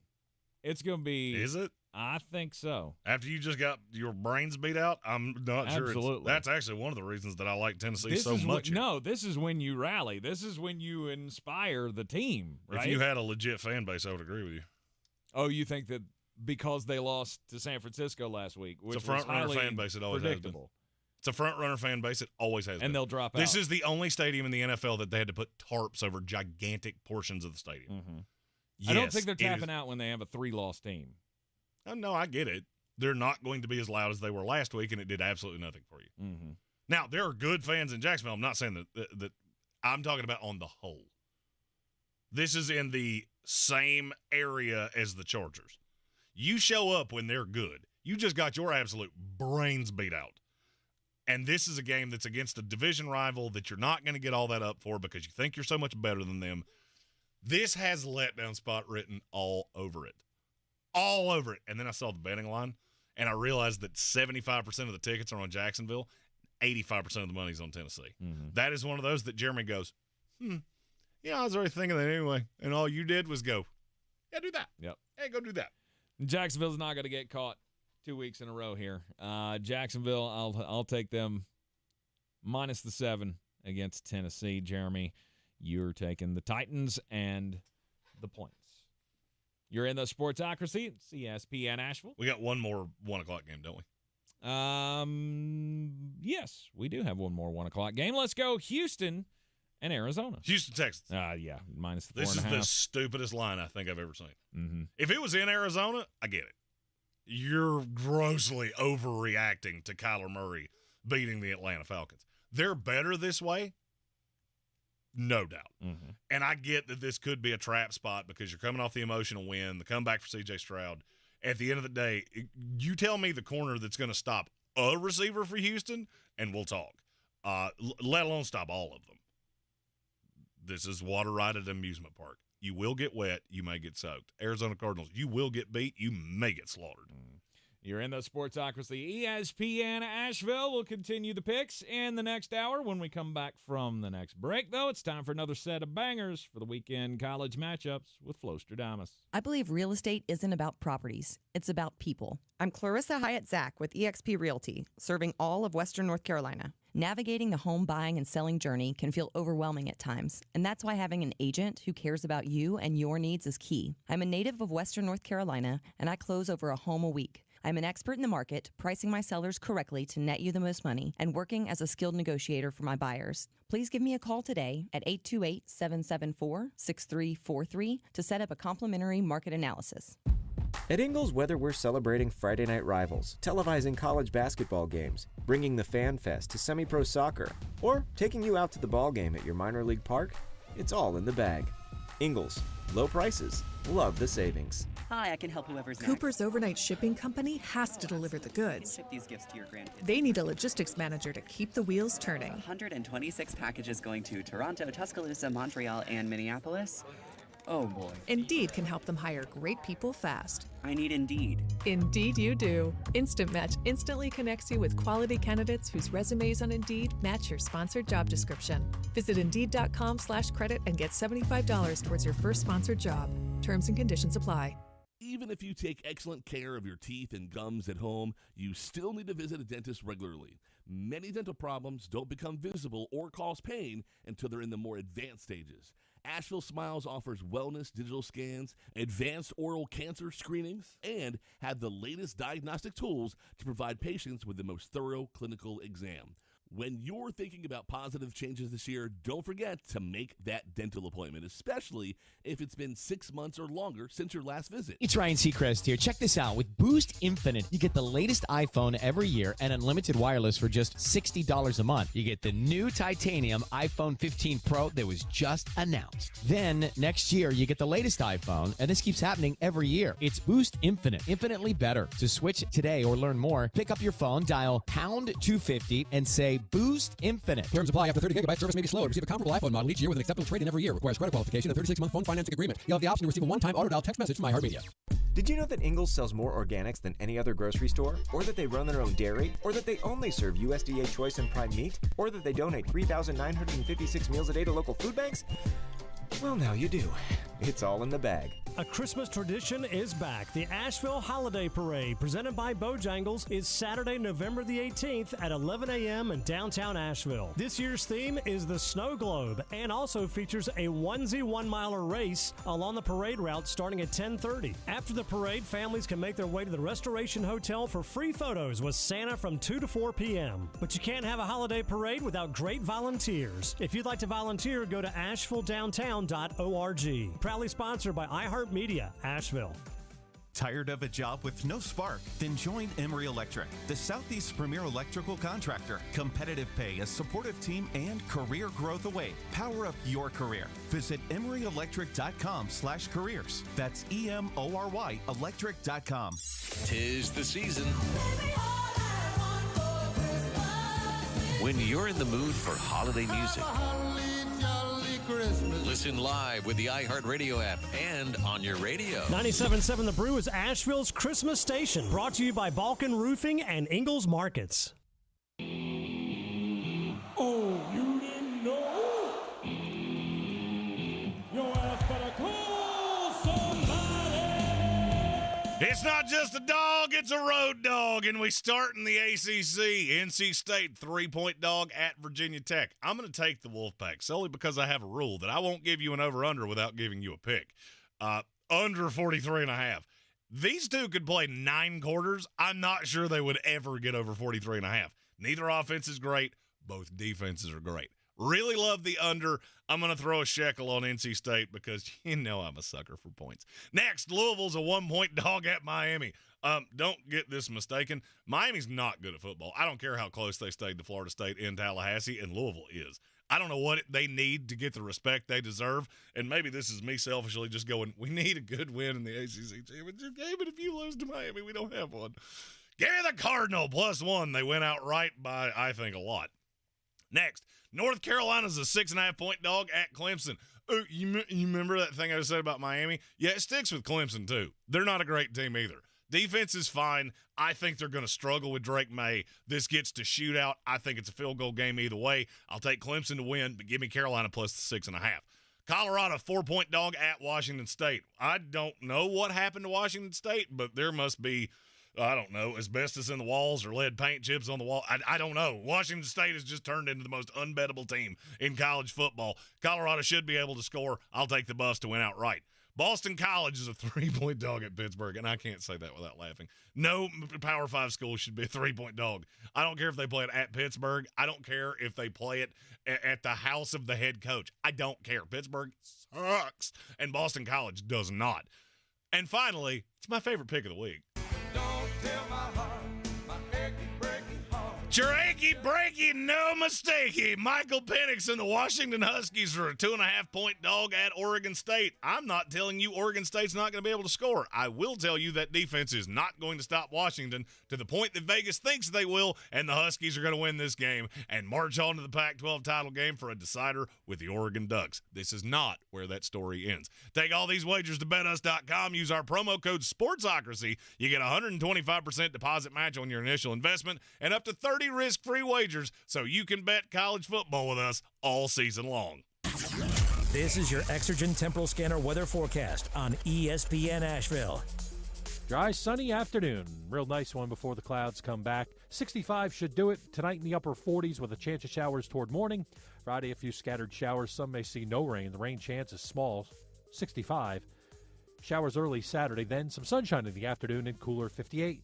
It's going to be. Is it? I think so. After you just got your brains beat out, I'm not sure. Absolutely. That's actually one of the reasons that I like Tennessee so much. This is when you rally. This is when you inspire the team, right? If you had a legit fan base, I would agree with you. Oh, you think that because they lost to San Francisco last week, which it's a front-runner fan base, it always has been. It's a front-runner fan base, it always has been. And they'll drop out. This is the only stadium in the NFL that they had to put tarps over gigantic portions of the stadium. Mm-hmm. Yes, I don't think they're tapping out when they have a 3-loss team. No, I get it. They're not going to be as loud as they were last week, and it did absolutely nothing for you. Mm-hmm. Now, there are good fans in Jacksonville. I'm not saying that I'm talking about on the whole. This is in the same area as the Chargers. You show up when they're good. You just got your absolute brains beat out. And this is a game that's against a division rival that you're not going to get all that up for because you think you're so much better than them. This has letdown spot written all over it. All over it. And then I saw the betting line, and I realized that 75% of the tickets are on Jacksonville, 85% of the money's on Tennessee. Mm-hmm. That is one of those that Jeremy goes, I was already thinking that anyway. And all you did was go, do that. Yep. Hey, go do that. Jacksonville's not going to get caught 2 weeks in a row here. Jacksonville, I'll take them minus the 7 against Tennessee. Jeremy, you're taking the Titans and the points. You're in the Sportsocracy. It's ESPN Asheville. We got one more 1 o'clock game, don't we? Yes, we do have one more 1 o'clock game. Let's go Houston and Arizona. Houston, Texas. Yeah, minus the 4.5. This is the stupidest line I think I've ever seen. Mm-hmm. If it was in Arizona, I get it. You're grossly overreacting to Kyler Murray beating the Atlanta Falcons. They're better this way, no doubt. Mm-hmm. And I get that this could be a trap spot because you're coming off the emotional win, the comeback for C.J. Stroud. At the end of the day, you tell me the corner that's going to stop a receiver for Houston, and we'll talk, let alone stop all of them. This is water ride at an amusement park. You will get wet. You may get soaked. Arizona Cardinals, you will get beat. You may get slaughtered. You're in the Sportsocracy. ESPN Asheville will continue the picks in the next hour. When we come back from the next break, though, it's time for another set of bangers for the weekend college matchups with Flostradamus. I believe real estate isn't about properties. It's about people. I'm Clarissa Hyatt-Zach with eXp Realty, serving all of Western North Carolina. Navigating the home buying and selling journey can feel overwhelming at times, and that's why having an agent who cares about you and your needs is key. I'm a native of Western North Carolina, and I close over a home a week. I'm an expert in the market, pricing my sellers correctly to net you the most money, and working as a skilled negotiator for my buyers. Please give me a call today at 828-774-6343 to set up a complimentary market analysis. At Ingles, whether we're celebrating Friday night rivals, televising college basketball games, bringing the Fan Fest to semi-pro soccer, or taking you out to the ball game at your minor league park, it's all in the bag. Ingles, low prices, love the savings. Hi, I can help whoever's next. Cooper's overnight shipping company has to deliver the goods. Ship these gifts to your grandkids. They need a logistics manager to keep the wheels turning. 126 packages going to Toronto, Tuscaloosa, Montreal, and Minneapolis. Oh boy. Indeed can help them hire great people fast. I need Indeed. Indeed you do. Instant Match instantly connects you with quality candidates whose resumes on Indeed match your sponsored job description. Visit Indeed.com/credit and get $75 towards your first sponsored job. Terms and conditions apply. Even if you take excellent care of your teeth and gums at home, you still need to visit a dentist regularly. Many dental problems don't become visible or cause pain until they're in the more advanced stages. Asheville Smiles offers wellness digital scans, advanced oral cancer screenings, and have the latest diagnostic tools to provide patients with the most thorough clinical exam. When you're thinking about positive changes this year, don't forget to make that dental appointment, especially if it's been 6 months or longer since your last visit. It's Ryan Seacrest here. Check this out. With Boost Infinite, you get the latest iPhone every year and unlimited wireless for just $60 a month. You get the new titanium iPhone 15 Pro that was just announced. Then next year, you get the latest iPhone, and this keeps happening every year. It's Boost Infinite, infinitely better. To switch today or learn more, pick up your phone, dial pound 250, and say Boost Infinite. Terms apply. After 30 gigabytes, service may be slow. Receive a comparable iPhone model each year with an acceptable trade-in every year. Requires credit qualification and 36-month phone financing agreement. You'll have the option to receive a one-time auto-dial text message from iHeartMedia. Did you know that Ingles sells more organics than any other grocery store? Or that they run their own dairy? Or that they only serve USDA Choice and Prime meat? Or that they donate 3,956 meals a day to local food banks? Well, now you do. It's all in the bag. A Christmas tradition is back. The Asheville Holiday Parade, presented by Bojangles, is Saturday, November the 18th at 11 a.m. in downtown Asheville. This year's theme is the Snow Globe and also features a onesie one-miler race along the parade route starting at 10:30. After the parade, families can make their way to the Restoration Hotel for free photos with Santa from 2 to 4 p.m. But you can't have a holiday parade without great volunteers. If you'd like to volunteer, go to AshevilleDowntown.org. Proudly sponsored by iHeartMedia, Asheville. Tired of a job with no spark? Then join Emery Electric, the Southeast's premier electrical contractor. Competitive pay, a supportive team, and career growth await. Power up your career. Visit EmeryElectric.com/careers. That's EMORY electric.com. 'Tis the season. When you're in the mood for holiday music, listen live with the iHeartRadio app and on your radio. 97.7 The Brew is Asheville's Christmas station. Brought to you by Balkan Roofing and Ingles Markets. Oh, you didn't know? Your ass better call somebody. It's not just a dog, it's a road dog, and we start in the ACC. NC State 3-point dog at Virginia Tech. I'm going to take the Wolfpack solely because I have a rule that I won't give you an over-under without giving you a pick. Under 43.5. These two could play 9 quarters. I'm not sure they would ever get over 43.5. Neither offense is great. Both defenses are great. Really love the under. I'm going to throw a shekel on NC State because you know I'm a sucker for points. Next, Louisville's a 1-point dog at Miami. Don't get this mistaken. Miami's not good at football. I don't care how close they stayed to Florida State in Tallahassee, and Louisville is. I don't know what they need to get the respect they deserve, and maybe this is me selfishly just going, we need a good win in the ACC championship game, and if you lose to Miami, we don't have one. Give me the Cardinal +1. They went out right by, I think, a lot. Next, North Carolina's a 6.5-point dog at Clemson. You remember that thing I said about Miami? Yeah, it sticks with Clemson, too. They're not a great team either. Defense is fine. I think they're going to struggle with Drake May. This gets to shootout. I think it's a field goal game either way. I'll take Clemson to win, but give me Carolina plus the 6.5. Colorado, 4-point dog at Washington State. I don't know what happened to Washington State, but there must be, I don't know, asbestos in the walls or lead paint chips on the wall. I don't know. Washington State has just turned into the most unbettable team in college football. Colorado should be able to score. I'll take the Buffs to win outright. Boston College is a 3-point dog at Pittsburgh, and I can't say that without laughing. No Power 5 school should be a 3-point dog. I don't care if they play it at Pittsburgh. I don't care if they play it at the house of the head coach. I don't care. Pittsburgh sucks, and Boston College does not. And finally, it's my favorite pick of the week. Don't tell my heart, my achy, breaky heart. Your achy, breaky, no mistakey. Michael Penix and the Washington Huskies are a 2.5-point dog at Oregon State. I'm not telling you Oregon State's not going to be able to score. I will tell you that defense is not going to stop Washington to the point that Vegas thinks they will, and the Huskies are going to win this game and march on to the Pac-12 title game for a decider with the Oregon Ducks. This is not where that story ends. Take all these wagers to betus.com. Use our promo code Sportsocracy. You get a 125% deposit match on your initial investment and up to 30 risk-free wagers so you can bet college football with us all season long. This is your Exergen Temporal Scanner weather forecast on ESPN Asheville. Dry, sunny afternoon. Real nice one before the clouds come back. 65 should do it. Tonight in the upper 40s with a chance of showers toward morning. Friday, a few scattered showers. Some may see no rain. The rain chance is small, 65. Showers early Saturday, then some sunshine in the afternoon and cooler 58.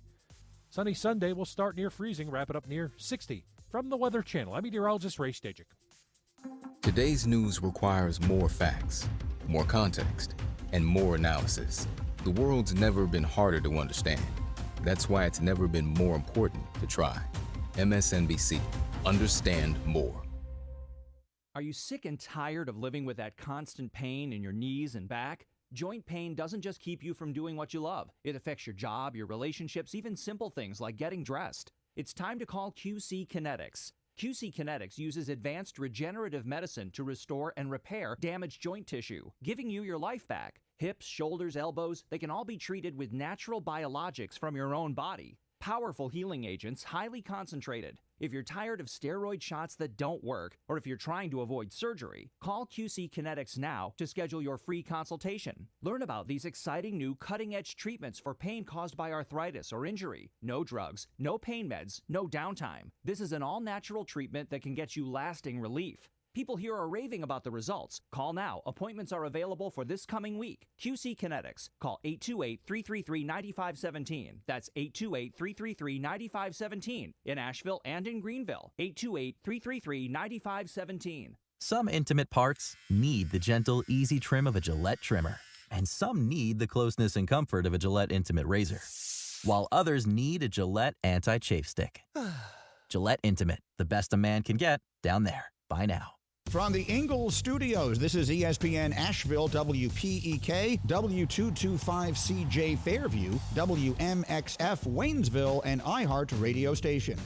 Sunny Sunday will start near freezing, wrap it up near 60. From the Weather Channel, I'm meteorologist Ray Stajic. Today's news requires more facts, more context, and more analysis. The world's never been harder to understand. That's why it's never been more important to try. MSNBC. Understand more. Are you sick and tired of living with that constant pain in your knees and back? Joint pain doesn't just keep you from doing what you love. It affects your job, your relationships, even simple things like getting dressed. It's time to call QC Kinetics. QC Kinetics uses advanced regenerative medicine to restore and repair damaged joint tissue, giving you your life back. Hips, shoulders, elbows, they can all be treated with natural biologics from your own body. Powerful healing agents, highly concentrated. If you're tired of steroid shots that don't work, or if you're trying to avoid surgery, call QC Kinetics now to schedule your free consultation. Learn about these exciting new cutting-edge treatments for pain caused by arthritis or injury. No drugs, no pain meds, no downtime. This is an all-natural treatment that can get you lasting relief. People here are raving about the results. Call now. Appointments are available for this coming week. QC Kinetics. Call 828-333-9517. That's 828-333-9517 in Asheville and in Greenville. 828-333-9517. Some intimate parts need the gentle, easy trim of a Gillette trimmer. And some need the closeness and comfort of a Gillette Intimate razor. While others need a Gillette Anti-Chafe Stick. Gillette Intimate. The best a man can get down there. Buy now. From the Ingles Studios, this is ESPN Asheville, WPEK, W225CJ Fairview, WMXF Waynesville, and iHeart Radio Station.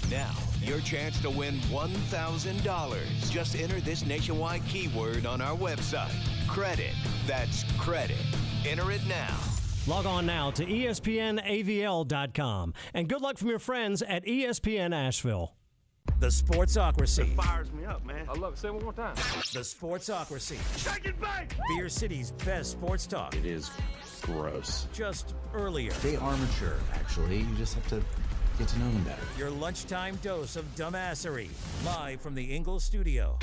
Now, your chance to win $1,000. Just enter this nationwide keyword on our website. Credit. That's credit. Enter it now. Log on now to ESPNAVL.com. And good luck from your friends at ESPN Asheville. The Sportsocracy. That fires me up, man. I love it. Say it one more time. The Sportsocracy. Shake it back! Beer City's best sports talk. It is gross. Just earlier. They are mature, actually. You just have to get to know them better. Your lunchtime dose of dumbassery. Live from the Ingles Studio.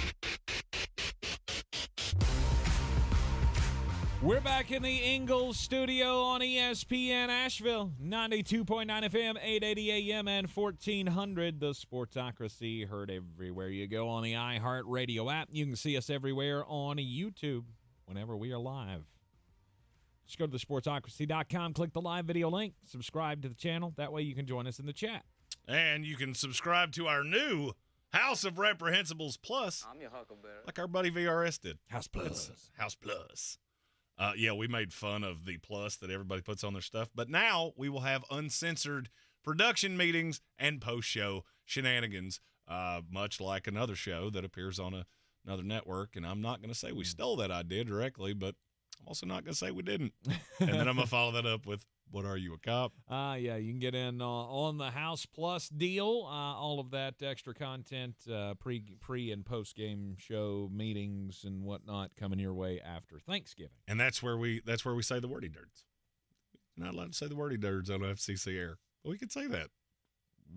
We're back in the Ingles Studio on ESPN Asheville, 92.9 FM, 880 AM, and 1400. The Sportsocracy, heard everywhere you go on the iHeart Radio app. You can see us everywhere on YouTube whenever we are live. Just go to thesportsocracy.com, click the live video link, subscribe to the channel. That way you can join us in the chat. And you can subscribe to our new House of Reprehensibles Plus, I'm your Huckleberry. like our buddy VRS did. House Plus. House Plus. Yeah, we made fun of the plus that everybody puts on their stuff, but now we will have uncensored production meetings and post-show shenanigans, much like another show that appears on another network, and I'm not going to say we stole that idea directly, but I'm also not going to say we didn't. And then I'm going to follow that up with, What are you, a cop? Yeah, you can get in on the House Plus deal. All of that extra content, pre and post game show meetings and whatnot coming your way after Thanksgiving. And that's where we say the wordy dirts. You're not allowed to say the wordy dirts on FCC air. Well, we can say that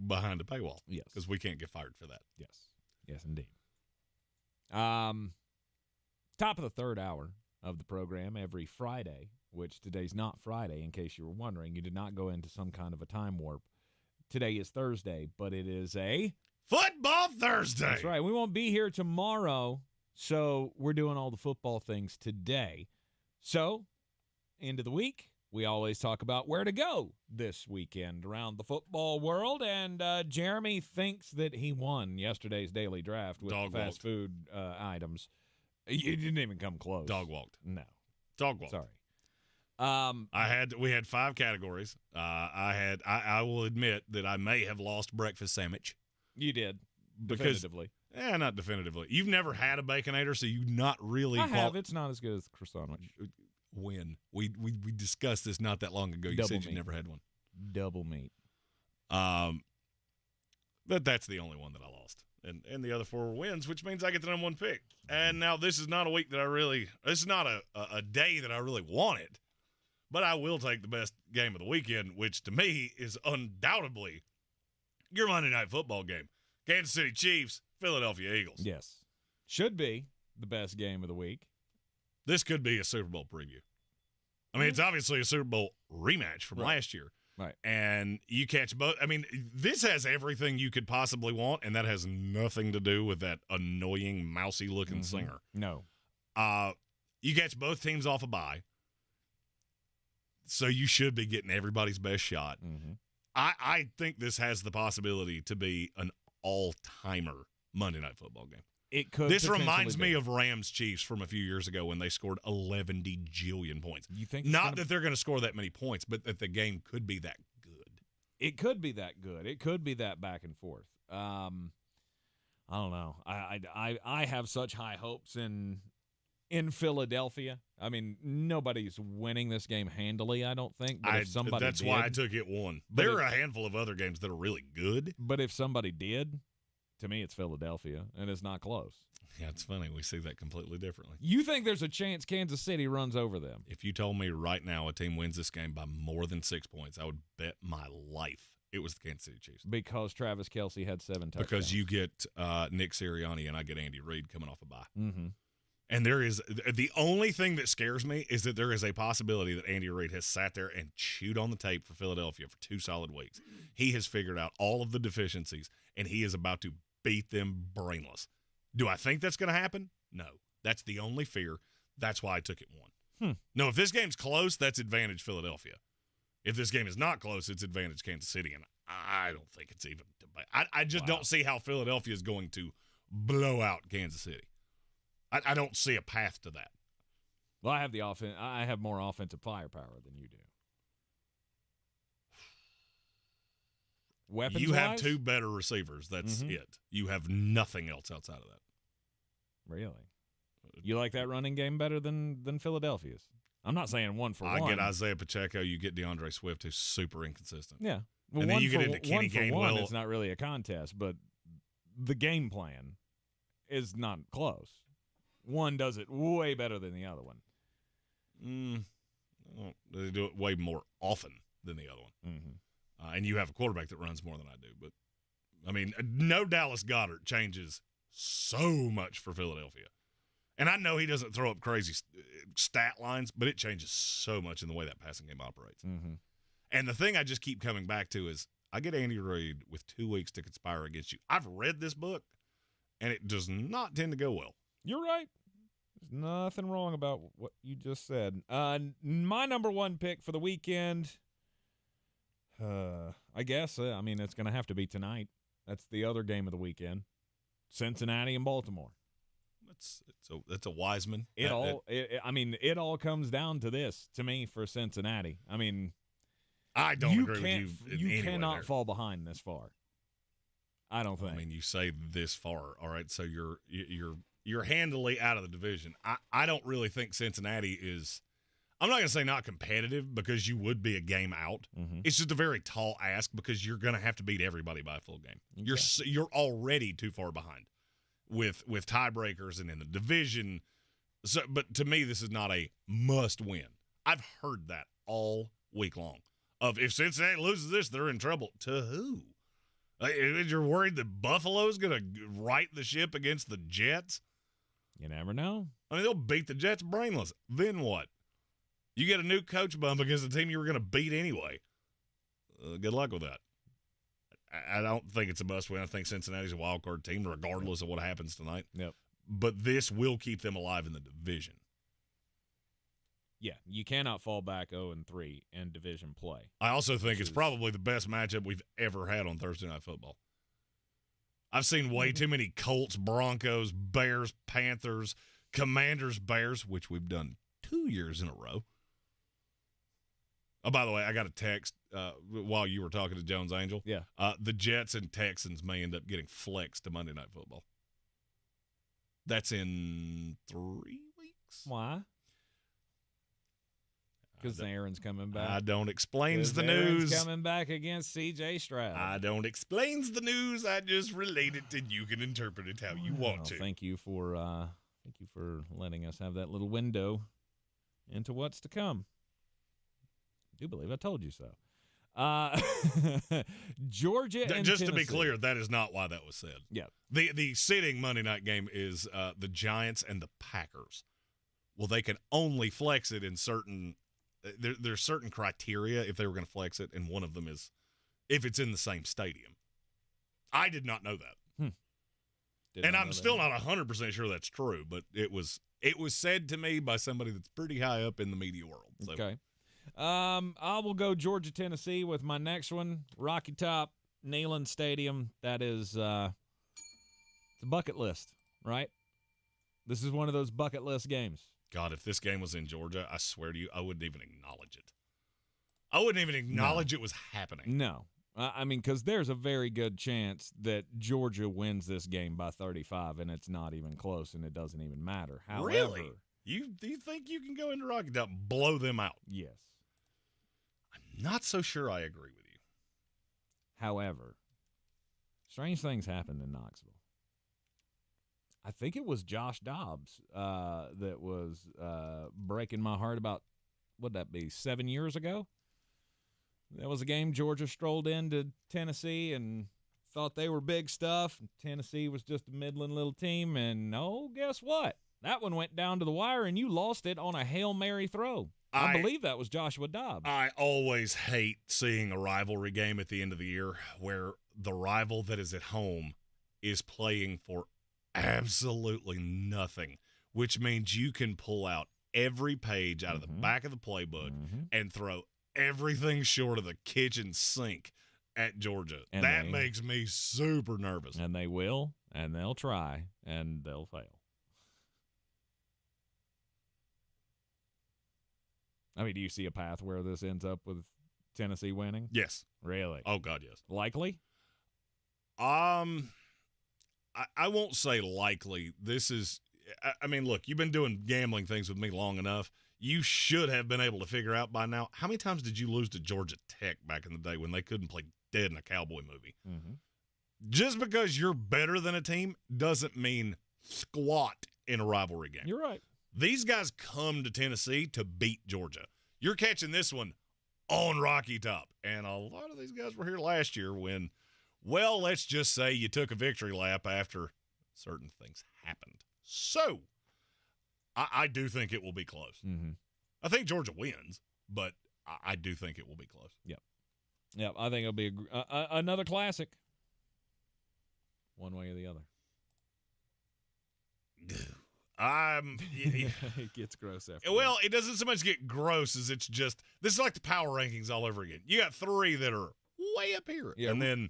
behind a paywall. Yes, because we can't get fired for that. Yes, indeed. Top of the third hour of the program every Friday, which today's not Friday, in case you were wondering. You did not go into some kind of a time warp. Today is Thursday, but it is a Football Thursday. That's right. We won't be here tomorrow, so we're doing all the football things today. So, end of the week, we always talk about where to go this weekend around the football world, and Jeremy thinks that he won yesterday's daily draft with fast food items. You didn't even come close. Dog walked. No. Dog walked. Sorry. We had 5 categories. I will admit that I may have lost breakfast sandwich. You did. Definitively. Not definitively. You've never had a Baconator, so you not really. I have. It's not as good as the croissant sandwich. When we discussed this not that long ago, you said you never had one. Double meat. But that's the only one that I lost. And the other 4 were wins, which means I get the number 1 pick. And now this is not a week that this is not a day that I really wanted. But I will take the best game of the weekend, which to me is undoubtedly your Monday Night Football game. Kansas City Chiefs, Philadelphia Eagles. Yes. Should be the best game of the week. This could be a Super Bowl preview. I mean, it's obviously a Super Bowl rematch from last year. Right. And you catch both. I mean, this has everything you could possibly want, and that has nothing to do with that annoying, mousy-looking singer. No. You catch both teams off a bye, so you should be getting everybody's best shot. Mm-hmm. I think this has the possibility to be an all-timer Monday Night Football game. It could. This reminds me of Rams Chiefs from a few years ago when they scored 11 jillion points. You think not that they're going to score that many points, but that the game could be that good. It could be that good. It could be that back and forth. I don't know. I have such high hopes in Philadelphia. I mean, nobody's winning this game handily, I don't think. But if somebody that's did, why I took it 1. There are a handful of other games that are really good. But if somebody did, to me, it's Philadelphia, and it's not close. Yeah, it's funny. We see that completely differently. You think there's a chance Kansas City runs over them? If you told me right now a team wins this game by more than 6 points, I would bet my life it was the Kansas City Chiefs. Because Travis Kelce had 7 touchdowns. Because you get Nick Sirianni and I get Andy Reid coming off a bye. Mm-hmm. And there is the only thing that scares me is that there is a possibility that Andy Reid has sat there and chewed on the tape for Philadelphia for 2 solid weeks. He has figured out all of the deficiencies, and he is about to beat them brainless. Do I think that's going to happen? No. That's the only fear. That's why I took it 1. No, if this game's close, that's advantage Philadelphia. If this game is not close, it's advantage Kansas City, and I don't think it's even debate. I just don't see how Philadelphia is going to blow out Kansas City. I don't see a path to that. Well, I have the offense. I have more offensive firepower than you do. Weapons. You have 2 better receivers. That's it. You have nothing else outside of that. Really? You like that running game better than Philadelphia's? I'm not saying 1 for 1. I get Isaiah Pacheco. You get DeAndre Swift, who's super inconsistent. Yeah. Well, and then you get into Kenny Gainwell. It's not really a contest, but the game plan is not close. One does it way better than the other one. They do it way more often than the other one. Mm-hmm. And you have a quarterback that runs more than I do. But, I mean, no Dallas Goedert changes so much for Philadelphia. And I know he doesn't throw up crazy stat lines, but it changes so much in the way that passing game operates. Mm-hmm. And the thing I just keep coming back to is I get Andy Reid with 2 weeks to conspire against you. I've read this book, and it does not tend to go well. You're right. There's nothing wrong about what you just said. My number 1 pick for the weekend, I guess, I mean, it's going to have to be tonight. That's the other game of the weekend. Cincinnati and Baltimore. That's a Wiseman. It all comes down to this, to me, for Cincinnati. I mean, I don't agree with you. You cannot fall behind this far. I don't think. I mean, you say this far, all right, so you're handily out of the division. I don't really think Cincinnati is I'm not going to say not competitive because you would be a game out. Mm-hmm. It's just a very tall ask because you're going to have to beat everybody by a full game. You're already too far behind with tiebreakers and in the division. So, but to me, this is not a must win. I've heard that all week long. Of if Cincinnati loses this, they're in trouble. To who? You're worried that Buffalo's going to right the ship against the Jets? You never know. I mean, they'll beat the Jets brainless. Then what? You get a new coach bump against the team you were going to beat anyway. Good luck with that. I don't think it's a must win. I think Cincinnati's a wild card team regardless of what happens tonight. Yep. But this will keep them alive in the division. Yeah, you cannot fall back 0-3 in division play. I also think it's probably the best matchup we've ever had on Thursday Night Football. I've seen way too many Colts, Broncos, Bears, Panthers, Commanders, Bears, which we've done 2 years in a row. Oh, by the way, I got a text while you were talking to Jones Angel. Yeah. The Jets and Texans may end up getting flexed to Monday Night Football. That's in 3 weeks. Why? Because Aaron's coming back. I don't explains the news. Aaron's coming back against C.J. Stroud. I don't explains the news. I just relate it, and you can interpret it how you want to. Thank you for letting us have that little window into what's to come. I do believe I told you so. Georgia and just Tennessee. To be clear, that is not why that was said. Yeah. The sitting Monday night game is the Giants and the Packers. Well, they can only flex it in certain there's certain criteria if they were going to flex it, and one of them is if it's in the same stadium. I did not know that. And I'm still not 100% sure that's true, but it was said to me by somebody that's pretty high up in the media world. So. Okay. I will go Georgia, Tennessee with my next one. Rocky Top, Neyland Stadium. That is it's a bucket list, right? This is one of those bucket list games. God, if this game was in Georgia, I swear to you, I wouldn't even acknowledge it. I wouldn't even acknowledge it was happening. No. I mean, because there's a very good chance that Georgia wins this game by 35, and it's not even close, and it doesn't even matter. However, really? Do you think you can go into Rocky Top and blow them out? Yes. I'm not so sure I agree with you. However, strange things happened in Knoxville. I think it was Josh Dobbs that was breaking my heart about, what'd that be, 7 years ago? That was a game Georgia strolled into Tennessee and thought they were big stuff. Tennessee was just a middling little team, and guess what? That one went down to the wire, and you lost it on a Hail Mary throw. I believe that was Joshua Dobbs. I always hate seeing a rivalry game at the end of the year where the rival that is at home is playing for absolutely nothing, which means you can pull out every page out of the back of the playbook and throw everything short of the kitchen sink at Georgia. And that makes me super nervous. And they will, and they'll try, and they'll fail. I mean, do you see a path where this ends up with Tennessee winning? Yes. Really? Oh, God, yes. Likely? I won't say likely. This is, I mean, look, you've been doing gambling things with me long enough. You should have been able to figure out by now, how many times did you lose to Georgia Tech back in the day when they couldn't play dead in a cowboy movie? Mm-hmm. Just because you're better than a team doesn't mean squat in a rivalry game. You're right. These guys come to Tennessee to beat Georgia. You're catching this one on Rocky Top. And a lot of these guys were here last year when, well, let's just say you took a victory lap after certain things happened. So, I do think it will be close. Mm-hmm. I think Georgia wins, but I do think it will be close. Yep, I think it'll be another classic. One way or the other. It gets gross after. Well, it doesn't so much get gross as it's just, this is like the power rankings all over again. You got three that are way up here, and then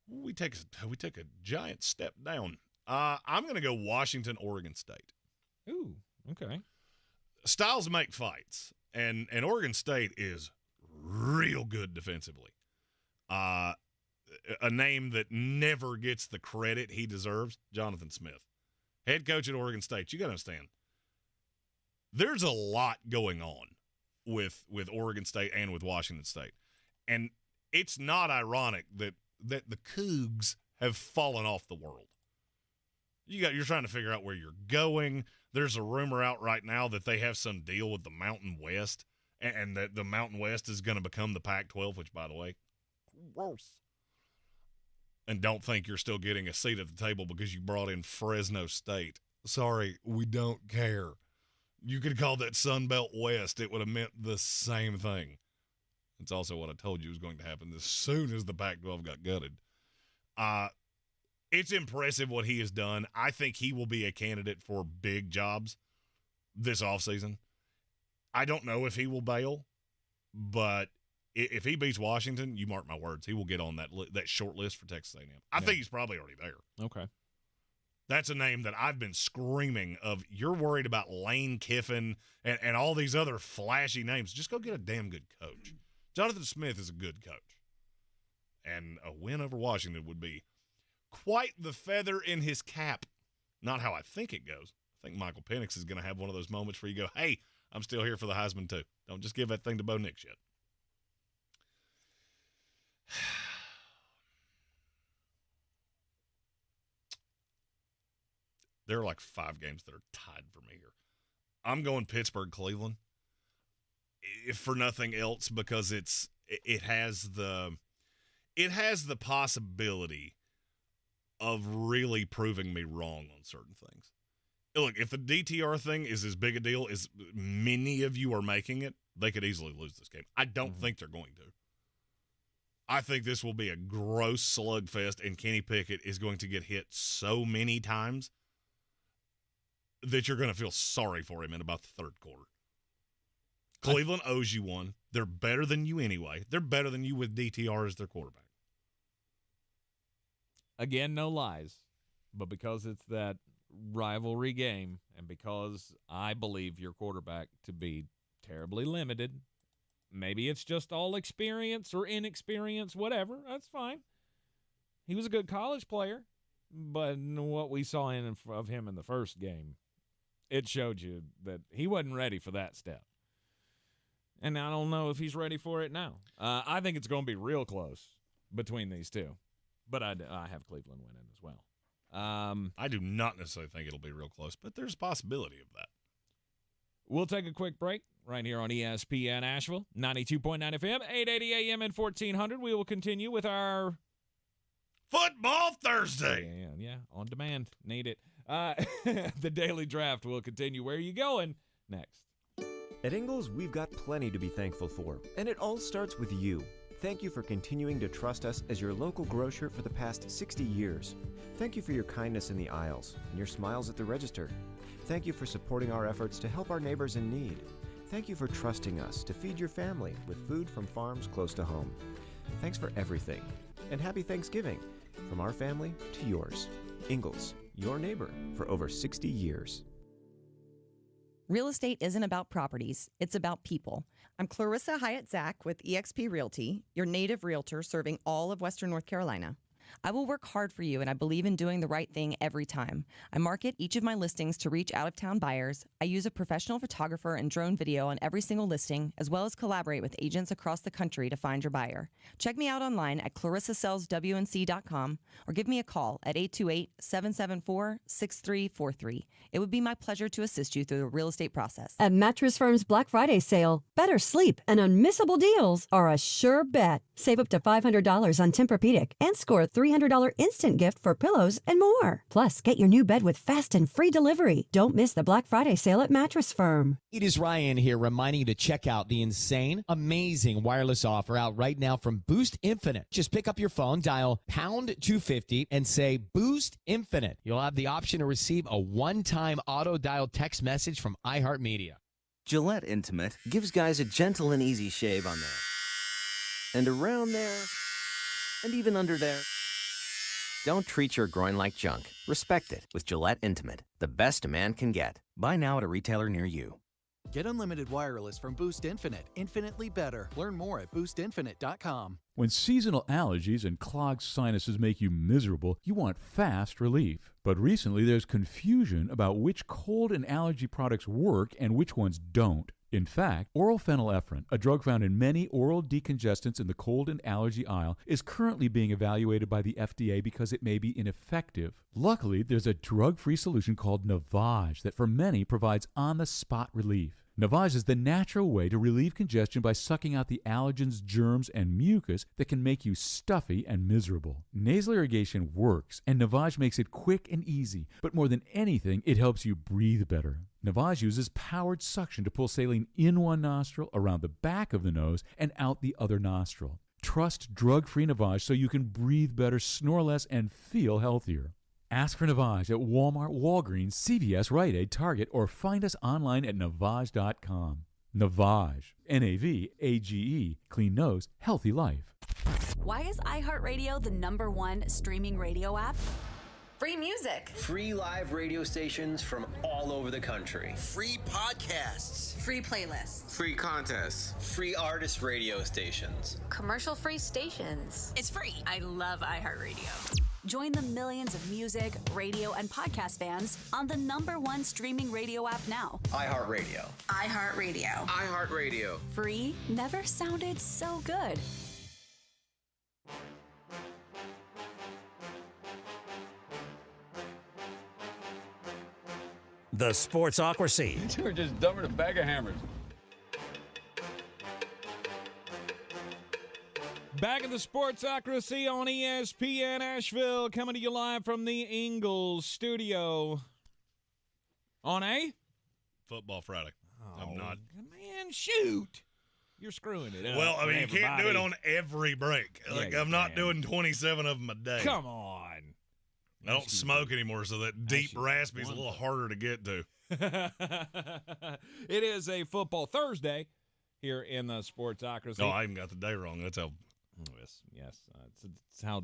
we take a giant step down. I'm going to go Washington, Oregon State. Ooh, okay. Styles make fights, and Oregon State is real good defensively. A name that never gets the credit he deserves, Jonathan Smith. Head coach at Oregon State. You got to understand, there's a lot going on with Oregon State and with Washington State. And it's not ironic that the Cougs have fallen off the world. You're trying to figure out where you're going. There's a rumor out right now that they have some deal with the Mountain West, and that the Mountain West is going to become the Pac-12, which, by the way, gross. And don't think you're still getting a seat at the table because you brought in Fresno State. Sorry, we don't care. You could call that Sun Belt West. It would have meant the same thing. It's also what I told you was going to happen as soon as the Pac-12 got gutted. It's impressive what he has done. I think he will be a candidate for big jobs this offseason. I don't know if he will bail, but if he beats Washington, you mark my words, he will get on that short list for Texas A&M. I think he's probably already there. Okay. That's a name that I've been screaming of. You're worried about Lane Kiffin and all these other flashy names. Just go get a damn good coach. Jonathan Smith is a good coach. And a win over Washington would be quite the feather in his cap. Not how I think it goes. I think Michael Penix is going to have one of those moments where you go, hey, I'm still here for the Heisman too. Don't just give that thing to Bo Nix yet. There are like 5 games that are tied for me here. I'm going Pittsburgh-Cleveland, if for nothing else, because it has the possibility of really proving me wrong on certain things. Look, if the DTR thing is as big a deal as many of you are making it, they could easily lose this game. I don't think they're going to. I think this will be a gross slugfest, and Kenny Pickett is going to get hit so many times that you're going to feel sorry for him in about the third quarter. Cleveland owes you one. They're better than you anyway. They're better than you with DTR as their quarterback. Again, no lies. But because it's that rivalry game, and because I believe your quarterback to be terribly limited, maybe it's just all experience or inexperience, whatever. That's fine. He was a good college player, but what we saw of him in the first game, it showed you that he wasn't ready for that step. And I don't know if he's ready for it now. I think it's going to be real close between these two. But I have Cleveland winning as well. I do not necessarily think it'll be real close, but there's a possibility of that. We'll take a quick break right here on ESPN Asheville, 92.9 FM, 880 AM and 1400. We will continue with our Football Thursday. Yeah, on demand. Need it. The Daily Draft will continue. Where are you going next? At Ingles, we've got plenty to be thankful for, and it all starts with you. Thank you for continuing to trust us as your local grocer for the past 60 years. Thank you for your kindness in the aisles and your smiles at the register. Thank you for supporting our efforts to help our neighbors in need. Thank you for trusting us to feed your family with food from farms close to home. Thanks for everything, and happy Thanksgiving from our family to yours. Ingles, your neighbor for over 60 years. Real estate isn't about properties, it's about people. I'm Clarissa Hyatt-Zach with eXp Realty, your native realtor serving all of Western North Carolina. I will work hard for you, and I believe in doing the right thing every time. I market each of my listings to reach out-of-town buyers. I use a professional photographer and drone video on every single listing, as well as collaborate with agents across the country to find your buyer. Check me out online at clarissasellswnc.com or give me a call at 828-774-6343. It would be my pleasure to assist you through the real estate process. At Mattress Firm's Black Friday sale, better sleep and unmissable deals are a sure bet. Save up to $500 on Tempur-Pedic and score a $300 instant gift for pillows and more. Plus, get your new bed with fast and free delivery. Don't miss the Black Friday sale at Mattress Firm. It is Ryan here reminding you to check out the insane, amazing wireless offer out right now from Boost Infinite. Just pick up your phone, dial pound 250 and say Boost Infinite. You'll have the option to receive a one-time auto-dial text message from iHeartMedia. Gillette Intimate gives guys a gentle and easy shave on there. And around there, and even under there. Don't treat your groin like junk. Respect it with Gillette Intimate, the best a man can get. Buy now at a retailer near you. Get unlimited wireless from Boost Infinite. Infinitely better. Learn more at boostinfinite.com. When seasonal allergies and clogged sinuses make you miserable, you want fast relief. But recently there's confusion about which cold and allergy products work and which ones don't. In fact, oral phenylephrine, a drug found in many oral decongestants in the cold and allergy aisle, is currently being evaluated by the FDA because it may be ineffective. Luckily, there's a drug-free solution called Navage that for many provides on-the-spot relief. Navage is the natural way to relieve congestion by sucking out the allergens, germs, and mucus that can make you stuffy and miserable. Nasal irrigation works, and Navage makes it quick and easy, but more than anything, it helps you breathe better. Navage uses powered suction to pull saline in one nostril, around the back of the nose, and out the other nostril. Trust drug-free Navage so you can breathe better, snore less, and feel healthier. Ask for Navage at Walmart, Walgreens, CVS, Rite Aid, Target, or find us online at Navage.com. Navage, N-A-V-A-G-E, clean nose, healthy life. Why is iHeartRadio the #1 streaming radio app? Free music. Free live radio stations from all over the country. Free podcasts. Free playlists. Free contests. Free artist radio stations. Commercial-free stations. It's free. I love iHeartRadio. Join the millions of music, radio, and podcast fans on the #1 streaming radio app now. iHeartRadio. iHeartRadio. iHeartRadio. Free never sounded so good. The Sportsocracy. You were just dumber than a bag of hammers. Back in the Sportsocracy on ESPN Asheville, coming to you live from the Ingles Studio on a Football Friday. I'm not. Man, shoot. You're screwing it up. Well, I mean, you can't do it everybody. on every break. Like, I'm not doing 27 of them a day. Come on. I don't smoke anymore, so that deep raspy is a little harder to get to. It is a football Thursday here in the Sportsocracy. No, I even got the day wrong. That's how. Yes. It's how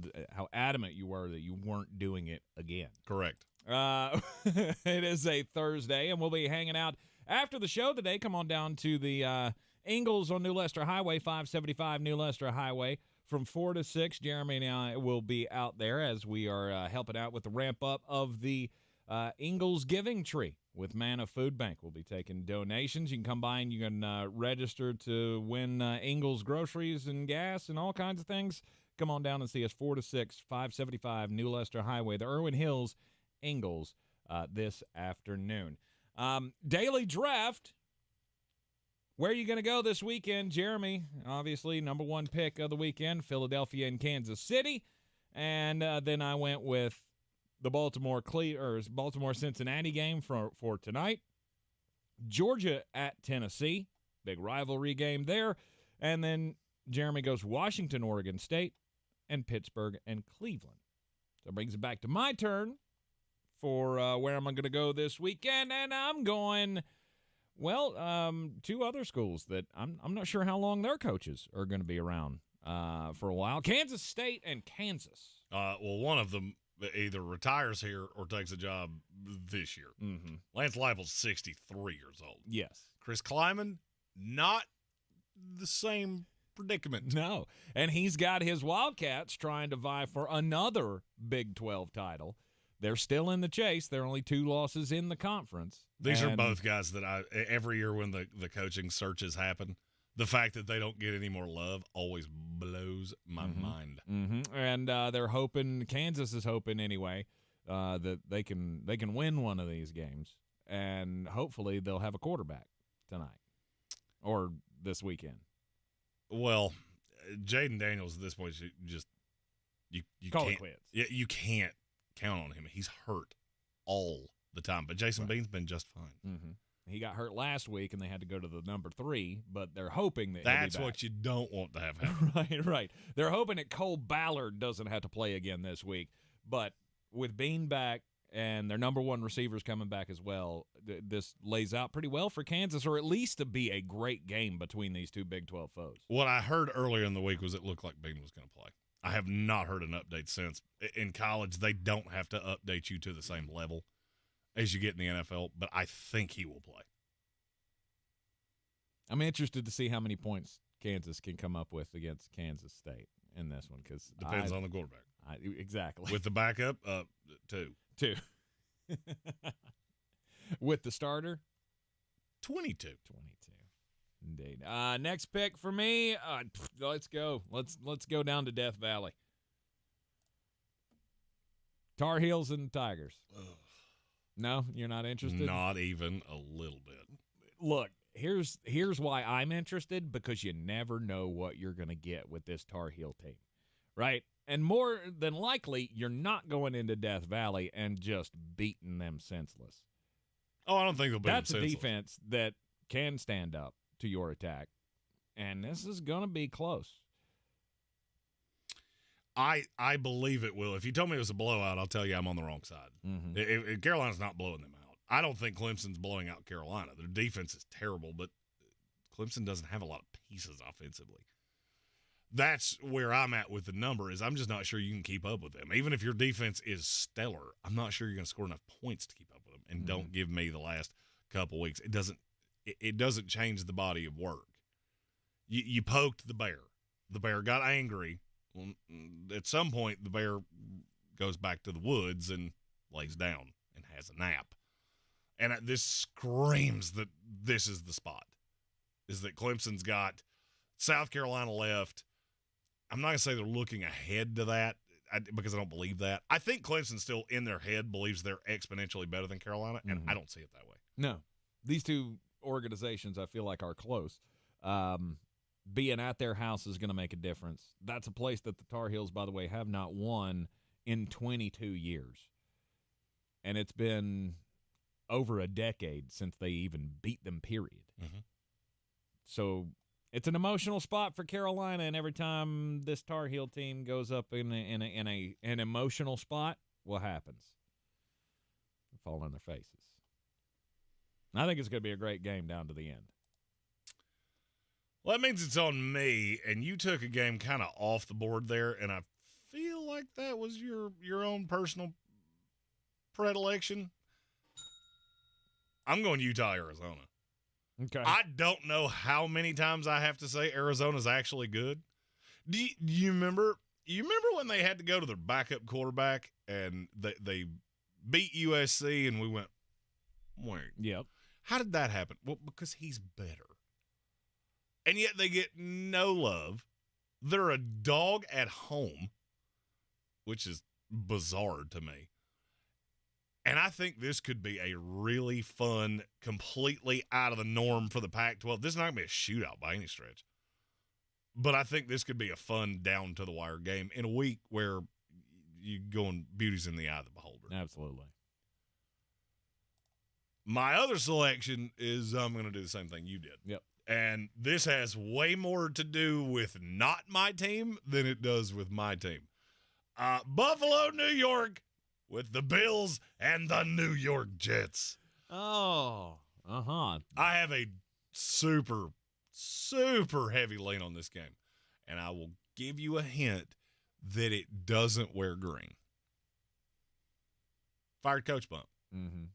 adamant you were that you weren't doing it again. Correct. It is a Thursday, and we'll be hanging out after the show today. Come on down to the Ingles on New Leicester Highway, 575 New Leicester Highway. From 4 to 6, Jeremy and I will be out there as we are helping out with the ramp-up of the Ingles Giving Tree with Manna Food Bank. We'll be taking donations. You can come by and you can register to win Ingles groceries and gas and all kinds of things. Come on down and see us 4 to 6, 575 New Leicester Highway, the Irwin Hills, Ingles, this afternoon. Daily Draft. Where are you going to go this weekend, Jeremy? Obviously, #1 pick of the weekend, Philadelphia and Kansas City. And then I went with the Baltimore-Cincinnati game for tonight. Georgia at Tennessee, big rivalry game there. And then Jeremy goes Washington, Oregon State, and Pittsburgh and Cleveland. So it brings it back to my turn for where I'm going to go this weekend. And I'm going... Well, two other schools that I'm not sure how long their coaches are going to be around for a while. Kansas State and Kansas. Well, one of them either retires here or takes a job this year. Mm-hmm. Lance Leipold's 63 years old. Yes. Chris Kleiman, not the same predicament. No. And he's got his Wildcats trying to vie for another Big 12 title. They're still in the chase. They're only 2 losses in the conference. These are both guys that every year when the coaching searches happen, the fact that they don't get any more love always blows my mind. Mm-hmm. And they're hoping, Kansas is hoping anyway, that they can win one of these games. And hopefully they'll have a quarterback tonight or this weekend. Well, Jaden Daniels at this point, you Call can't, it quits. Yeah, you can't count on him. He's hurt all the time. But Jason Bean's been just fine. Mm-hmm. He got hurt last week, and they had to go to the #3, but they're hoping that that's what you don't want to have happen. Right. They're hoping that Cole Ballard doesn't have to play again this week. But with Bean back and their #1 receivers coming back as well, this lays out pretty well for Kansas, or at least to be a great game between these two Big 12 foes. What I heard earlier in the week was it looked like Bean was going to play. I have not heard an update since. In college, they don't have to update you to the same level as you get in the NFL, but I think he will play. I'm interested to see how many points Kansas can come up with against Kansas State in this one. Because depends on the quarterback. Exactly. With the backup, 2. 2. With the starter? 22. Indeed. Next pick for me. Let's go. Let's go down to Death Valley. Tar Heels and Tigers. Ugh. No, you're not interested? Not even a little bit. Look, here's why I'm interested, because you never know what you're going to get with this Tar Heel team, right? And more than likely, you're not going into Death Valley and just beating them senseless. Oh, I don't think they'll beat them senseless. That's a defense that can stand up to your attack, and this is going to be close. I believe it will. If you told me it was a blowout, I'll tell you I'm on the wrong side. Mm-hmm. Carolina's not blowing them out. I don't think Clemson's blowing out Carolina. Their defense is terrible, but Clemson doesn't have a lot of pieces offensively. That's where I'm at with the number, is I'm just not sure you can keep up with them. Even if your defense is stellar, I'm not sure you're going to score enough points to keep up with them. And don't give me the last couple weeks. It doesn't change the body of work. You poked the bear. The bear got angry. Well, at some point, the bear goes back to the woods and lays down and has a nap. And this screams that this is the spot, is that Clemson's got South Carolina left. I'm not going to say they're looking ahead to that because I don't believe that. I think Clemson still in their head believes they're exponentially better than Carolina, and I don't see it that way. No. These two organizations, I feel like, are close. Being at their house is going to make a difference. That's a place that the Tar Heels, by the way, have not won in 22 years. And it's been over a decade since they even beat them, period. Mm-hmm. So it's an emotional spot for Carolina, and every time this Tar Heel team goes up in an emotional spot, what happens? They fall on their faces. And I think it's going to be a great game down to the end. Well, that means it's on me, and you took a game kind of off the board there, and I feel like that was your own personal predilection. I'm going Utah, Arizona. Okay. I don't know how many times I have to say Arizona's actually good. Do you remember? You remember when they had to go to their backup quarterback and they beat USC, and we went, wait. Yep. How did that happen? Well, because he's better. And yet they get no love. They're a dog at home, which is bizarre to me. And I think this could be a really fun, completely out of the norm for the Pac-12. This is not going to be a shootout by any stretch. But I think this could be a fun, down-to-the-wire game in a week where you go and beauty's in the eye of the beholder. Absolutely. My other selection is I'm going to do the same thing you did. Yep. And this has way more to do with not my team than it does with my team. Buffalo, New York, with the Bills and the New York Jets. Oh, I have a super, super heavy lean on this game. And I will give you a hint that it doesn't wear green. Fired coach bump. Mm-hmm.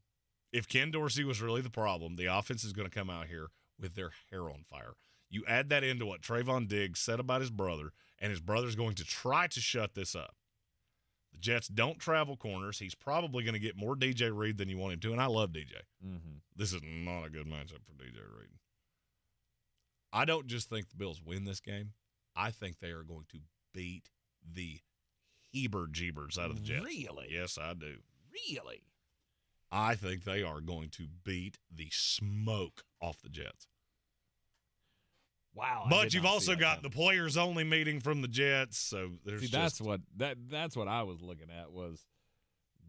If Ken Dorsey was really the problem, the offense is going to come out here with their hair on fire. You add that into what Trayvon Diggs said about his brother, and his brother's going to try to shut this up. The Jets don't travel corners. He's probably going to get more DJ Reed than you want him to, and I love DJ. Mm-hmm. This is not a good matchup for DJ Reed. I don't just think the Bills win this game. I think they are going to beat the heber-jeebers out of the Jets. Really? Yes, I do. Really? I think they are going to beat the smoke off the Jets. Wow. But you've also got the players-only meeting from the Jets, so there's that's what I was looking at was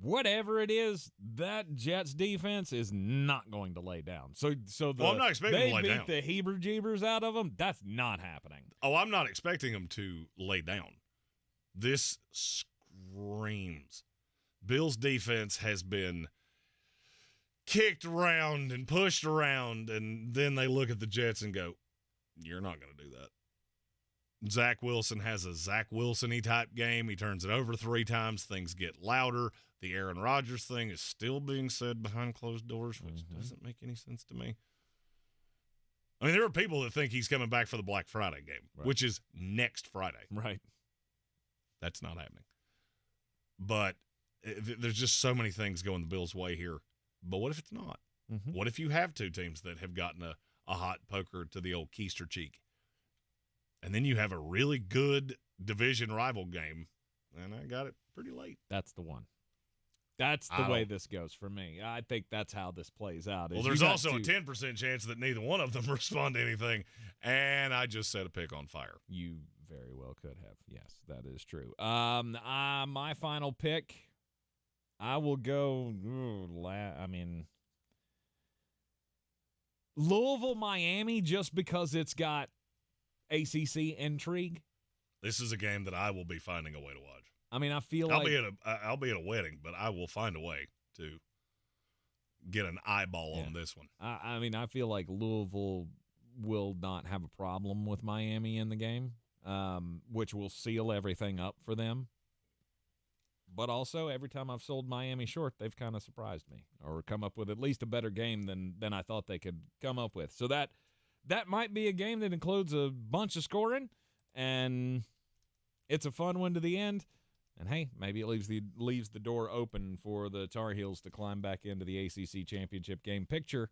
whatever it is, that Jets defense is not going to lay down. So I'm not expecting them to lay down. They beat the heber-jeebers out of them. That's not happening. Oh, I'm not expecting them to lay down. This screams. Bills' defense has been kicked around and pushed around, and then they look at the Jets and go, you're not going to do that. Zach Wilson has a Zach Wilson-y type game. He turns it over 3 times. Things get louder. The Aaron Rodgers thing is still being said behind closed doors, which doesn't make any sense to me. I mean, there are people that think he's coming back for the Black Friday game, which is next Friday. Right. That's not happening. But there's just so many things going the Bills' way here. But what if it's not? Mm-hmm. What if you have 2 teams that have gotten a hot poker to the old keister cheek. And then you have a really good division rival game, and I got it pretty late. That's the one. That's the way this goes for me. I think that's how this plays out. Well, there's also a 10% chance that neither one of them respond to anything, and I just set a pick on fire. You very well could have. Yes, that is true. My final pick, I will go, Louisville, Miami, just because it's got ACC intrigue. This is a game that I will be finding a way to watch. I mean, I feel I'll be at a wedding, but I will find a way to get an eyeball on this one. I feel like Louisville will not have a problem with Miami in the game, which will seal everything up for them. But also, every time I've sold Miami short, they've kind of surprised me or come up with at least a better game than I thought they could come up with. So that might be a game that includes a bunch of scoring, and it's a fun one to the end. And, hey, maybe it leaves the door open for the Tar Heels to climb back into the ACC championship game picture.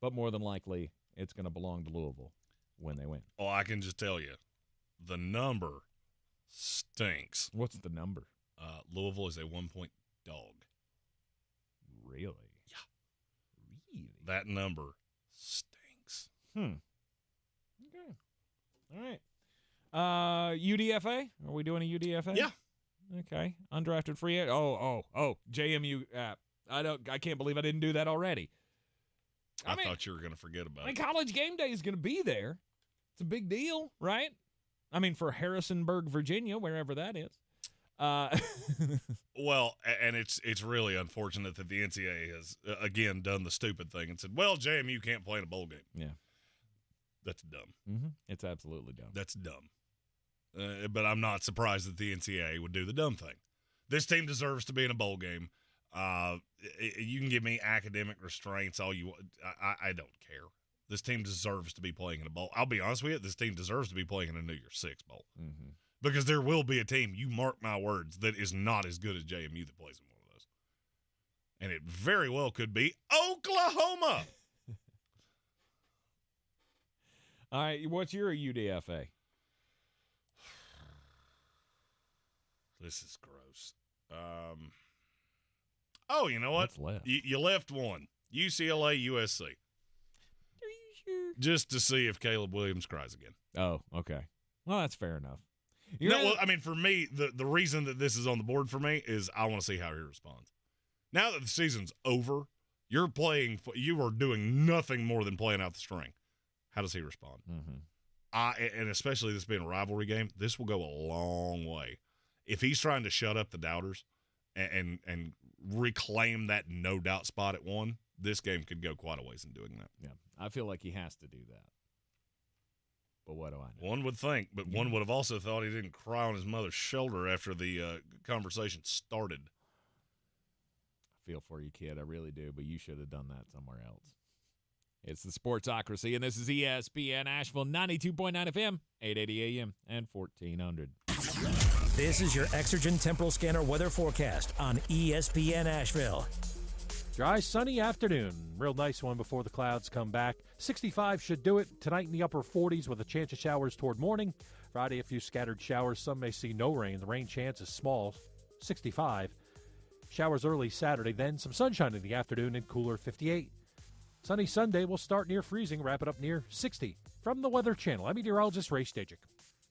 But more than likely, it's going to belong to Louisville when they win. Oh, I can just tell you, the number stinks. What's the number? Louisville is a 1-point dog. Really? Yeah. Really? That number stinks. Okay. All right. UDFA? Are we doing a UDFA? Yeah. Okay. Undrafted free agent. Oh. JMU app. I can't believe I didn't do that already. I thought you were going to forget about it. College game day is going to be there. It's a big deal, right? I mean, for Harrisonburg, Virginia, wherever that is. Well, and it's really unfortunate that the NCAA has, again, done the stupid thing and said, well, JMU can't play in a bowl game. Yeah. That's dumb. Mm-hmm. It's absolutely dumb. That's dumb. But I'm not surprised that the NCAA would do the dumb thing. This team deserves to be in a bowl game. You can give me academic restraints all you want. I don't care. This team deserves to be playing in a bowl. I'll be honest with you, this team deserves to be playing in a New Year's Six bowl. Mm-hmm. Because there will be a team, you mark my words, that is not as good as JMU that plays in one of those. And it very well could be Oklahoma. All right, what's your UDFA? This is gross. You know what? What's left? You left one. UCLA, USC. Are you sure? Just to see if Caleb Williams cries again. Oh, okay. Well, that's fair enough. For me, the reason that this is on the board for me is I want to see how he responds. Now that the season's over, you are doing nothing more than playing out the string. How does he respond? Mm-hmm. And especially this being a rivalry game, this will go a long way. If he's trying to shut up the doubters and reclaim that no-doubt spot at 1, this game could go quite a ways in doing that. Yeah, I feel like he has to do that. But what do I know? One would think, but one would have also thought he didn't cry on his mother's shoulder after the conversation started. I feel for you, kid. I really do, but you should have done that somewhere else. It's the Sportsocracy, and this is ESPN Asheville, 92.9 FM, 880 AM, and 1400. This is your Exergen Temporal Scanner weather forecast on ESPN Asheville. Dry, sunny afternoon. Real nice one before the clouds come back. 65 should do it. Tonight in the upper 40s with a chance of showers toward morning. Friday, a few scattered showers. Some may see no rain. The rain chance is small, 65. Showers early Saturday, then some sunshine in the afternoon and cooler, 58. Sunny Sunday will start near freezing, wrap it up near 60. From the Weather Channel, I'm meteorologist Ray Stajic.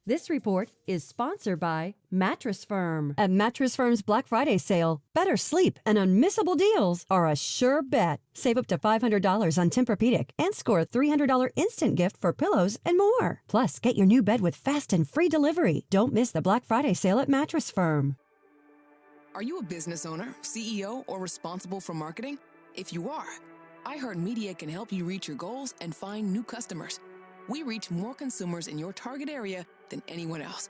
This report is sponsored by Mattress Firm. At Mattress Firm's Black Friday sale, better sleep and unmissable deals are a sure bet. Save up to $500 on Tempur-Pedic and score a $300 instant gift for pillows and more. Plus, get your new bed with fast and free delivery. Don't miss the Black Friday sale at Mattress Firm. Are you a business owner, CEO, or responsible for marketing? If you are, iHeartMedia can help you reach your goals and find new customers. We reach more consumers in your target area than anyone else.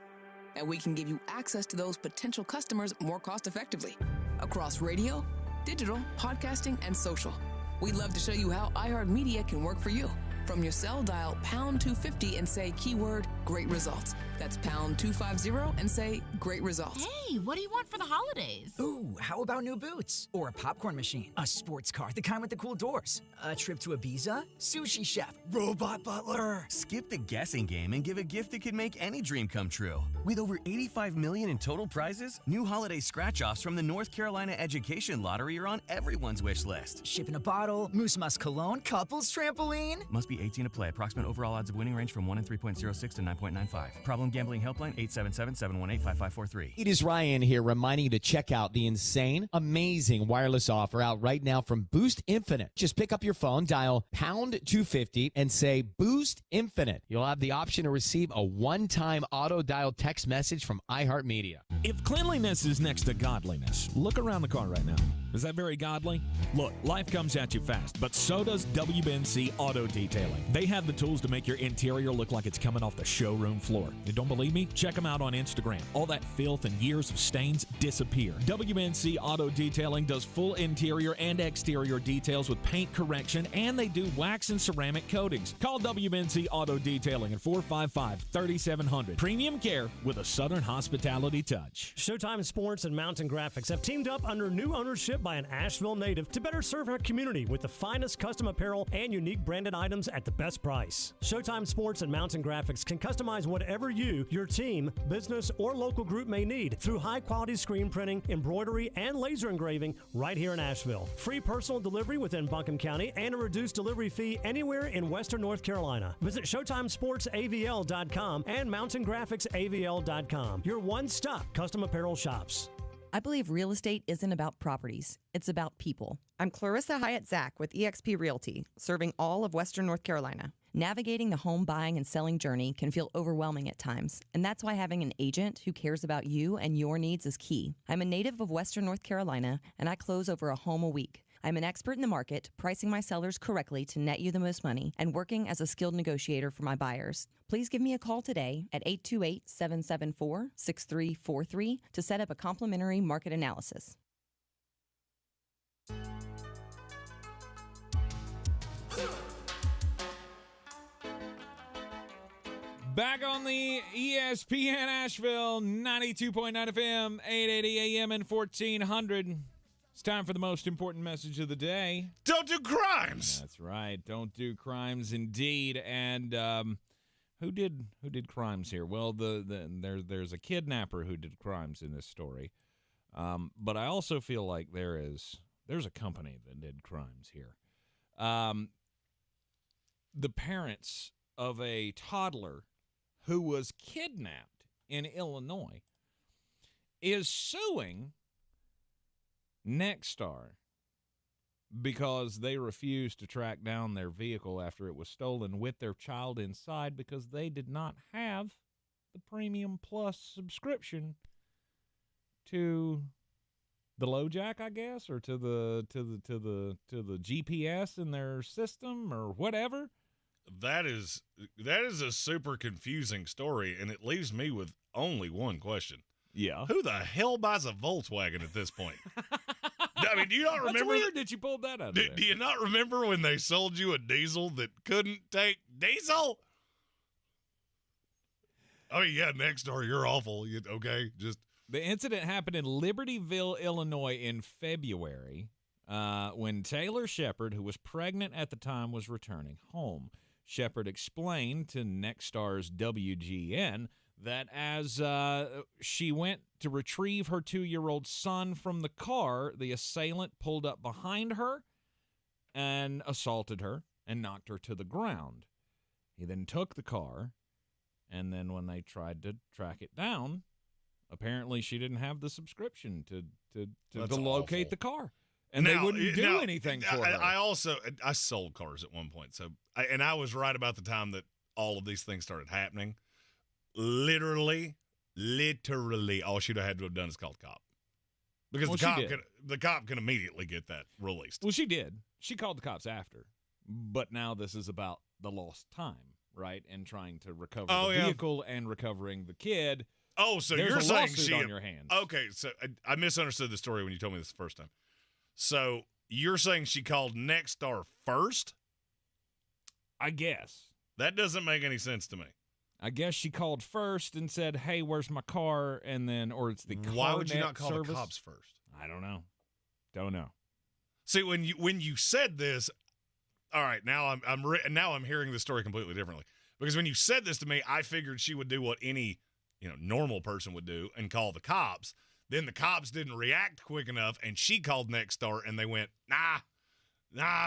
And we can give you access to those potential customers more cost-effectively across radio, digital, podcasting, and social. We'd love to show you how iHeartMedia can work for you. From your cell, dial pound 250 and say keyword great results. That's pound 250 and say great results. Hey, what do you want for the holidays? Ooh, how about new boots? Or a popcorn machine? A sports car, the kind with the cool doors? A trip to Ibiza? Sushi chef? Robot butler? Skip the guessing game and give a gift that could make any dream come true. With over $85 million in total prizes, new holiday scratch-offs from the North Carolina Education Lottery are on everyone's wish list. Ship in a bottle, Moose Mus Cologne, couples trampoline? Must be 18 to play. Approximate overall odds of winning range from 1 in 3.06 to 9.95. Problem gambling helpline 877-718-5543. It is Ryan here reminding you to check out the insane, amazing wireless offer out right now from Boost Infinite. Just pick up your phone, dial pound 250 and say Boost Infinite. You'll have the option to receive a one-time auto dial text message from iHeartMedia. If cleanliness is next to godliness, look around the car right now. Is that very godly? Look, life comes at you fast, but so does WBNC Auto Detailing. They have the tools to make your interior look like it's coming off the showroom floor. You don't believe me? Check them out on Instagram. All that filth and years of stains disappear. WBNC Auto Detailing does full interior and exterior details with paint correction, and they do wax and ceramic coatings. Call WBNC Auto Detailing at 455-3700. Premium care with a Southern hospitality touch. Showtime Sports and Mountain Graphics have teamed up under new ownership by an Asheville native to better serve our community with the finest custom apparel and unique branded items at the best price. Showtime Sports and Mountain Graphics can customize whatever you, your team, business, or local group may need through high-quality screen printing, embroidery, and laser engraving right here in Asheville. Free personal delivery within Buncombe County and a reduced delivery fee anywhere in Western North Carolina. Visit ShowtimeSportsAVL.com and MountainGraphicsAVL.com. Your one-stop custom apparel shops. I believe real estate isn't about properties. It's about people. I'm Clarissa Hyatt Zach with eXp Realty, serving all of Western North Carolina. Navigating the home buying and selling journey can feel overwhelming at times, and that's why having an agent who cares about you and your needs is key. I'm a native of Western North Carolina, and I close over a home a week. I'm an expert in the market, pricing my sellers correctly to net you the most money, and working as a skilled negotiator for my buyers. Please give me a call today at 828-774-6343 to set up a complimentary market analysis. Back on the ESPN Asheville, 92.9 FM, 880 AM and 1400. It's time for the most important message of the day. Don't do crimes. That's right. Don't do crimes, indeed. And who did crimes here? Well, there's a kidnapper who did crimes in this story. But I also feel like there's a company that did crimes here. The parents of a toddler who was kidnapped in Illinois is suing Nexstar because they refused to track down their vehicle after it was stolen with their child inside because they did not have the Premium Plus subscription to the LoJack, I guess, or to the GPS in their system or whatever. That is a super confusing story, and it leaves me with only one question. Yeah. Who the hell buys a Volkswagen at this point? I mean, do you not remember? That's weird that you pulled that out of there. Do you not remember when they sold you a diesel that couldn't take diesel? I mean, yeah, Nexstar, you're awful. Okay, just. The incident happened in Libertyville, Illinois in February when Taylor Shepard, who was pregnant at the time, was returning home. Shepard explained to Nexstar's WGN that as she went to retrieve her 2-year-old son from the car, the assailant pulled up behind her and assaulted her and knocked her to the ground. He then took the car, and then when they tried to track it down, apparently she didn't have the subscription to locate the car. And they wouldn't do anything for her. I sold cars at one point. And I was right about the time that all of these things started happening. Literally, all she'd have had to have done is called the cop. Because the cop can immediately get that released. Well, she did. She called the cops after. But now this is about the lost time, right? And trying to recover the vehicle and recovering the kid. Oh, so There's you're a saying lawsuit on your hands. Okay, so I misunderstood the story when you told me this the first time. So you're saying she called Nexstar first? I guess. That doesn't make any sense to me. I guess she called first and said, "Hey, where's my car?" And then, or it's the car. Why would you not call the cops first? I don't know. Don't know. See, when you said this, all right, now I'm hearing the story completely differently. Because when you said this to me, I figured she would do what any normal person would do and call the cops. Then the cops didn't react quick enough, and she called Next Star, and they went, nah,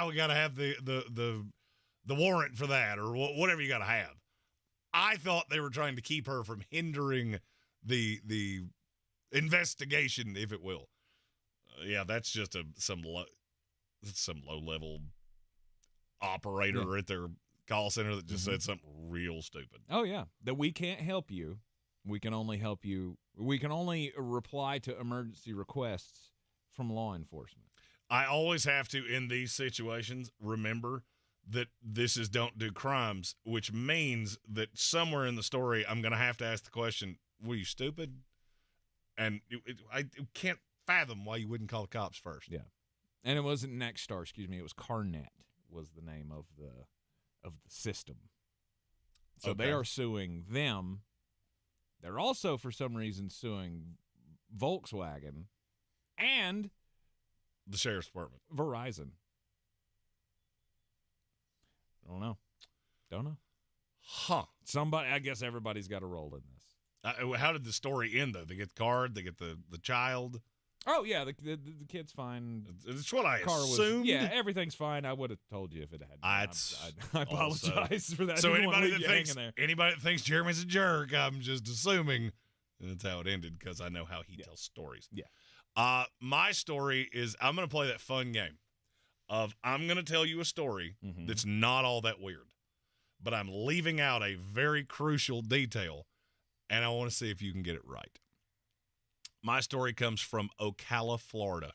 we got to have the warrant for that, or whatever you got to have. I thought they were trying to keep her from hindering the investigation, if it will. Yeah, that's just some low-level operator at their call center that just said something real stupid. Oh, yeah. That we can't help you. We can only help you. We can only reply to emergency requests from law enforcement. I always have to, in these situations, remember that this is don't do crimes, which means that somewhere in the story I'm going to have to ask the question, were you stupid? And I can't fathom why you wouldn't call the cops first. Yeah. And it wasn't Nexstar, excuse me. It was CarNet was the name of the system. So Okay. they are suing them. They're also, for some reason, suing Volkswagen and the Sheriff's Department. Verizon. Don't know. Huh. Somebody, I guess everybody's got a role in this. How did the story end, though? They get the card, they get the child. Oh, yeah, the kid's fine. That's what I Was, assumed. yeah, everything's fine. I would have told you if it had. I apologize for that. So anybody that thinks Jeremy's a jerk, I'm just assuming that's how it ended because I know how he tells stories. Yeah. My story is I'm going to play that fun game of I'm going to tell you a story that's not all that weird, but I'm leaving out a very crucial detail, and I want to see if you can get it right. My story comes from Ocala, Florida.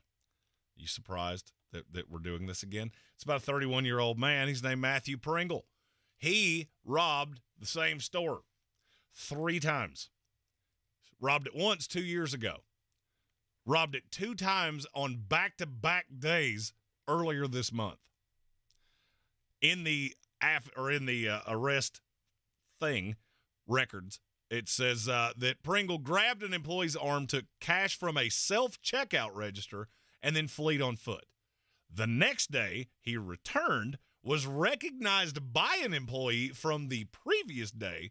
You surprised that we're doing this again? It's about a 31-year-old man. He's named Matthew Pringle. He robbed the same store 3 times. Robbed it once 2 years ago. Robbed it 2 times on back-to-back days earlier this month. In the arrest thing records, it says that Pringle grabbed an employee's arm, took cash from a self-checkout register, and then fled on foot. The next day, he returned, was recognized by an employee from the previous day,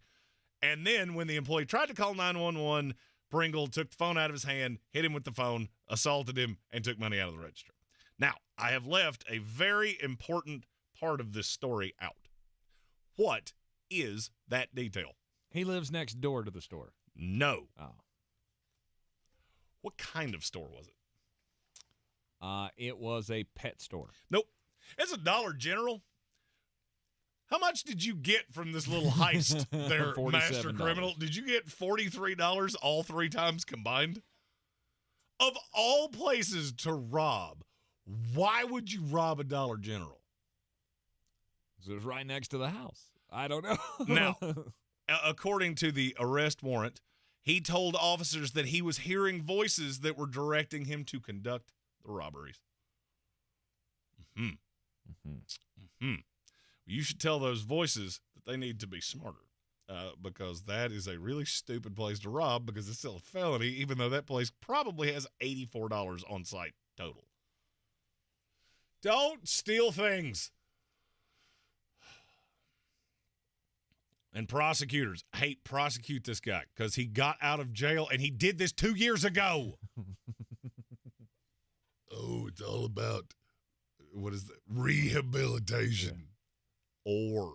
and then when the employee tried to call 911, Pringle took the phone out of his hand, hit him with the phone, assaulted him, and took money out of the register. Now, I have left a very important part of this story out. What is that detail? He lives next door to the store. No. Oh. What kind of store was it? It was a pet store. Nope. It's a Dollar General. How much did you get from this little heist there, Master Criminal? Did you get $43 all 3 times combined? Of all places to rob, why would you rob a Dollar General? It was right next to the house. I don't know. Now, according to the arrest warrant, he told officers that he was hearing voices that were directing him to conduct the robberies. You should tell those voices that they need to be smarter because that is a really stupid place to rob because it's still a felony, even though that place probably has $84 on site total. Don't steal things. And prosecutors prosecute this guy because he got out of jail and he did this 2 years ago. Oh, it's all about, what is that? Rehabilitation. Yeah. Or.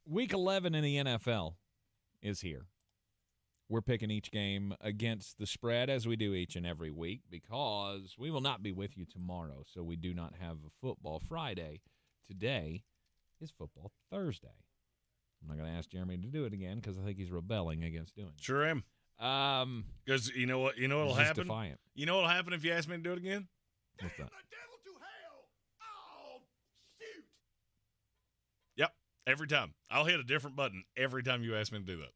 Week 11 in the NFL is here. We're picking each game against the spread as we do each and every week because we will not be with you tomorrow, so we do not have a Football Friday. Today is Football Thursday. I'm not going to ask Jeremy to do it again because I think he's rebelling against doing it. Sure am. Because you know what'll happen? Defiant. You know what'll happen if you ask me to do it again? What's that? Yep, every time. I'll hit a different button every time you ask me to do that.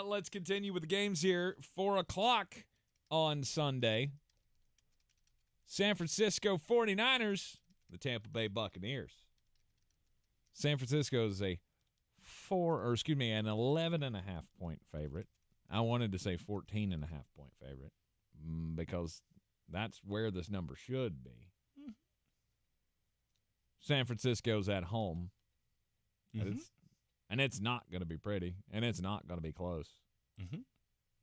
Let's continue with the games here. 4 o'clock on Sunday. San Francisco 49ers, the Tampa Bay Buccaneers. San Francisco is an 11.5 point favorite. I wanted to say 14.5 point favorite because that's where this number should be. San Francisco's at home. And it's not going to be pretty, and it's not going to be close.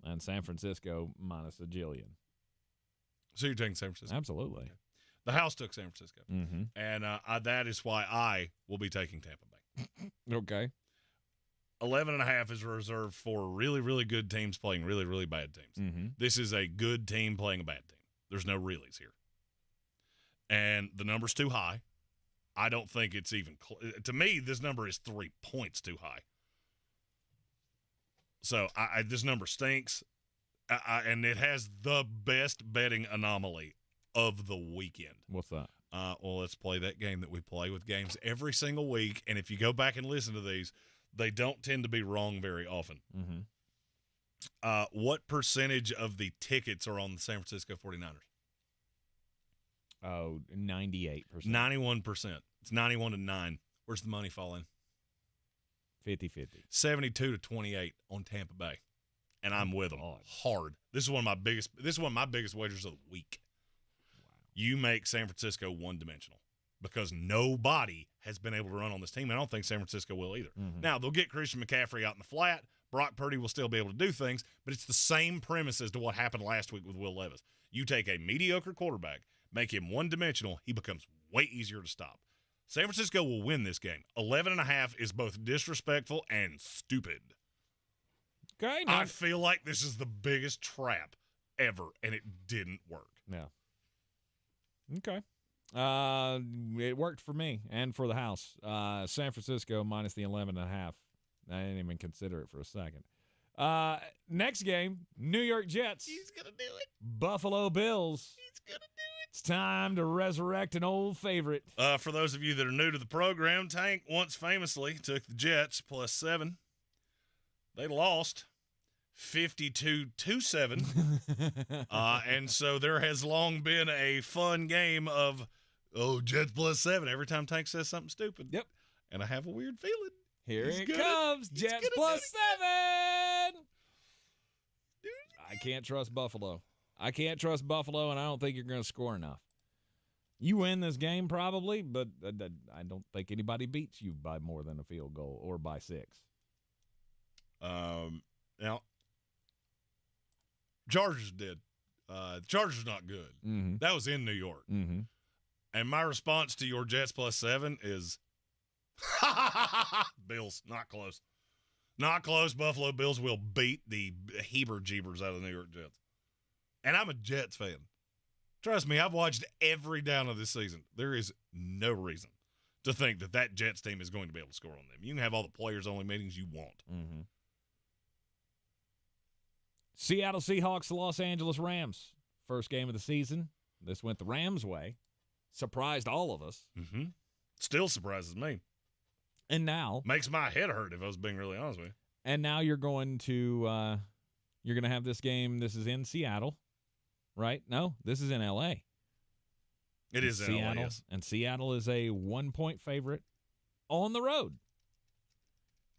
And San Francisco minus a jillion. So you're taking San Francisco? Absolutely. Okay. The house took San Francisco. And that is why I will be taking Tampa Bay. Okay. 11.5 is reserved for really, really good teams playing really, really bad teams. This is a good team playing a bad team. There's no reallys here. And the number's too high. I don't think it's even to me, this number is 3 points too high. So this number stinks. And it has the best betting anomaly of the weekend. What's that? Well, let's play that game that we play with games every single week. And if you go back and listen to these, they don't tend to be wrong very often. What percentage of the tickets are on the San Francisco 49ers? Oh, 98%. 91%. It's 91-9. Where's the money fall in? 50-50. 72-28 on Tampa Bay. And I'm with them hard. This is one of my biggest wagers of the week. Wow. You make San Francisco one-dimensional because nobody has been able to run on this team. I don't think San Francisco will either. Now, they'll get Christian McCaffrey out in the flat. Brock Purdy will still be able to do things, but it's the same premise as to what happened last week with Will Levis. You take a mediocre quarterback, make him one-dimensional, he becomes way easier to stop. San Francisco will win this game. 11.5 is both disrespectful and stupid. Okay. I feel like this is the biggest trap ever, and it didn't work. Yeah. Okay. It worked for me and for the house. San Francisco minus the 11.5. I didn't even consider it for a second. Next game, New York Jets. He's going to do it. Buffalo Bills. He's going to do it. It's time to resurrect an old favorite. For those of you that are new to the program, Tank once famously took the Jets plus 7. They lost 52-7. And so there has long been a fun game of, Jets plus 7 every time Tank says something stupid. Yep. And I have a weird feeling. Here it comes. Jets plus 7. I can't trust Buffalo. And I don't think you're going to score enough. You win this game probably, but I don't think anybody beats you by more than a field goal or by 6. Now, Chargers did. The Chargers not good. That was in New York. And my response to your Jets plus 7 is, Bills, not close. Not close. Buffalo Bills will beat the heber-jeebers out of the New York Jets. And I'm a Jets fan. Trust me, I've watched every down of this season. There is no reason to think that Jets team is going to be able to score on them. You can have all the players-only meetings you want. Seattle Seahawks, Los Angeles Rams. First game of the season. This went the Rams' way. Surprised all of us. Still surprises me. And now makes my head hurt if I was being really honest with you. And now you're going to have this game. This is in Seattle, right? No, this is in L.A. It is in L.A., yes. And Seattle is a 1-point favorite on the road.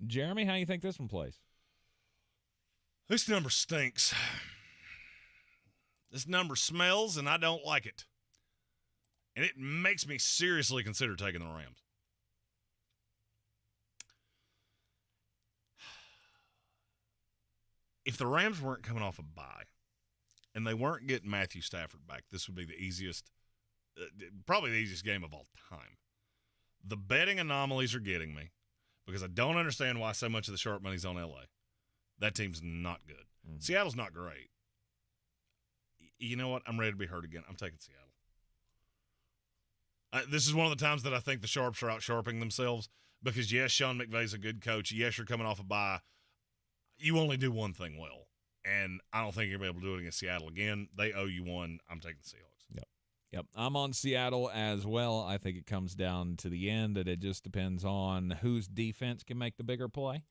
Jeremy, how do you think this one plays? This number stinks. This number smells, and I don't like it. And it makes me seriously consider taking the Rams. If the Rams weren't coming off a bye and they weren't getting Matthew Stafford back, this would be the easiest, probably the easiest game of all time. The betting anomalies are getting me because I don't understand why so much of the sharp money's on L.A. That team's not good. Seattle's not great. You know what? I'm ready to be hurt again. I'm taking Seattle. This is one of the times that I think the sharps are out-sharping themselves because, yes, Sean McVay's a good coach. Yes, you're coming off a bye. You only do one thing well, and I don't think you're going to be able to do it against Seattle again. They owe you one. I'm taking the Seahawks. Yep. I'm on Seattle as well. I think it comes down to the end, and it just depends on whose defense can make the bigger play,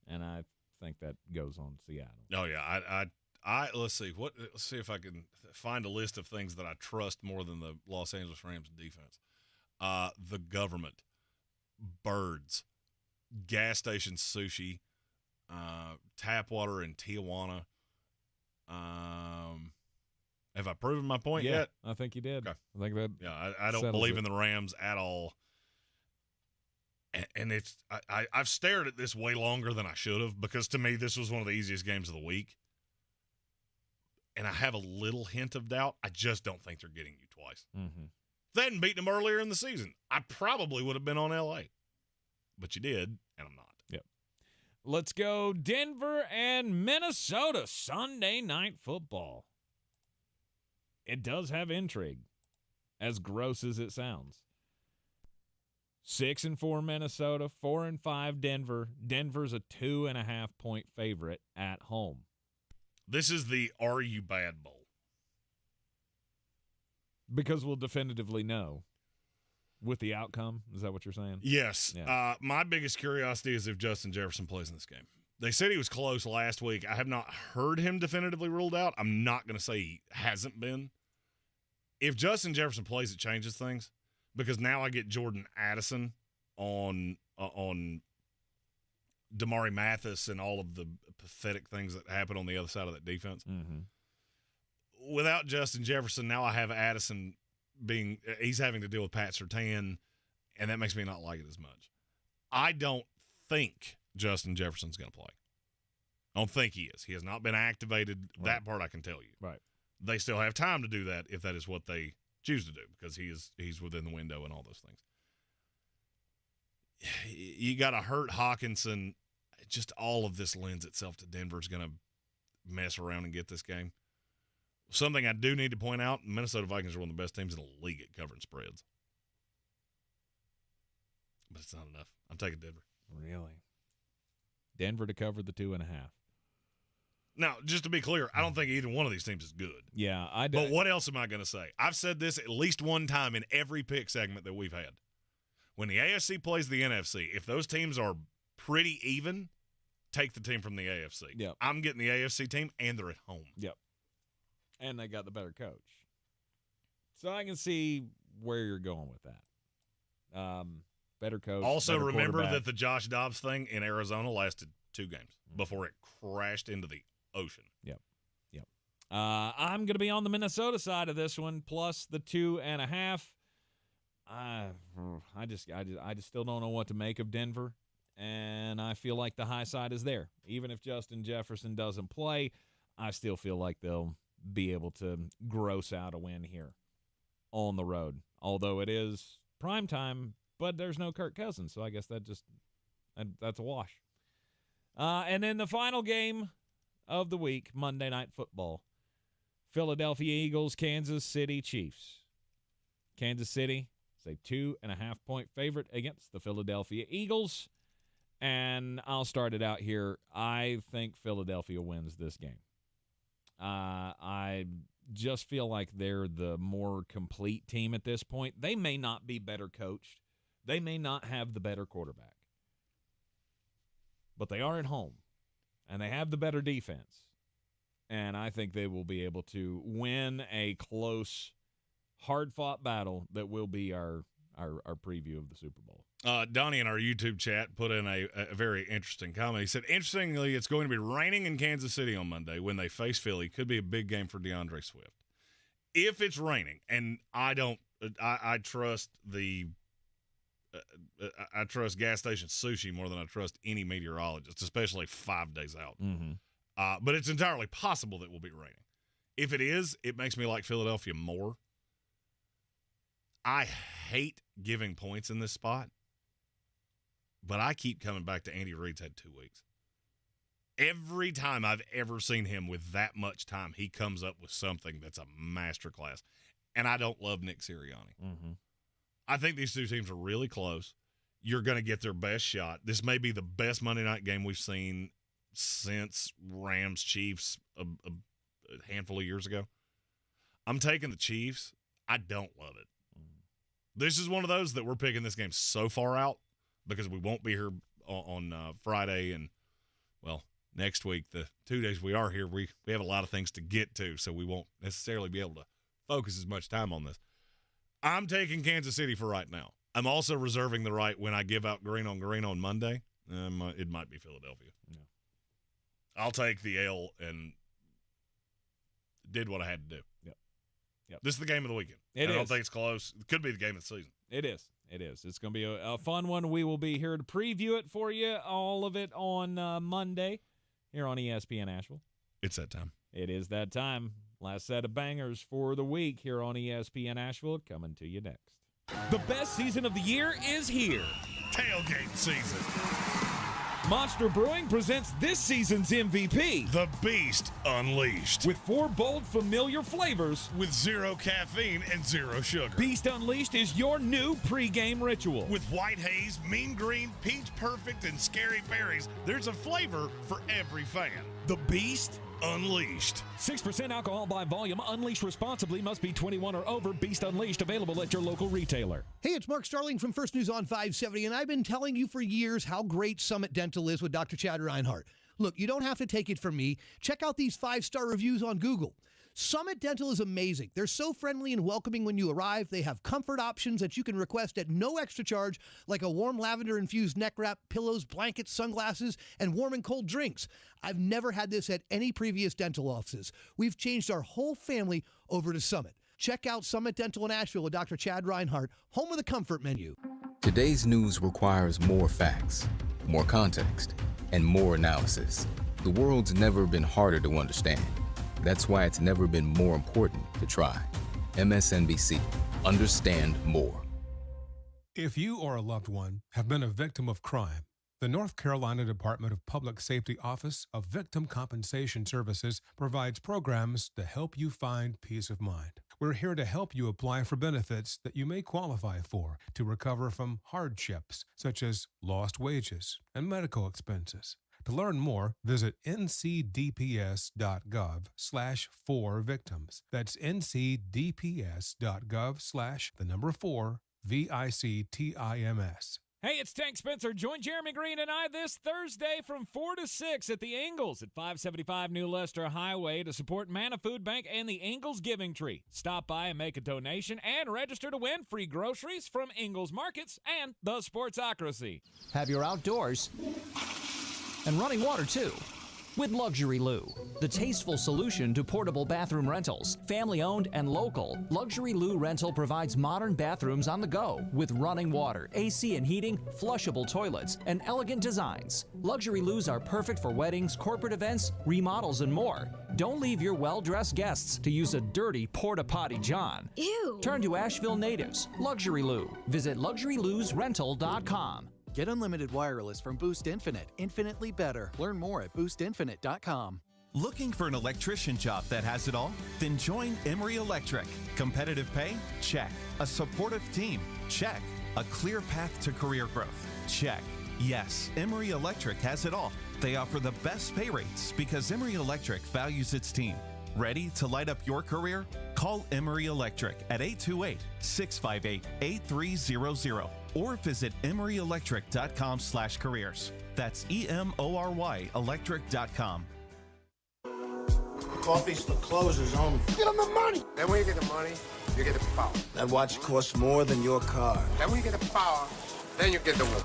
and I think that goes on Seattle. Oh, yeah. Let's see if I can find a list of things that I trust more than the Los Angeles Rams defense. The government, birds, gas station sushi, tap water in Tijuana. Have I proven my point yet? I think you did. Okay. I think that. Yeah, I don't believe in the Rams at all. And it's I've stared at this way longer than I should have, because to me this was one of the easiest games of the week. And I have a little hint of doubt. I just don't think they're getting you twice. Mm-hmm. If they hadn't beaten them earlier in the season, I probably would have been on L.A. But you did, and I'm not. Yep. Let's go Denver and Minnesota, Sunday Night Football. It does have intrigue, as gross as it sounds. 6-4 Minnesota, 4-5 Denver. Denver's a 2.5-point favorite at home. This is the Are You Bad Bowl. Because we'll definitively know with the outcome. Is that what you're saying? Yes. Yeah. My biggest curiosity is if Justin Jefferson plays in this game. They said he was close last week. I have not heard him definitively ruled out. I'm not going to say he hasn't been. If Justin Jefferson plays, it changes things, because now I get Jordan Addison on Damari Mathis and all of the pathetic things that happen on the other side of that defense. Mm-hmm. Without Justin Jefferson, now I have Addison he's having to deal with Pat Surtain, and that makes me not like it as much. I don't think Justin Jefferson's going to play. I don't think he is. He has not been activated. Right. That part I can tell you. Right. They still have time to do that if that is what they choose to do, because he's within the window and all those things. You got to hurt Hawkinson. Just all of this lends itself to Denver's going to mess around and get this game. Something I do need to point out, Minnesota Vikings are one of the best teams in the league at covering spreads. But it's not enough. I'm taking Denver. Really? Denver to cover the 2.5. Now, just to be clear, I don't think either one of these teams is good. Yeah, I do. But what else am I going to say? I've said this at least one time in every pick segment that we've had. When the AFC plays the NFC, if those teams are pretty even, take the team from the AFC. Yep. I'm getting the AFC team, and they're at home. Yep. And they got the better coach. So I can see where you're going with that. Better coach. Also, better remember that the Josh Dobbs thing in Arizona lasted 2 games before it crashed into the ocean. Yep. I'm going to be on the Minnesota side of this one, plus the 2.5. I just still don't know what to make of Denver, and I feel like the high side is there. Even if Justin Jefferson doesn't play, I still feel like they'll be able to gross out a win here on the road. Although it is prime time, but there's no Kirk Cousins, so I guess that's a wash. And then the final game of the week, Monday Night Football. Philadelphia Eagles, Kansas City Chiefs. Kansas City is a 2.5-point favorite against the Philadelphia Eagles. And I'll start it out here. I think Philadelphia wins this game. I just feel like they're the more complete team at this point. They may not be better coached. They may not have the better quarterback. But they are at home, and they have the better defense. And I think they will be able to win a close, hard-fought battle that will be our preview of the Super Bowl. Donnie in our YouTube chat put in a very interesting comment. He said, interestingly, it's going to be raining in Kansas City on Monday when they face Philly. Could be a big game for DeAndre Swift. If it's raining, and I trust I trust gas station sushi more than I trust any meteorologist, especially 5 days out. Mm-hmm. But it's entirely possible that it will be raining. If it is, it makes me like Philadelphia more. I hate giving points in this spot, but I keep coming back to Andy Reid's had 2 weeks. Every time I've ever seen him with that much time, he comes up with something that's a masterclass. And I don't love Nick Sirianni. Mm-hmm. I think these two teams are really close. You're going to get their best shot. This may be the best Monday night game we've seen since Rams-Chiefs a handful of years ago. I'm taking the Chiefs. I don't love it. This is one of those that we're picking this game so far out because we won't be here on Friday, and, well, next week, the 2 days we are here, we have a lot of things to get to, so we won't necessarily be able to focus as much time on this. I'm taking Kansas City for right now. I'm also reserving the right when I give out Greene on Monday. It might be Philadelphia. Yeah. I'll take the L and did what I had to do. Yep. This is the game of the weekend. I don't think it's close. It could be the game of the season. It is. It's going to be a fun one. We will be here to preview it for you, all of it on Monday here on ESPN Asheville. It's that time. It is that time. Last set of bangers for the week here on ESPN Asheville coming to you next. The best season of the year is here. Tailgate season. Monster Brewing presents this season's MVP. The Beast Unleashed. With 4 bold, familiar flavors. With 0 caffeine and 0 sugar. Beast Unleashed is your new pregame ritual. With White Haze, Mean Green, Peach Perfect, and Scary Berries, there's a flavor for every fan. The Beast Unleashed. 6% alcohol by volume. Unleashed responsibly. Must be 21 or over. Beast Unleashed. Available at your local retailer. Hey, it's Mark Starling from First News on 570, and I've been telling you for years how great Summit Dental is with Dr. Chad Reinhardt. Look, you don't have to take it from me. Check out these 5-star reviews on Google. Summit Dental is amazing. They're so friendly and welcoming when you arrive. They have comfort options that you can request at no extra charge, like a warm lavender-infused neck wrap, pillows, blankets, sunglasses, and warm and cold drinks. I've never had this at any previous dental offices. We've changed our whole family over to Summit. Check out Summit Dental in Asheville with Dr. Chad Reinhardt, home of the comfort menu. Today's news requires more facts, more context, and more analysis. The world's never been harder to understand. That's why it's never been more important to try. MSNBC. Understand more. If you or a loved one have been a victim of crime, the North Carolina Department of Public Safety Office of Victim Compensation Services provides programs to help you find peace of mind. We're here to help you apply for benefits that you may qualify for to recover from hardships such as lost wages and medical expenses. To learn more, visit ncdps.gov/4victims. That's ncdps.gov/4victims. Hey, it's Tank Spencer. Join Jeremy Greene and I this Thursday from 4 to 6 at the Ingles at 575 New Leicester Highway to support Manna Food Bank and the Ingles Giving Tree. Stop by and make a donation and register to win free groceries from Ingles Markets and the Sportsocracy. Have your outdoors and running water, too, with Luxury Lou, the tasteful solution to portable bathroom rentals. Family-owned and local, Luxury Lou Rental provides modern bathrooms on the go with running water, AC and heating, flushable toilets, and elegant designs. Luxury Lou's are perfect for weddings, corporate events, remodels, and more. Don't leave your well-dressed guests to use a dirty porta-potty John. Ew. Turn to Asheville natives. Luxury Lou. Visit LuxuryLousRental.com. Get unlimited wireless from Boost Infinite. Infinitely better. Learn more at boostinfinite.com. Looking for an electrician job that has it all? Then join Emery Electric. Competitive pay? Check. A supportive team? Check. A clear path to career growth? Check. Yes, Emery Electric has it all. They offer the best pay rates because Emery Electric values its team. Ready to light up your career? Call Emery Electric at 828-658-8300 or visit emeryelectric.com/careers. That's EMORY electric.com. Coffee's for closers only. Get them the money. Then when you get the money, you get the power. That watch costs more than your car. Then when you get the power, then you get the woman.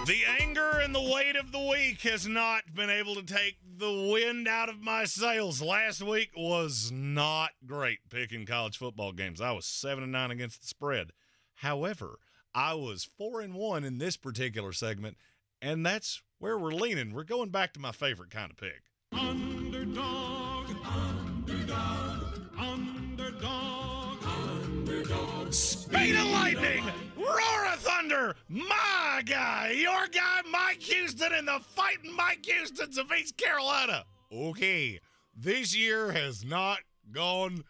The anger and the weight of the week has not been able to take the wind out of my sails. Last week was not great picking college football games. I was 7-9 against the spread. However, I was 4-1 in this particular segment, and that's where we're leaning. We're going back to my favorite kind of pick. Underdog, underdog, underdog, underdog. Speed of lightning, roar of thunder, my guy, your guy, Mike Houston, and the fighting Mike Houstons of East Carolina. Okay, this year has not gone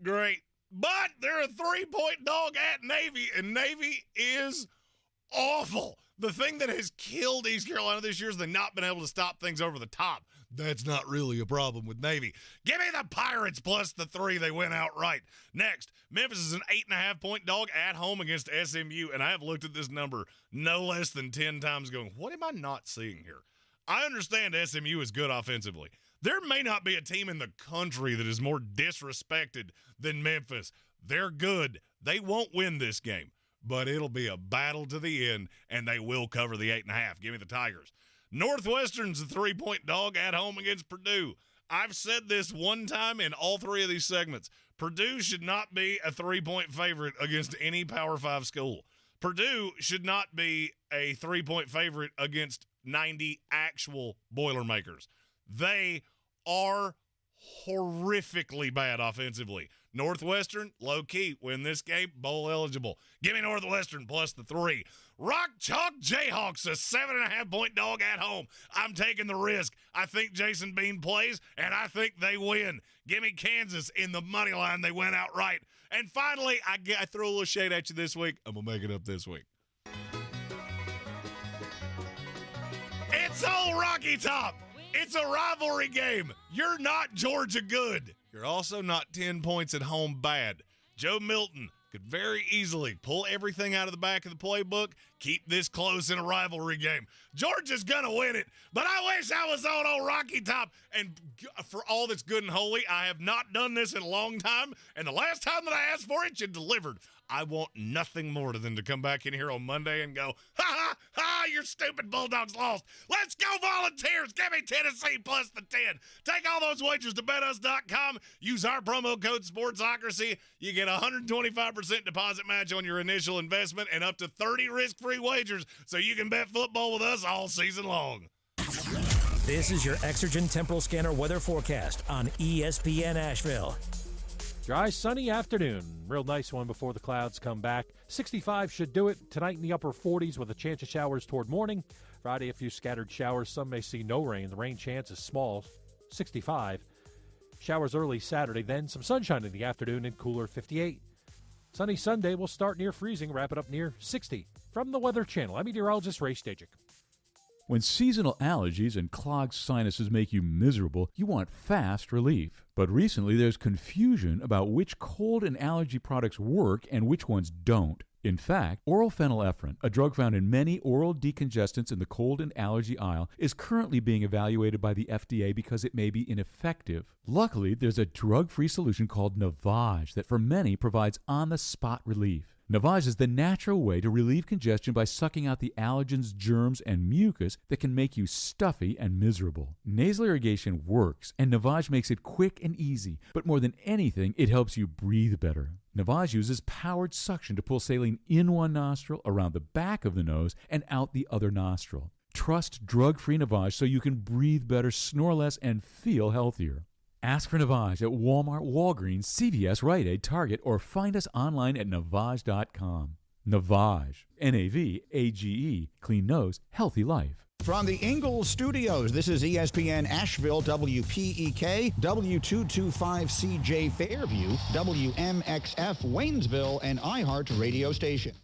great, but they're a 3-point dog at Navy, and Navy is awful. The thing that has killed East Carolina this year is they've not been able to stop things over the top. That's not really a problem with Navy. Give me the Pirates plus the 3. They went outright. Next, Memphis is an 8.5-point dog at home against SMU, and I have looked at this number no less than 10 times going, what am I not seeing here? I understand SMU is good offensively. There may not be a team in the country that is more disrespected than Memphis. They're good. They won't win this game, but it'll be a battle to the end, and they will cover the 8.5. Give me the Tigers. Northwestern's a 3-point dog at home against Purdue. I've said this one time in all three of these segments. Purdue should not be a 3-point favorite against any Power 5 school. Purdue should not be a 3-point favorite against 90 actual Boilermakers. They are horrifically bad offensively. Northwestern, low-key, win this game, bowl eligible. Give me Northwestern plus the 3. Rock Chalk Jayhawks, a 7.5-point dog at home. I'm taking the risk. I think Jason Bean plays, and I think they win. Give me Kansas in the money line. They went outright. And finally, I throw a little shade at you this week. I'm going to make it up this week. It's old Rocky Top. It's a rivalry game. You're not Georgia good. You're also not 10 points at home bad. Joe Milton could very easily pull everything out of the back of the playbook, keep this close in a rivalry game. Georgia's going to win it, but I wish I was on old Rocky Top. And for all that's good and holy, I have not done this in a long time, and the last time that I asked for it, you delivered. I want nothing more than to come back in here on Monday and go, ha, your stupid Bulldogs lost. Let's go Volunteers. Give me Tennessee plus the 10. Take all those wagers to betus.com. Use our promo code Sportsocracy. You get a 125% deposit match on your initial investment and up to 30 risk-free wagers so you can bet football with us all season long. This is your Exergen Temporal Scanner weather forecast on ESPN Asheville. Dry, sunny afternoon. Real nice one before the clouds come back. 65 should do it. Tonight in the upper 40s with a chance of showers toward morning. Friday, a few scattered showers. Some may see no rain. The rain chance is small, 65. Showers early Saturday, then some sunshine in the afternoon and cooler, 58. Sunny Sunday will start near freezing, wrap it up near 60. From the Weather Channel, I'm meteorologist Ray Stajic. When seasonal allergies and clogged sinuses make you miserable, you want fast relief. But recently there's confusion about which cold and allergy products work and which ones don't. In fact, oral phenylephrine, a drug found in many oral decongestants in the cold and allergy aisle, is currently being evaluated by the FDA because it may be ineffective. Luckily, there's a drug-free solution called Navage that for many provides on-the-spot relief. Navage is the natural way to relieve congestion by sucking out the allergens, germs, and mucus that can make you stuffy and miserable. Nasal irrigation works, and Navage makes it quick and easy, but more than anything, it helps you breathe better. Navage uses powered suction to pull saline in one nostril, around the back of the nose, and out the other nostril. Trust drug-free Navage so you can breathe better, snore less, and feel healthier. Ask for Navage at Walmart, Walgreens, CVS, Rite Aid, Target, or find us online at Navage.com. Navage, N-A-V-A-G-E, clean nose, healthy life. From the Ingles Studios, this is ESPN Asheville, WPEK, W225CJ Fairview, WMXF Waynesville, and iHeart Radio Station.